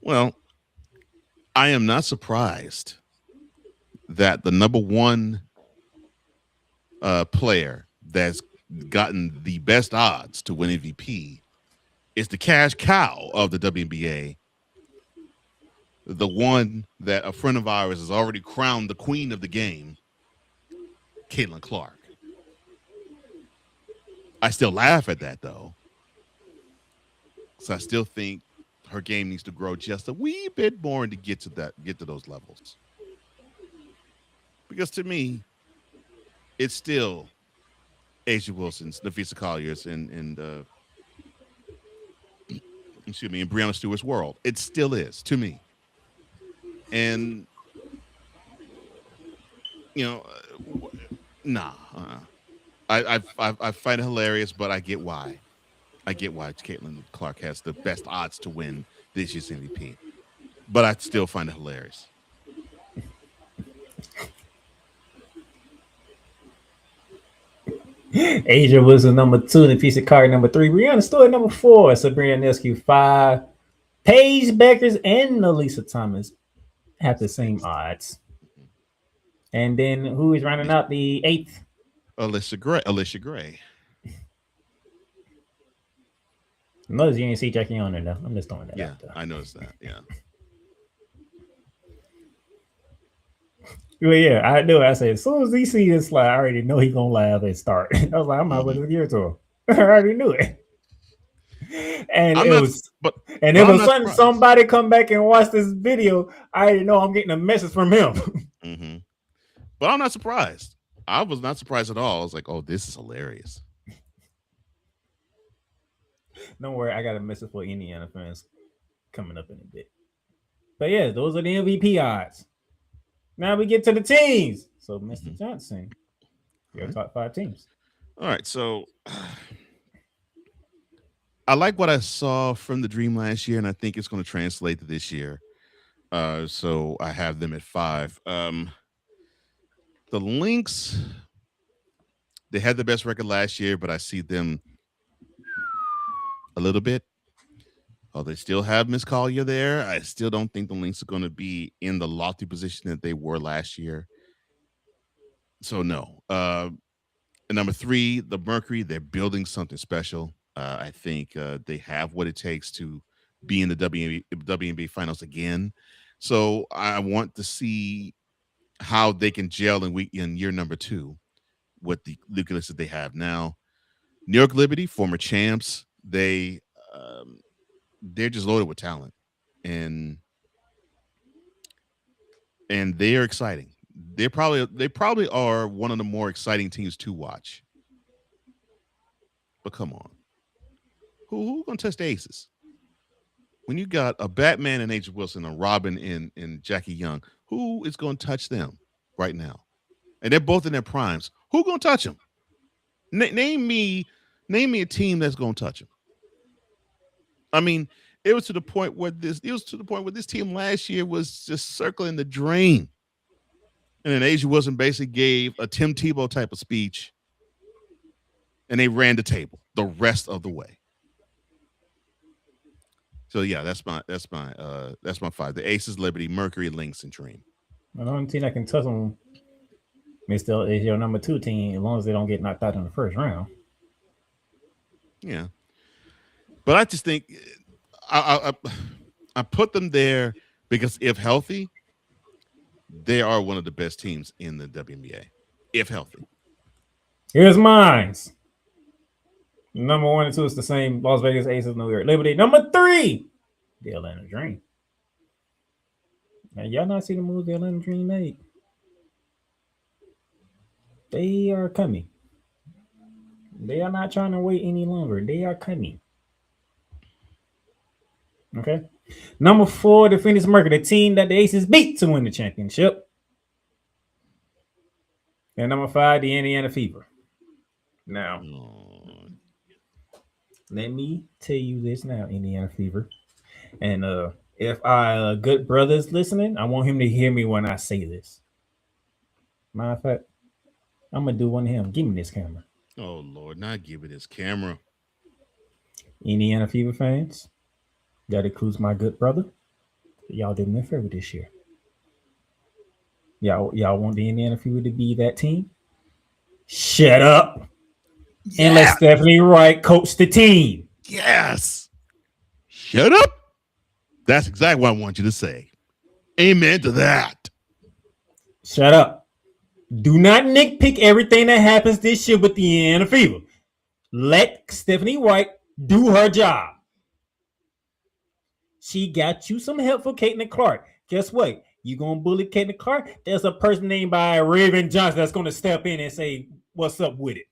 Well, I am not surprised that the number 1 player that's gotten the best odds to win MVP is the cash cow of the WNBA, the one that a friend of ours has already crowned the queen of the game, Caitlin Clark. I still laugh at that, though, because I still think her game needs to grow just a wee bit more to get to those levels. Because to me, it's still A'ja Wilson's, Nafisa Collier's, and Brianna Stewart's world. It still is to me. And I find it hilarious, but I get why. I get why Caitlin Clark has the best odds to win this year's MVP, but I still find it hilarious.
A'ja Wilson number 2, Nafisa Collier number 3, Brianna Stewart number 4, Sabrina Ionescu 5, Paige Beckers and Alyssa Thomas have the same odds. And then who is rounding out the 8th?
Alicia Gray.
Notice you didn't see Jackie on there though. I'm just throwing that out there.
I noticed that. Yeah.
Well, yeah, I knew. I said as soon as he see this slide, I already know he gonna laugh and start. I was like, I'm not going to give it to him. I already knew it. And
I'm
it
not,
was,
but
and
but
if
I'm
a
not
sudden
surprised.
somebody come back and watch this video, I already know I'm getting a message from him.
Mm-hmm. But I'm not surprised. I was not surprised at all. I was like, oh, this is hilarious.
Don't worry, I got a message for Indiana fans coming up in a bit. But yeah, those are the MVP odds. Now we get to the teams. So, Mr. Johnson, your top 5 teams.
All right, so I like what I saw from the Dream last year, and I think it's going to translate to this year. So I have them at 5. The Lynx, they had the best record last year, but I see them a little bit. Oh, they still have Miss Collier there. I still don't think the Lynx are going to be in the lofty position that they were last year. So no. Number 3, the Mercury, they're building something special. I think they have what it takes to be in the WNBA finals again. So I want to see how they can gel in year number 2 with the nucleus that they have now. New York Liberty, former champs, they're just loaded with talent, and they are exciting. They probably are one of the more exciting teams to watch. But come on, who gonna touch the Aces? When you got a Batman and Agent Wilson, a Robin and Jackie Young, who is going to touch them right now? And they're both in their primes. Who going to touch them? Name me a team that's going to touch them. I mean, it was to the point where this team last year was just circling the drain. And then Agent Wilson basically gave a Tim Tebow type of speech, and they ran the table the rest of the way. So yeah, that's my 5. The Aces, Liberty, Mercury, Lynx, and Dream.
The only team that can touch them, Mr. is your number 2 team, as long as they don't get knocked out in the first round.
Yeah, but I just think I put them there because if healthy, they are one of the best teams in the WNBA. If healthy.
Here's mine. Number 1 and 2 is the same. Las Vegas Aces, New York Liberty. Number 3, the Atlanta Dream. Now, y'all not see the moves the Atlanta Dream made. They are coming. They are not trying to wait any longer. They are coming. Okay. Number 4, the Phoenix Mercury, the team that the Aces beat to win the championship. And number 5, the Indiana Fever. Now, let me tell you this now, Indiana Fever. And if our good brother's listening, I want him to hear me when I say this. Matter of fact, I'm going to do one of him. Give me this camera.
Oh, Lord, not give it this camera.
Indiana Fever fans, that includes my good brother. Y'all did me a favor this year. Y'all want the Indiana Fever to be that team? Shut up. Yeah. And let Stephanie Wright coach the team.
Yes. Shut up. That's exactly what I want you to say. Amen to that.
Shut up. Do not nitpick everything that happens this year with the Indiana Fever. Let Stephanie Wright do her job. She got you some help for Caitlin Clark. Guess what? You gonna bully Caitlin Clark? There's a person named by Raven Johnson that's gonna step in and say, "What's up with it?"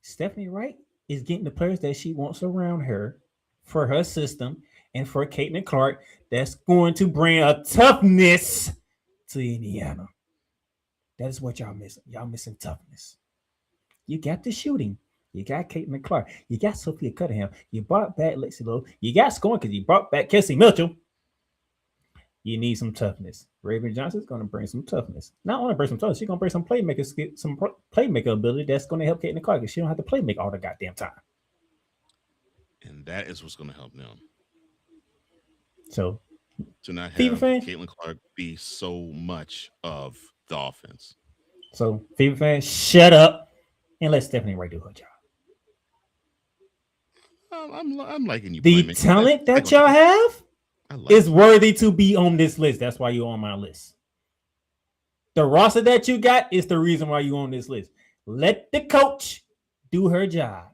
Stephanie Wright is getting the players that she wants around her for her system and for Caitlin Clark that's going to bring a toughness to Indiana. That is what y'all missing. Y'all missing toughness. You got the shooting. You got Caitlin Clark. You got Sophia Cunningham. You brought back SLO. You got scoring because you brought back Kessie Mitchell. You need some toughness. Raven Johnson's going to bring some toughness. Not only bring some toughness, she's going to bring some playmaker ability that's going to help Caitlin Clark because she don't have to play make all the goddamn time.
And that is what's going to help them.
So,
to not have Caitlin Clark be so much of the offense.
So, Fever fans, shut up and let Stephanie Wright do her job.
I'm liking you.
The talent that y'all have is worthy to be on this list. That's why you're on my list. The roster that you got is the reason why you're on this list. Let the coach do her job.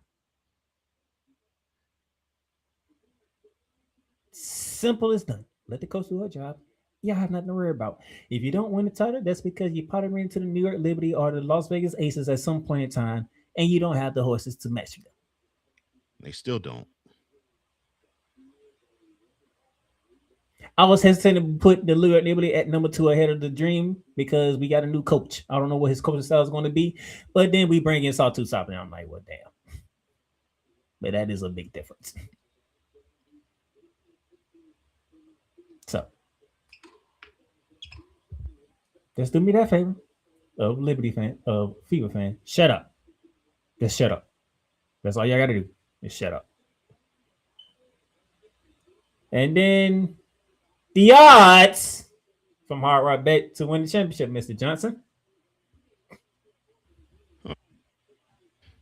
Simple as done. Let the coach do her job. Y'all have nothing to worry about. If you don't win the title, that's because you probably ran into the New York Liberty or the Las Vegas Aces at some point in time, and you don't have the horses to match them.
They still don't.
I was hesitant to put the New York Liberty at number 2 ahead of the Dream because we got a new coach. I don't know what his coaching style is going to be, but then we bring in Sawtooth South, and I'm like, well, damn. But that is a big difference. So, just do me that favor, of Liberty fan, of Fever fan. Shut up. Just shut up. That's all y'all got to do. Just shut up. And then the odds from Hard Rock Bet to win the championship, Mr. Johnson.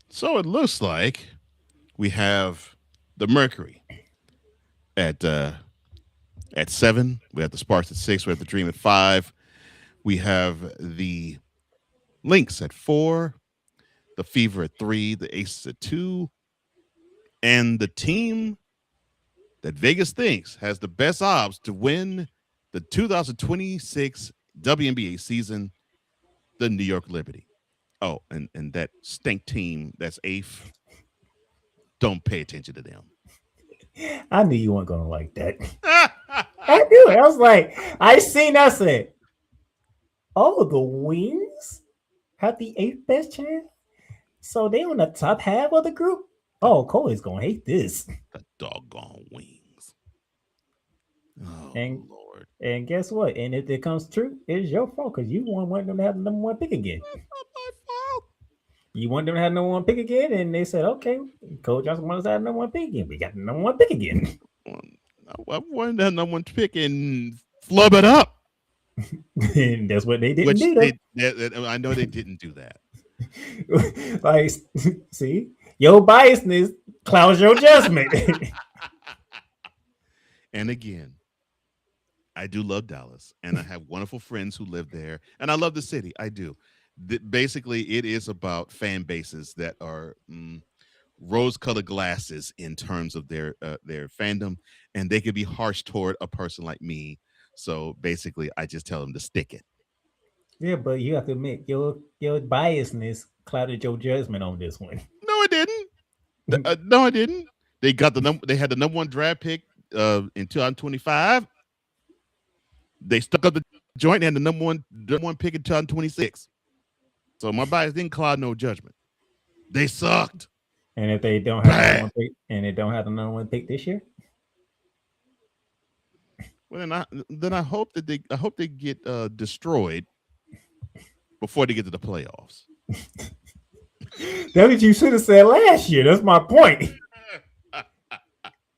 So it looks like we have the Mercury at 7. We have the Sparks at 6. We have the Dream at 5. We have the Lynx at 4. The Fever at 3. The Aces at 2. And the team that Vegas thinks has the best odds to win the 2026 WNBA season, the New York Liberty. Oh, and that stink team that's 8th, don't pay attention to them.
I knew you weren't going to like that. I knew it. I was like, I seen that said, oh, the Wings have the 8th best chance? So they on the top half of the group? Oh, Cole's going to hate this.
The doggone Wings. Oh,
and,
Lord.
And guess what? And if it comes true, it's your fault because you want them to have the number 1 pick again.
That's not my fault.
You want them to have number 1 pick again, and they said, okay, Coach Johnson wants to have number 1 pick again. We got the number 1 pick again.
I wanted that number 1 pick and flub it up.
And that's what they didn't do.
I know they didn't do that.
Like, see, your biasness clouds your judgment.
And again, I do love Dallas, and I have wonderful friends who live there, and I love the city. I do. Basically, it is about fan bases that are rose-colored glasses in terms of their fandom, and they can be harsh toward a person like me. So basically, I just tell them to stick it.
Yeah, but you have to admit your biasness clouded your judgment on this one.
No, it didn't. No, I didn't. They got They had the number 1 draft pick in 2025. They stuck up the joint and had the number one pick in 2026. So my bias didn't cloud no judgment. They sucked.
And if they don't have the number 1 pick, and they don't have the number 1 pick this year,
well, then I hope that they get destroyed before they get to the playoffs.
That's what you should have said last year. That's my point.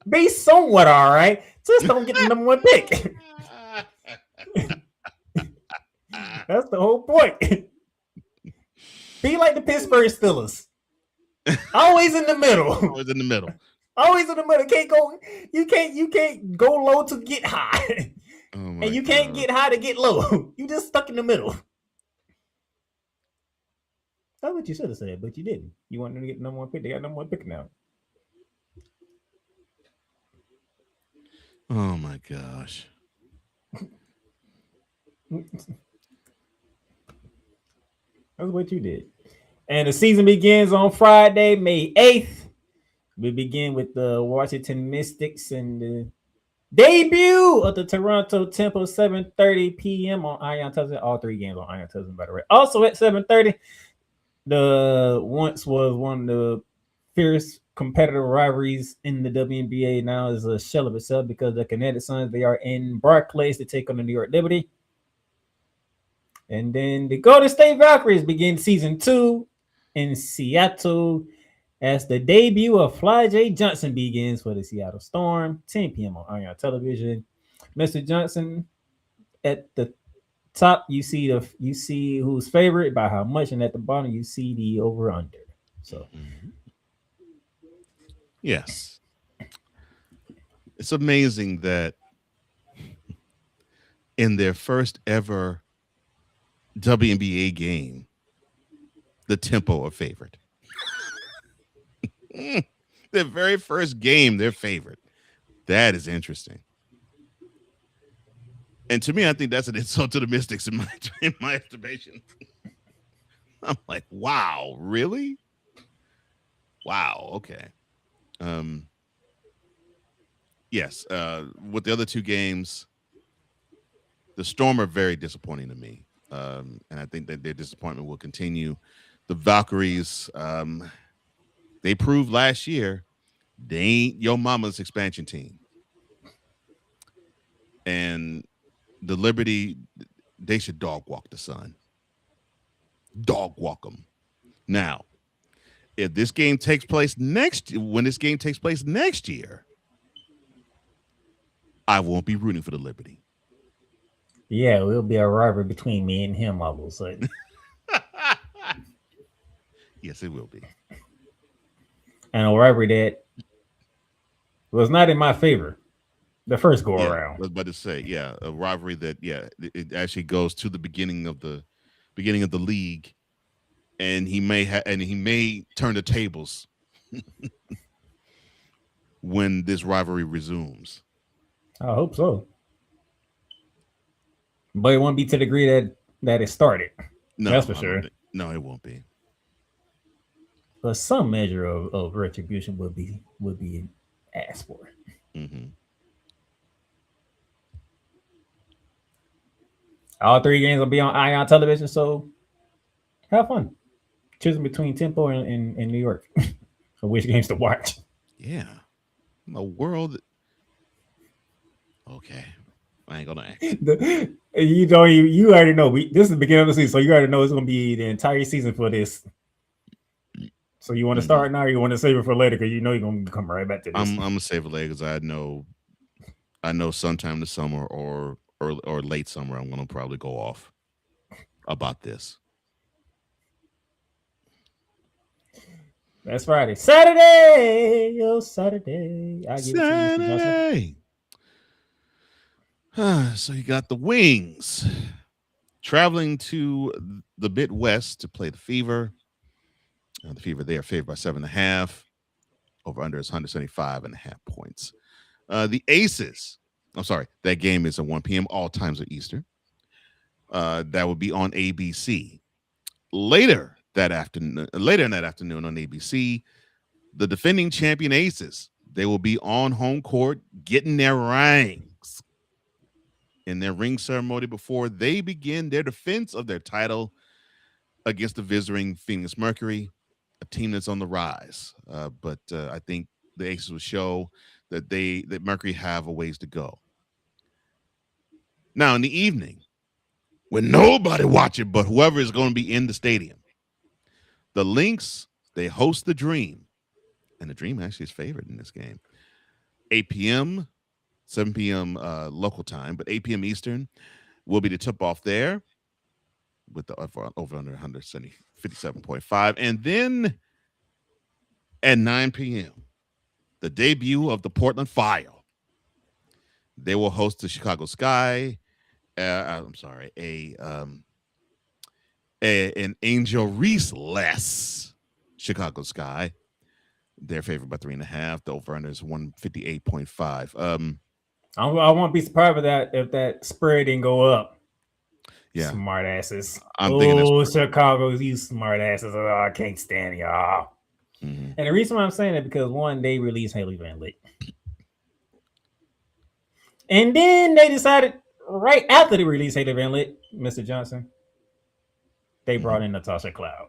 Be somewhat all right. Just don't get the number 1 pick. That's the whole point. Be like the Pittsburgh Steelers. Always in the middle.
Always in the middle.
Always in the middle. You can't go low to get high.
Oh
and you can't get high to get low. You just stuck in the middle. That's what you should have said, but you didn't. You wanted to get number 1 pick. They got number 1 pick now.
Oh my gosh.
That's what you did. And the season begins on Friday, May 8th. We begin with the Washington Mystics and the debut of the Toronto Temple, 7:30 p.m. on Ion Television. All 3 games on Ion Television, by the way. Also at 7:30, the once was one of the fierce competitive rivalries in the WNBA. Now is a shell of itself because the Kinetic Suns, they are in Barclays to take on the New York Liberty. And then the Golden State Valkyries begin season 2 in Seattle as the debut of Fly J. Johnson begins for the Seattle Storm, 10 p.m. on Ion Television. Mr. Johnson, at the top, you see who's favorite by how much, and at the bottom, you see the over/under. So,
yes, it's amazing that in their first ever WNBA game, the Tempo are favored. Their very first game, they're favored. That is interesting. And to me, I think that's an insult to the Mystics in my estimation. I'm like, wow, really? Wow, okay. Yes, with the other two games, the Storm are very disappointing to me. And I think that their disappointment will continue. The Valkyries, they proved last year they ain't your mama's expansion team. And the Liberty, they should dog walk the Sun. Dog walk them. Now, if this game takes place when this game takes place next year, I won't be rooting for the Liberty.
Yeah, it'll be a rivalry between me and him, I will say.
Yes, it will be.
And a rivalry that was not in my favor the first go around.
I was about to say, a rivalry that, it actually goes to the beginning of the league, and he may turn the tables when this rivalry resumes.
I hope so. But it won't be to the degree that it started.
No,
that's for sure.
No, it won't be.
But some measure of retribution would be asked for.
Mm-hmm.
All three games will be on Ion Television, so have fun choosing between Tempo and New York for which games to watch.
Yeah, in the world. Okay, I ain't gonna ask.
You already know. This is the beginning of the season, so you already know it's gonna be the entire season for this. So you want to start now, or you want to save it for later? Because you know you're gonna come right back to this.
I'm gonna save it later because I know sometime this summer or late summer I'm gonna probably go off about this.
That's Friday. Saturday. Saturday.
Saturday. So you got the Wings traveling to the Midwest to play the Fever. The Fever, they are favored by 7.5. Over under is 175.5 points. The Aces, I'm sorry, that game is at 1 p.m. All times are Eastern. That would be on ABC. Later in that afternoon on ABC, the defending champion Aces, they will be on home court getting their rings in their ring ceremony before they begin their defense of their title against the visiting Phoenix Mercury, a team that's on the rise. But I think the Aces will show that Mercury have a ways to go. Now in the evening, when nobody watching but whoever is going to be in the stadium, the Lynx, they host the Dream, and the Dream actually is favored in this game. 8 p.m., 7 p.m. Local time, but 8 p.m. Eastern will be the tip-off there with the over under 157.5. And then at 9 p.m., the debut of the Portland Fire. They will host the Chicago Sky. An Angel Reese-less Chicago Sky. They're favored by 3.5. The over-under is 158.5.
I won't be surprised if that spread didn't go up.
Yeah,
smart asses.
I'm thinking
Chicago, you smart asses. Oh, I can't stand y'all. Mm-hmm. And the reason why I'm saying it because one, they released Haley Van Lith, and then they decided right after they released Haley Van Lith, Mr. Johnson, they brought in Natasha Cloud.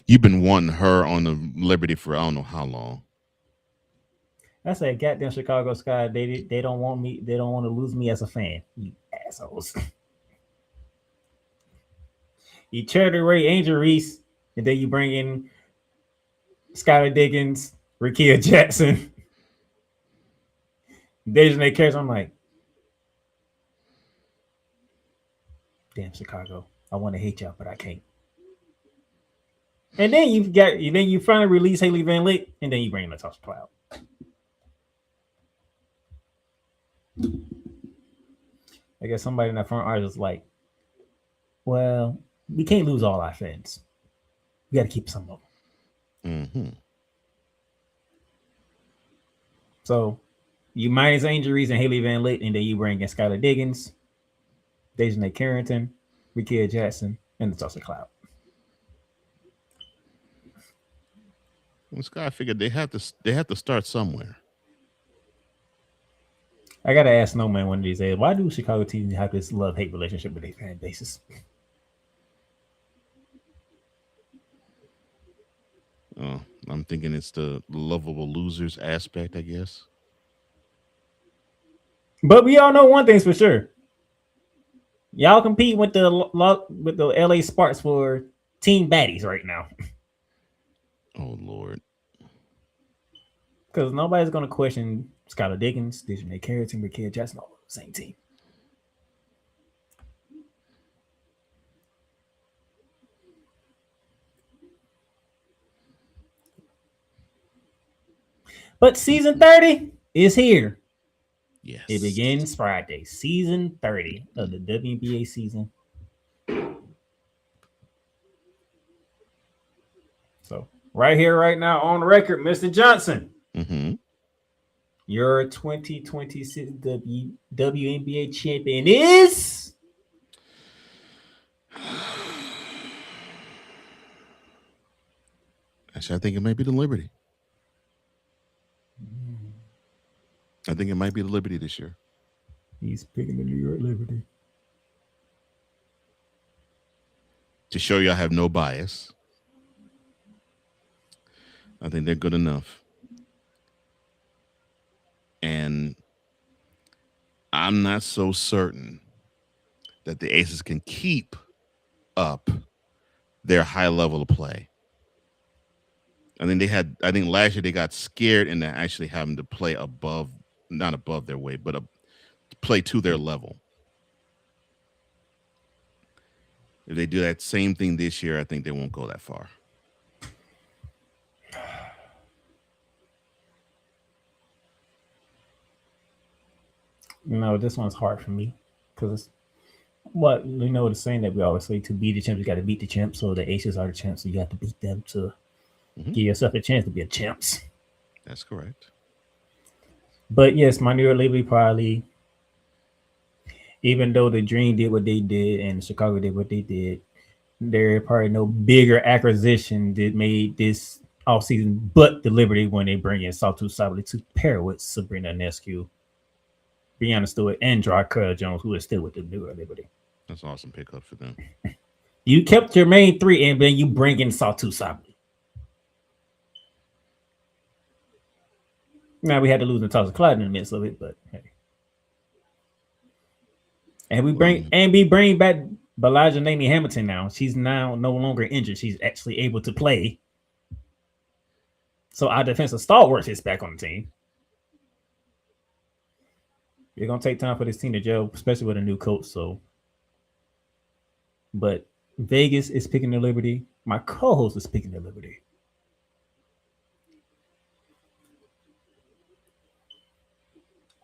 You've been wanting her on the Liberty for I don't know how long.
I said, goddamn Chicago Sky, they don't want me. They don't want to lose me as a fan. You assholes. You charity Ray Angel Reese, and then you bring in Skylar Diggins, Rakia Jackson, Dejanay Carroll. I'm like, damn Chicago. I want to hate y'all, but I can't. And then you finally release Haley Van Lith, and then you bring in Natasha Cloud. I guess somebody in that front office is like, well, we can't lose all our fans. We got to keep some of them.
Mm-hmm.
So you minus injuries and Haley Van Lith, and then you bring in Skylar Diggins, Dejanay Carrington, Rickea Jackson, and the Tulsa Cloud.
Well, Scott, I figured they have to start somewhere.
I gotta ask Snowman one of these days, why do Chicago teams have this love-hate relationship with their fan bases?
Oh, I'm thinking it's the lovable losers aspect, I guess.
But we all know one thing's for sure. Y'all compete with the LA Sparks for team baddies right now.
Oh Lord.
Because nobody's gonna question Skylar Diggins, Dejanay Carrington, Rickea Jackson, all on the same team. But season 30 is here.
Yes.
It begins Friday. Season 30 of the WNBA season. So right here, right now, on the record, Mr. Johnson.
Mm-hmm.
Your 2026 WNBA champion is
Actually, I think it might be the Liberty. I think it might be the Liberty this year.
He's picking the New York Liberty.
To show you I have no bias. I think they're good enough. And I'm not so certain that the Aces can keep up their high level of play. I think last year they got scared into actually having to play not above their weight, but play to their level. If they do that same thing this year, I think they won't go that far.
No, this one's hard for me because the saying that we always say, to be the champ, you got to beat the champ. So the Aces are the champs, so you got to beat them to give yourself a chance to be a champs.
That's correct.
But yes, my New York Liberty probably, even though the Dream did what they did and Chicago did what they did, there probably no bigger acquisition that made this offseason but the Liberty when they bring in Saltu Sabali to pair with Sabrina Ionescu, Brianna Stewart, and Dry Jones, who is still with the New York Liberty.
That's an awesome pickup for them.
You kept your main three, and then you bring in Saltu Sabali. Now we had to lose the Tulsa Clyde in the midst of it, but hey. And we bring back Belijah Naney Hamilton now. She's now no longer injured. She's actually able to play. So our defensive stalwart is back on the team. It's gonna take time for this team to gel, especially with a new coach. But Vegas is picking the Liberty. My co-host is picking the Liberty.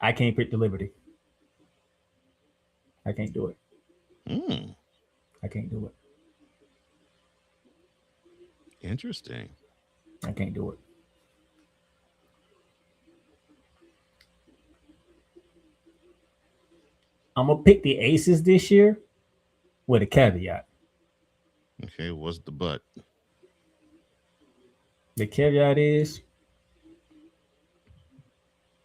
I can't pick the Liberty. I can't do it. I can't do it.
Interesting.
I can't do it. I'm going to pick the Aces this year with a caveat.
Okay, what's the but?
The caveat is,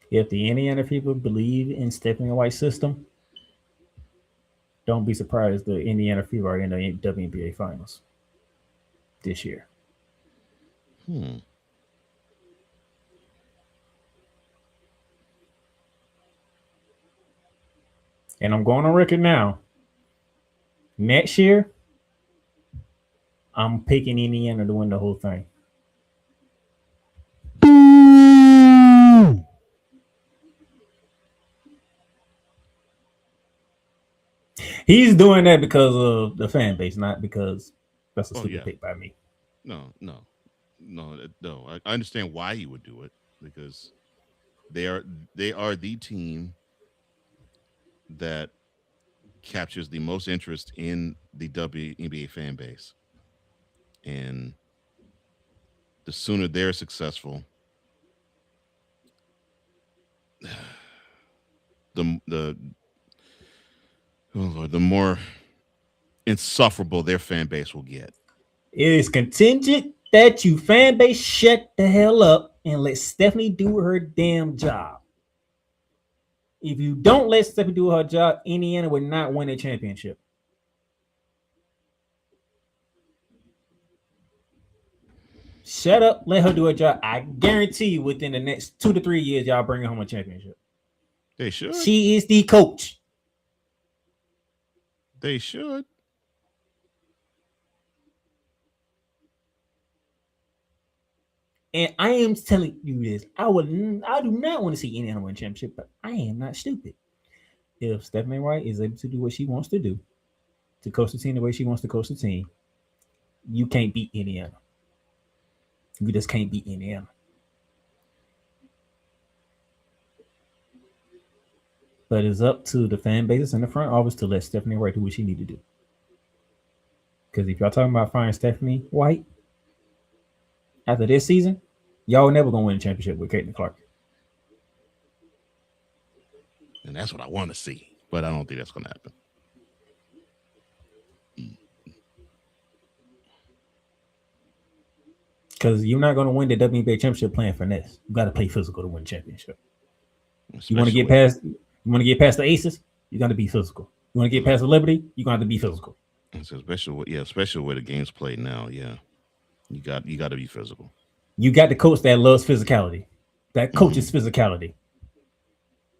if the Indiana people believe in Stephanie White's system, don't be surprised the Indiana Fever are in the WNBA Finals this year.
And
I'm going on record now. Next year, I'm picking Indiana to win the whole thing. He's doing that because of the fan base, not because that's a stupid pick by me.
No. I understand why he would do it, because they are the team that captures the most interest in the WNBA fan base. And the sooner they're successful, the more insufferable their fan base will get.
It is contingent that you fan base shut the hell up and let Stephanie do her damn job. If you don't let Stephanie do her job, Indiana would not win a championship. Shut up, let her do her job. I guarantee you within the next 2 to 3 years, y'all bring home a championship.
They should.
She is the coach.
They should.
And I am telling you this. I do not want to see Indiana win a championship, but I am not stupid. If Stephanie White is able to do what she wants to do, to coach the team the way she wants to coach the team, you can't beat Indiana. You just can't beat Indiana. But it's up to the fan bases in the front office to let Stephanie White do what she need to do. Because if y'all talking about firing Stephanie White after this season, y'all never gonna win a championship with Caitlin Clark.
And that's what I want to see, but I don't think that's gonna happen.
Because you're not gonna win the WNBA championship playing finesse. You got to play physical to win the championship. You want to get past the Aces, you got to be physical. You want to get past the Liberty, you're gonna have to be physical.
So especially where the game's played now. Yeah, you got to be physical.
You got the coach that loves physicality. That coach's physicality.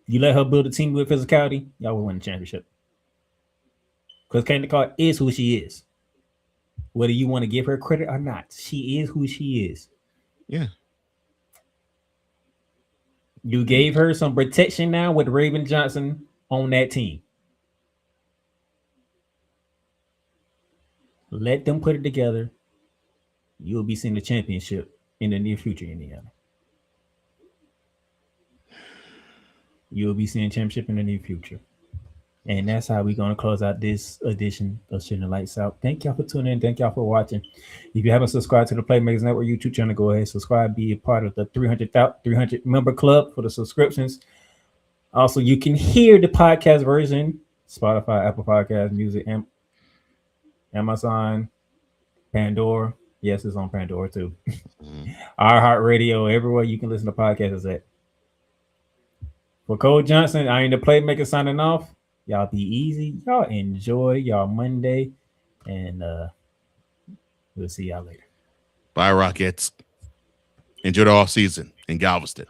You let her build a team with physicality, y'all will win the championship. Because Caitlin Clark is who she is. Whether you want to give her credit or not, she is who she is.
Yeah.
You gave her some protection now with Raven Johnson on that team. Let them put it together. You'll be seeing the championship in the near future, Indiana. You'll be seeing championship in the near future. And that's how we're going to close out this edition of Shooting the Lights Out. Thank y'all for tuning in. Thank y'all for watching. If you haven't subscribed to the Playmakerz Network YouTube channel, go ahead, subscribe, be a part of the 300 member club for the subscriptions. Also, you can hear the podcast version, Spotify, Apple Podcasts, Music, Amazon, Pandora. Yes, it's on Pandora too. iHeartRadio, everywhere you can listen to podcasts is at. For Cole Johnson, I ain't the Playmaker signing off. Y'all be easy. Y'all enjoy y'all Monday. And we'll see y'all later.
Bye, Rockets. Enjoy the off season in Galveston.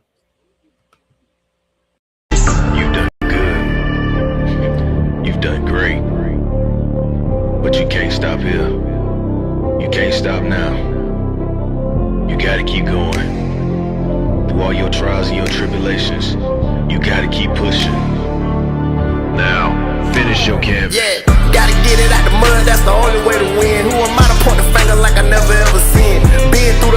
You've done good. You've done great. But you can't stop here. You can't stop now. You gotta keep going. Through all your trials and your tribulations, you gotta keep pushing. Now, finish your canvas.
Yeah, gotta get it out the mud, that's the only way to win. Who am I to point the finger like I never ever seen? Been through the